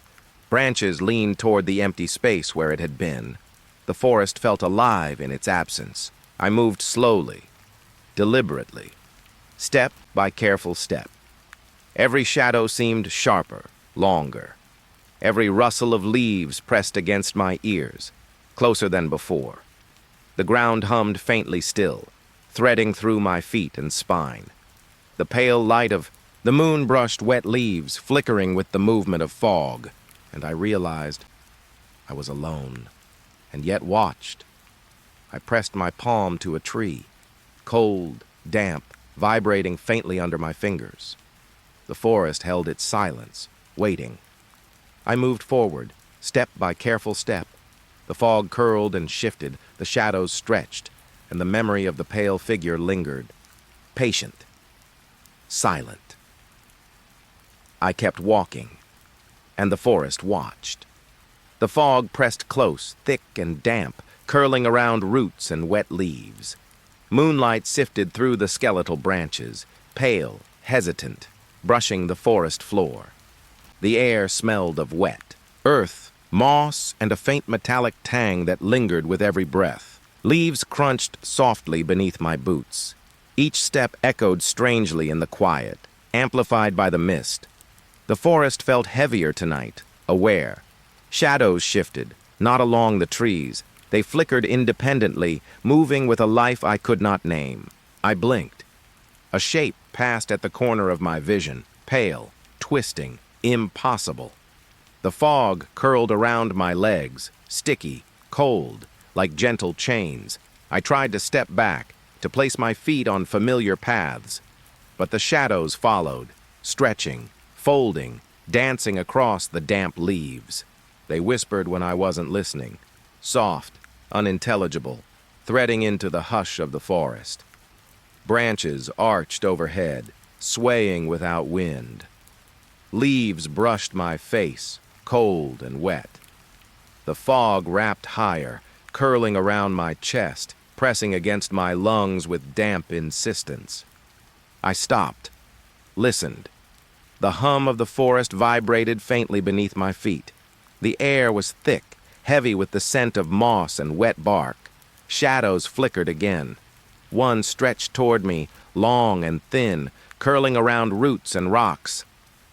Branches leaned toward the empty space where it had been. The forest felt alive in its absence. I moved slowly, deliberately, step by careful step. Every shadow seemed sharper, longer. Every rustle of leaves pressed against my ears, closer than before. The ground hummed faintly still, threading through my feet and spine. The pale light of the moon brushed wet leaves, flickering with the movement of fog, and I realized I was alone, and yet watched. I pressed my palm to a tree, cold, damp, vibrating faintly under my fingers. The forest held its silence, waiting. I moved forward, step by careful step. The fog curled and shifted, the shadows stretched, and the memory of the pale figure lingered. Patient, silent. I kept walking, and the forest watched. The fog pressed close, thick and damp, curling around roots and wet leaves. Moonlight sifted through the skeletal branches, pale, hesitant, brushing the forest floor. The air smelled of wet, earth, moss, and a faint metallic tang that lingered with every breath. Leaves crunched softly beneath my boots. Each step echoed strangely in the quiet, amplified by the mist. The forest felt heavier tonight, aware. Shadows shifted, not along the trees. They flickered independently, moving with a life I could not name. I blinked. A shape passed at the corner of my vision, pale, twisting, impossible. The fog curled around my legs, sticky, cold, like gentle chains. I tried to step back, to place my feet on familiar paths. But the shadows followed, stretching, folding, dancing across the damp leaves. They whispered when I wasn't listening, soft, unintelligible, threading into the hush of the forest. Branches arched overhead, swaying without wind. Leaves brushed my face, cold and wet. The fog wrapped higher, curling around my chest, pressing against my lungs with damp insistence. I stopped, listened. The hum of the forest vibrated faintly beneath my feet. The air was thick, heavy with the scent of moss and wet bark. Shadows flickered again. One stretched toward me, long and thin, curling around roots and rocks.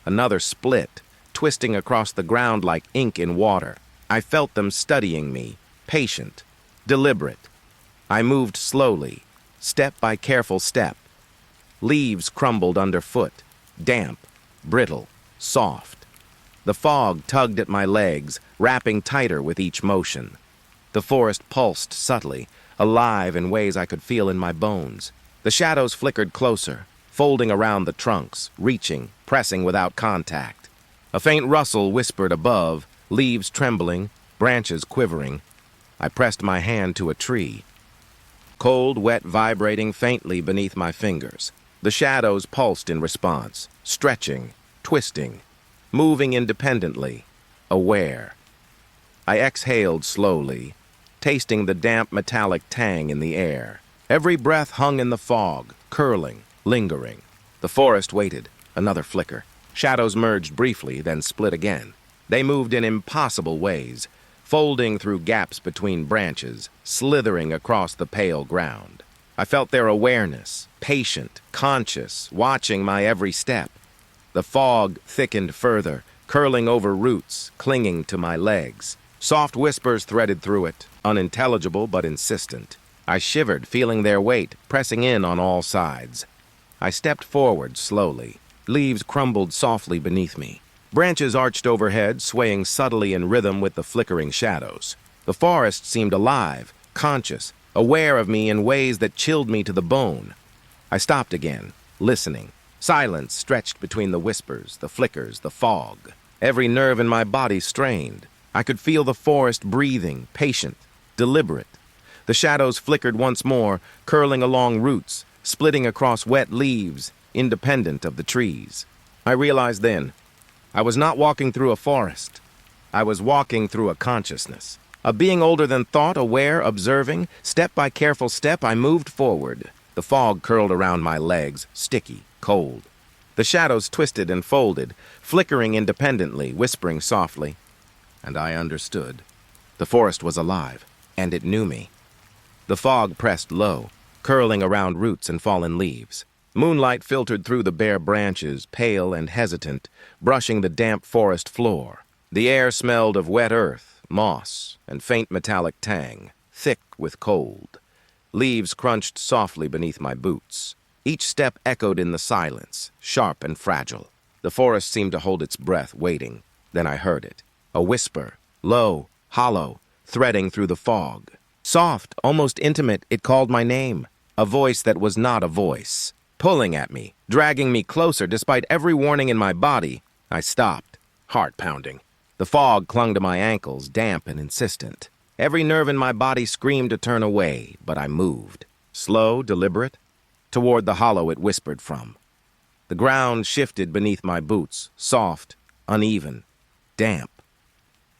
Another split, twisting across the ground like ink in water. I felt them studying me, patient, deliberate. I moved slowly, step by careful step. Leaves crumbled underfoot, damp, brittle, soft. The fog tugged at my legs, wrapping tighter with each motion. The forest pulsed subtly, alive in ways I could feel in my bones. The shadows flickered closer, folding around the trunks, reaching, pressing without contact. A faint rustle whispered above, leaves trembling, branches quivering. I pressed my hand to a tree. Cold, wet, vibrating faintly beneath my fingers. The shadows pulsed in response, stretching, twisting, moving independently, aware. I exhaled slowly, tasting the damp metallic tang in the air. Every breath hung in the fog, curling, lingering. The forest waited, another flicker. Shadows merged briefly, then split again. They moved in impossible ways, folding through gaps between branches, slithering across the pale ground. I felt their awareness, patient, conscious, watching my every step. The fog thickened further, curling over roots, clinging to my legs. Soft whispers threaded through it, unintelligible but insistent. I shivered, feeling their weight, pressing in on all sides. I stepped forward slowly. Leaves crumbled softly beneath me. Branches arched overhead, swaying subtly in rhythm with the flickering shadows. The forest seemed alive, conscious, aware of me in ways that chilled me to the bone. I stopped again, listening. Silence stretched between the whispers, the flickers, the fog. Every nerve in my body strained. I could feel the forest breathing, patient, deliberate. The shadows flickered once more, curling along roots, splitting across wet leaves, independent of the trees. I realized then, I was not walking through a forest. I was walking through a consciousness. A being older than thought, aware, observing. Step by careful step, I moved forward. The fog curled around my legs, sticky, cold. The shadows twisted and folded, flickering independently, whispering softly. And I understood. The forest was alive, and it knew me. The fog pressed low, curling around roots and fallen leaves. Moonlight filtered through the bare branches, pale and hesitant, brushing the damp forest floor. The air smelled of wet earth, moss, and faint metallic tang, thick with cold. Leaves crunched softly beneath my boots. Each step echoed in the silence, sharp and fragile. The forest seemed to hold its breath, waiting. Then I heard it. A whisper, low, hollow, threading through the fog. Soft, almost intimate, it called my name. A voice that was not a voice. Pulling at me, dragging me closer despite every warning in my body. I stopped, heart pounding. The fog clung to my ankles, damp and insistent. Every nerve in my body screamed to turn away, but I moved. Slow, deliberate, toward the hollow it whispered from. The ground shifted beneath my boots, soft, uneven, damp.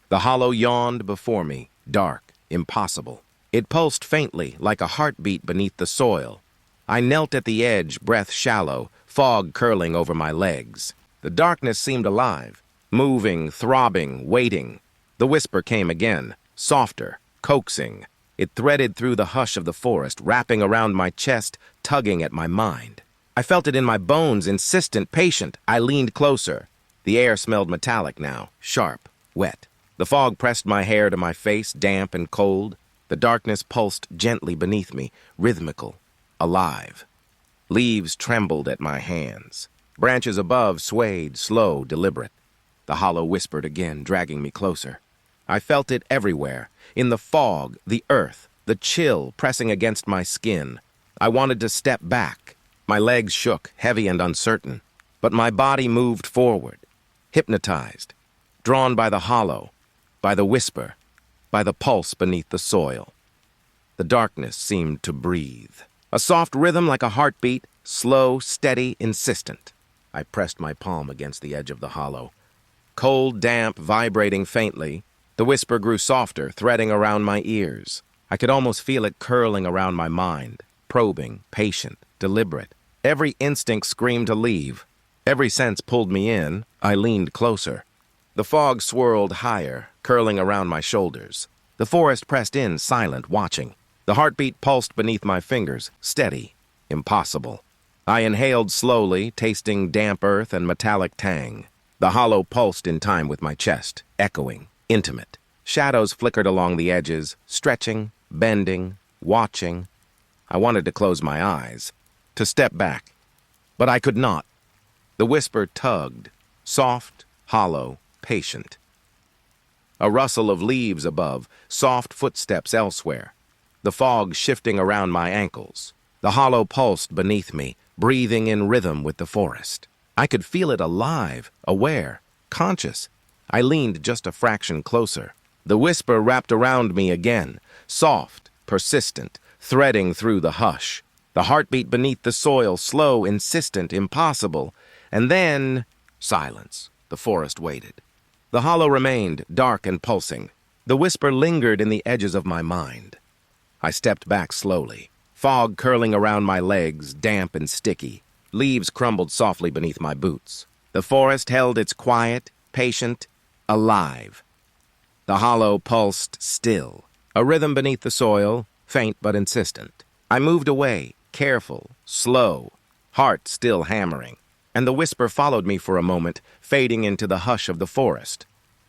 The hollow yawned before me, dark, impossible. It pulsed faintly, like a heartbeat beneath the soil. I knelt at the edge, breath shallow, fog curling over my legs. The darkness seemed alive, moving, throbbing, waiting. The whisper came again, softer, coaxing. It threaded through the hush of the forest, wrapping around my chest, tugging at my mind. I felt it in my bones, insistent, patient. I leaned closer. The air smelled metallic now, sharp, wet. The fog pressed my hair to my face, damp and cold. The darkness pulsed gently beneath me, rhythmical, alive. Leaves trembled at my hands. Branches above swayed, slow, deliberate. The hollow whispered again, dragging me closer. I felt it everywhere, in the fog, the earth, the chill pressing against my skin. I wanted to step back. My legs shook, heavy and uncertain. But my body moved forward, hypnotized, drawn by the hollow, by the whisper, by the pulse beneath the soil. The darkness seemed to breathe. A soft rhythm like a heartbeat, slow, steady, insistent. I pressed my palm against the edge of the hollow. Cold, damp, vibrating faintly, the whisper grew softer, threading around my ears. I could almost feel it curling around my mind, probing, patient, deliberate. Every instinct screamed to leave. Every sense pulled me in. I leaned closer. The fog swirled higher, curling around my shoulders. The forest pressed in, silent, watching. The heartbeat pulsed beneath my fingers, steady, impossible. I inhaled slowly, tasting damp earth and metallic tang. The hollow pulsed in time with my chest, echoing, intimate. Shadows flickered along the edges, stretching, bending, watching. I wanted to close my eyes, to step back, but I could not. The whisper tugged, soft, hollow, patient. A rustle of leaves above, soft footsteps elsewhere. The fog shifting around my ankles. The hollow pulsed beneath me, breathing in rhythm with the forest. I could feel it alive, aware, conscious. I leaned just a fraction closer. The whisper wrapped around me again, soft, persistent, threading through the hush. The heartbeat beneath the soil, slow, insistent, impossible. And then, silence. The forest waited. The hollow remained, dark and pulsing. The whisper lingered in the edges of my mind. I stepped back slowly. Fog curling around my legs, damp and sticky. Leaves crumbled softly beneath my boots. The forest held its quiet, patient, alive. The hollow pulsed still, a rhythm beneath the soil, faint but insistent. I moved away, careful, slow, heart still hammering. and the whisper followed me for a moment, fading into the hush of the forest.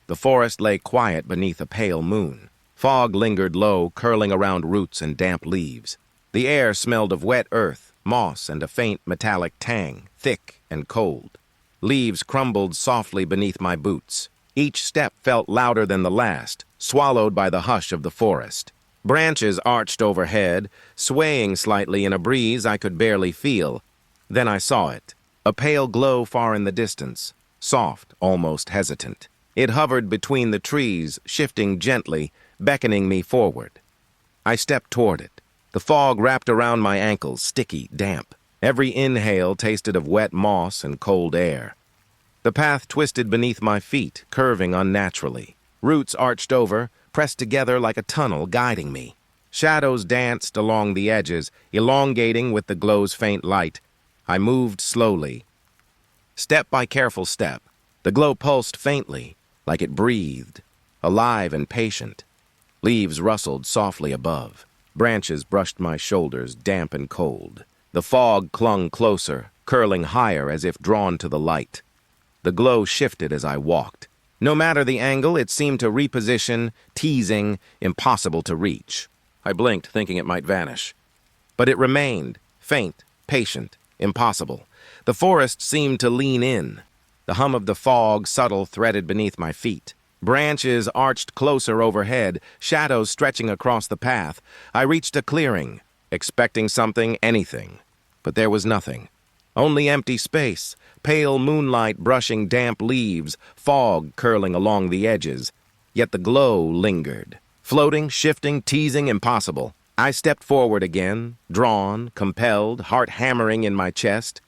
The forest lay quiet beneath a pale moon. Fog lingered low, curling around roots and damp leaves. The air smelled of wet earth, moss, and a faint metallic tang, thick and cold. Leaves crumbled softly beneath my boots. Each step felt louder than the last, swallowed by the hush of the forest. Branches arched overhead, swaying slightly in a breeze I could barely feel. Then I saw it, a pale glow far in the distance, soft, almost hesitant. It hovered between the trees, shifting gently, beckoning me forward. I stepped toward it. The fog wrapped around my ankles, sticky, damp. Every inhale tasted of wet moss and cold air. The path twisted beneath my feet, curving unnaturally. Roots arched over, pressed together like a tunnel, guiding me. Shadows danced along the edges, elongating with the glow's faint light. I moved slowly. Step by careful step, the glow pulsed faintly, like it breathed, alive and patient. Leaves rustled softly above. Branches brushed my shoulders, damp and cold. The fog clung closer, curling higher as if drawn to the light. The glow shifted as I walked. No matter the angle, it seemed to reposition, teasing, impossible to reach. I blinked, thinking it might vanish. But it remained, faint, patient, impossible. The forest seemed to lean in. The hum of the fog, subtle, threaded beneath my feet. Branches arched closer overhead, shadows stretching across the path. I reached a clearing, expecting something, anything. But there was nothing. Only empty space, pale moonlight brushing damp leaves, fog curling along the edges. Yet the glow lingered. Floating, shifting, teasing, impossible. I stepped forward again, drawn, compelled, heart hammering in my chest.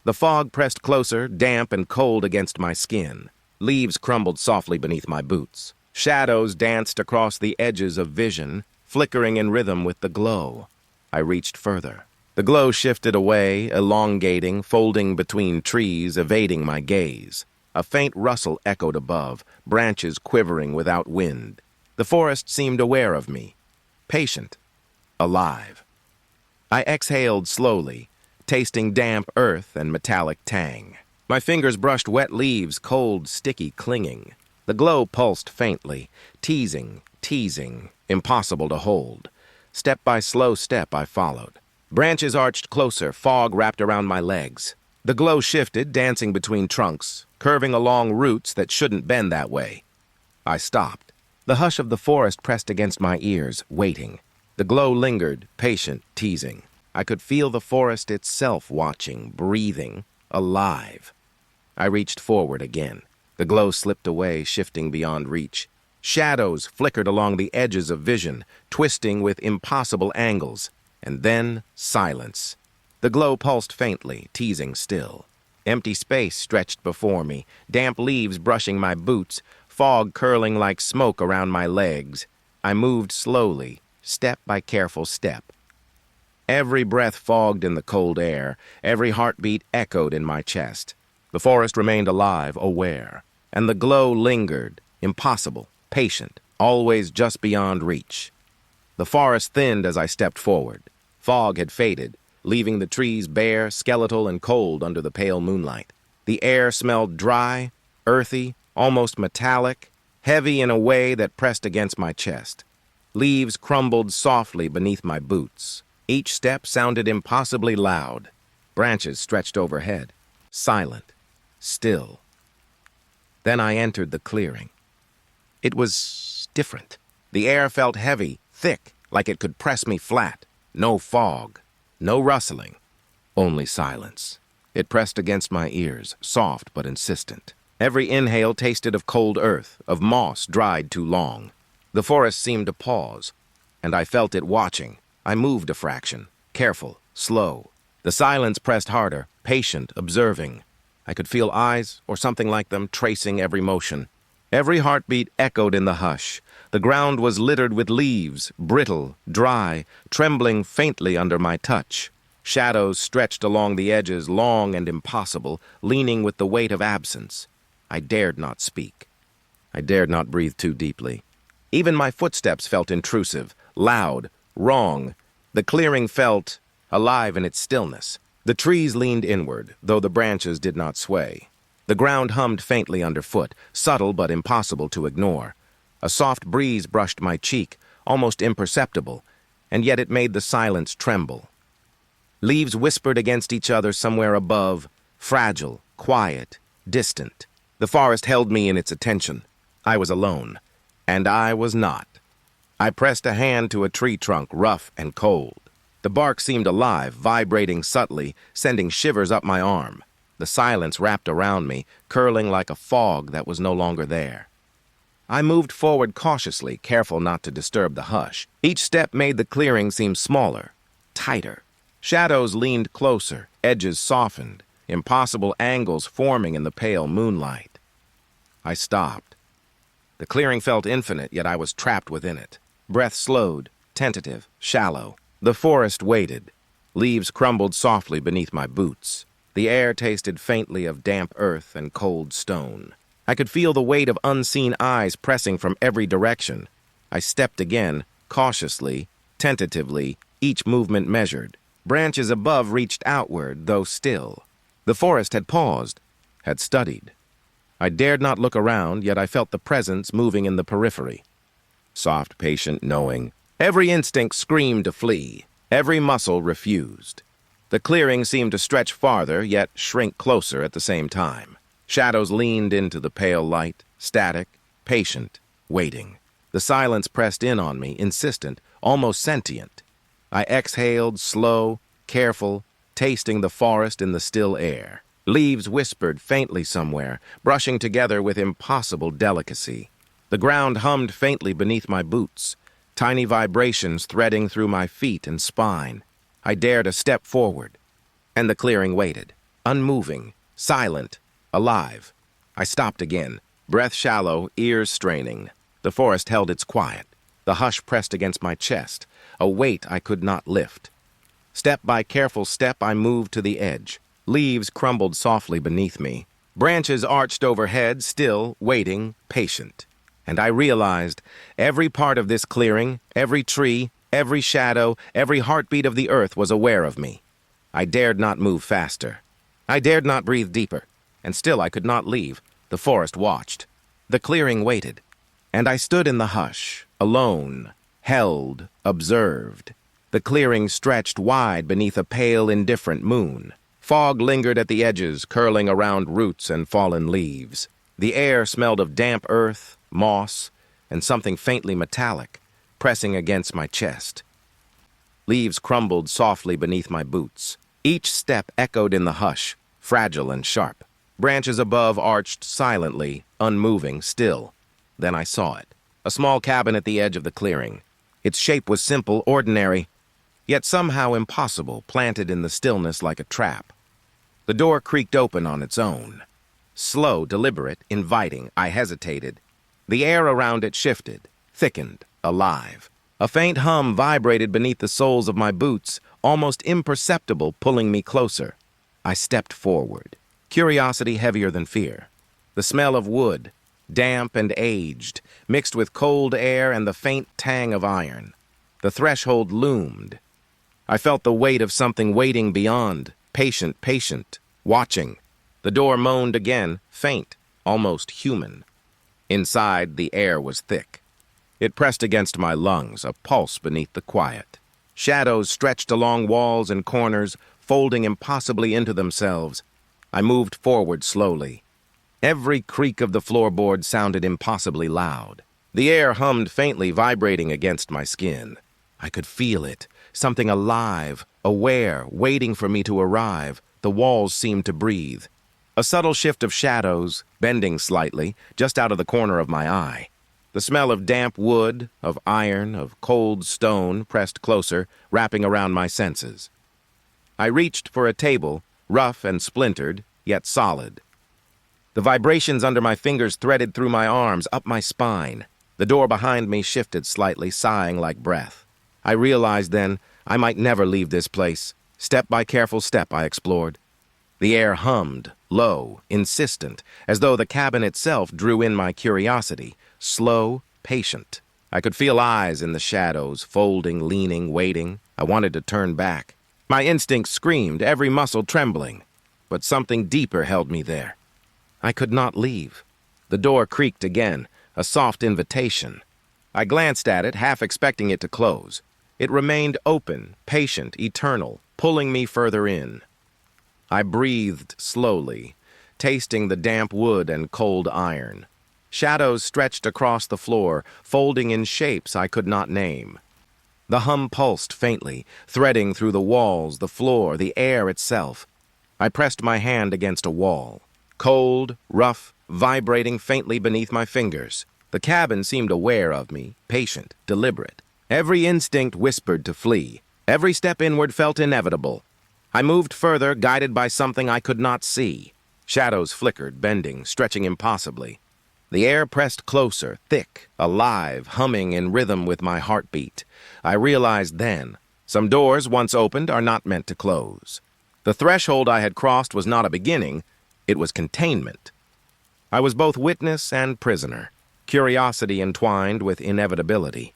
The fog pressed closer, damp and cold against my skin. Leaves crumbled softly beneath my boots. Shadows danced across the edges of vision, flickering in rhythm with the glow. I reached further. The glow shifted away, elongating, folding between trees, evading my gaze. A faint rustle echoed above, branches quivering without wind. The forest seemed aware of me, patient, alive. I exhaled slowly, tasting damp earth and metallic tang. My fingers brushed wet leaves, cold, sticky, clinging. The glow pulsed faintly, teasing, impossible to hold. Step by slow step I followed. Branches arched closer, fog wrapped around my legs. The glow shifted, dancing between trunks, curving along roots that shouldn't bend that way. I stopped. The hush of the forest pressed against my ears, waiting. The glow lingered, patient, teasing. I could feel the forest itself watching, breathing, alive. I reached forward again. The glow slipped away, shifting beyond reach. Shadows flickered along the edges of vision, twisting with impossible angles. And then silence. The glow pulsed faintly, teasing still. Empty space stretched before me, damp leaves brushing my boots, fog curling like smoke around my legs. I moved slowly, step by careful step. Every breath fogged in the cold air, every heartbeat echoed in my chest. The forest remained alive, aware, and the glow lingered, impossible, patient, always just beyond reach. The forest thinned as I stepped forward. Fog had faded, leaving the trees bare, skeletal, and cold under the pale moonlight. The air smelled dry, earthy, almost metallic, heavy in a way that pressed against my chest. Leaves crumbled softly beneath my boots. Each step sounded impossibly loud. Branches stretched overhead, silent, still. Then I entered the clearing. It was different. The air felt heavy, thick, like it could press me flat. No fog, no rustling, only silence. It pressed against my ears, soft but insistent. Every inhale tasted of cold earth, of moss dried too long. The forest seemed to pause, and I felt it watching. I moved a fraction, careful, slow. The silence pressed harder, patient, observing. I could feel eyes, or something like them, tracing every motion. Every heartbeat echoed in the hush. The ground was littered with leaves, brittle, dry, trembling faintly under my touch. Shadows stretched along the edges, long and impossible, leaning with the weight of absence. I dared not speak. I dared not breathe too deeply. Even my footsteps felt intrusive, loud, wrong. The clearing felt alive in its stillness. The trees leaned inward, though the branches did not sway. The ground hummed faintly underfoot, subtle but impossible to ignore. A soft breeze brushed my cheek, almost imperceptible, and yet it made the silence tremble. Leaves whispered against each other somewhere above, fragile, quiet, distant. The forest held me in its attention. I was alone, and I was not. I pressed a hand to a tree trunk, rough and cold. The bark seemed alive, vibrating subtly, sending shivers up my arm. The silence wrapped around me, curling like a fog that was no longer there. I moved forward cautiously, careful not to disturb the hush. Each step made the clearing seem smaller, tighter. Shadows leaned closer, edges softened, impossible angles forming in the pale moonlight. I stopped. The clearing felt infinite, yet I was trapped within it. Breath slowed, tentative, shallow. The forest waited. Leaves crumbled softly beneath my boots. The air tasted faintly of damp earth and cold stone. I could feel the weight of unseen eyes pressing from every direction. I stepped again, cautiously, tentatively, each movement measured. Branches above reached outward, though still. The forest had paused, had studied. I dared not look around, yet I felt the presence moving in the periphery. Soft, patient, knowing. Every instinct screamed to flee. Every muscle refused. The clearing seemed to stretch farther, yet shrink closer at the same time. Shadows leaned into the pale light, static, patient, waiting. The silence pressed in on me, insistent, almost sentient. I exhaled, slow, careful, tasting the forest in the still air. Leaves whispered faintly somewhere, brushing together with impossible delicacy. The ground hummed faintly beneath my boots, tiny vibrations threading through my feet and spine. I dared a step forward, and the clearing waited, unmoving, silent, alive. I stopped again, breath shallow, ears straining. The forest held its quiet. The hush pressed against my chest, a weight I could not lift. Step by careful step, I moved to the edge. Leaves crumbled softly beneath me. Branches arched overhead, still, waiting, patient. And I realized every part of this clearing, every tree, every shadow, every heartbeat of the earth was aware of me. I dared not move faster. I dared not breathe deeper. And still I could not leave. The forest watched. The clearing waited. And I stood in the hush, alone, held, observed. The clearing stretched wide beneath a pale, indifferent moon. Fog lingered at the edges, curling around roots and fallen leaves. The air smelled of damp earth, moss, and something faintly metallic, pressing against my chest. Leaves crumbled softly beneath my boots. Each step echoed in the hush, fragile and sharp. Branches above arched silently, unmoving, still. Then I saw it. A small cabin at the edge of the clearing. Its shape was simple, ordinary, yet somehow impossible, planted in the stillness like a trap. The door creaked open on its own. Slow, deliberate, inviting, I hesitated. The air around it shifted, thickened, alive. A faint hum vibrated beneath the soles of my boots, almost imperceptible, pulling me closer. I stepped forward, curiosity heavier than fear. The smell of wood, damp and aged, mixed with cold air and the faint tang of iron. The threshold loomed. I felt the weight of something waiting beyond, patient, watching. The door moaned again, faint, almost human. Inside, the air was thick. It pressed against my lungs, a pulse beneath the quiet. Shadows stretched along walls and corners, folding impossibly into themselves. I moved forward slowly. Every creak of the floorboard sounded impossibly loud. The air hummed faintly, vibrating against my skin. I could feel it, something alive, aware, waiting for me to arrive. The walls seemed to breathe. A subtle shift of shadows, bending slightly, just out of the corner of my eye. The smell of damp wood, of iron, of cold stone pressed closer, wrapping around my senses. I reached for a table, rough and splintered, yet solid. The vibrations under my fingers threaded through my arms, up my spine. The door behind me shifted slightly, sighing like breath. I realized then I might never leave this place. Step by careful step, I explored. The air hummed, low, insistent, as though the cabin itself drew in my curiosity, slow, patient. I could feel eyes in the shadows, folding, leaning, waiting. I wanted to turn back. My instinct screamed, every muscle trembling, but something deeper held me there. I could not leave. The door creaked again, a soft invitation. I glanced at it, half expecting it to close. It remained open, patient, eternal, pulling me further in. I breathed slowly, tasting the damp wood and cold iron. Shadows stretched across the floor, folding in shapes I could not name. The hum pulsed faintly, threading through the walls, the floor, the air itself. I pressed my hand against a wall. Cold, rough, vibrating faintly beneath my fingers. The cabin seemed aware of me, patient, deliberate. Every instinct whispered to flee. Every step inward felt inevitable. I moved further, guided by something I could not see. Shadows flickered, bending, stretching impossibly. The air pressed closer, thick, alive, humming in rhythm with my heartbeat. I realized then, some doors, once opened, are not meant to close. The threshold I had crossed was not a beginning, it was containment. I was both witness and prisoner, curiosity entwined with inevitability.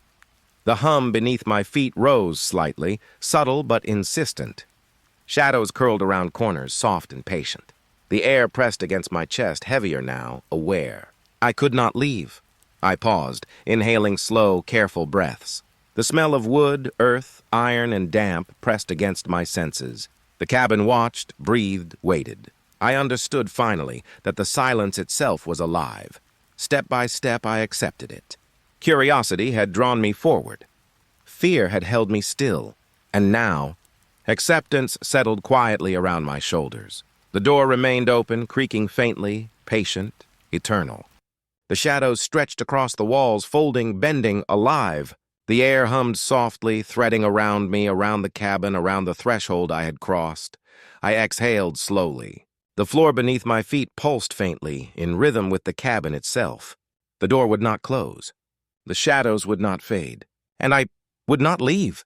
The hum beneath my feet rose slightly, subtle but insistent. Shadows curled around corners, soft and patient. The air pressed against my chest, heavier now, aware. I could not leave. I paused, inhaling slow, careful breaths. The smell of wood, earth, iron, and damp pressed against my senses. The cabin watched, breathed, waited. I understood finally that the silence itself was alive. Step by step, I accepted it. Curiosity had drawn me forward. Fear had held me still. And now, acceptance settled quietly around my shoulders. The door remained open, creaking faintly, patient, eternal. The shadows stretched across the walls, folding, bending, alive. The air hummed softly, threading around me, around the cabin, around the threshold I had crossed. I exhaled slowly. The floor beneath my feet pulsed faintly, in rhythm with the cabin itself. The door would not close. The shadows would not fade. And I would not leave.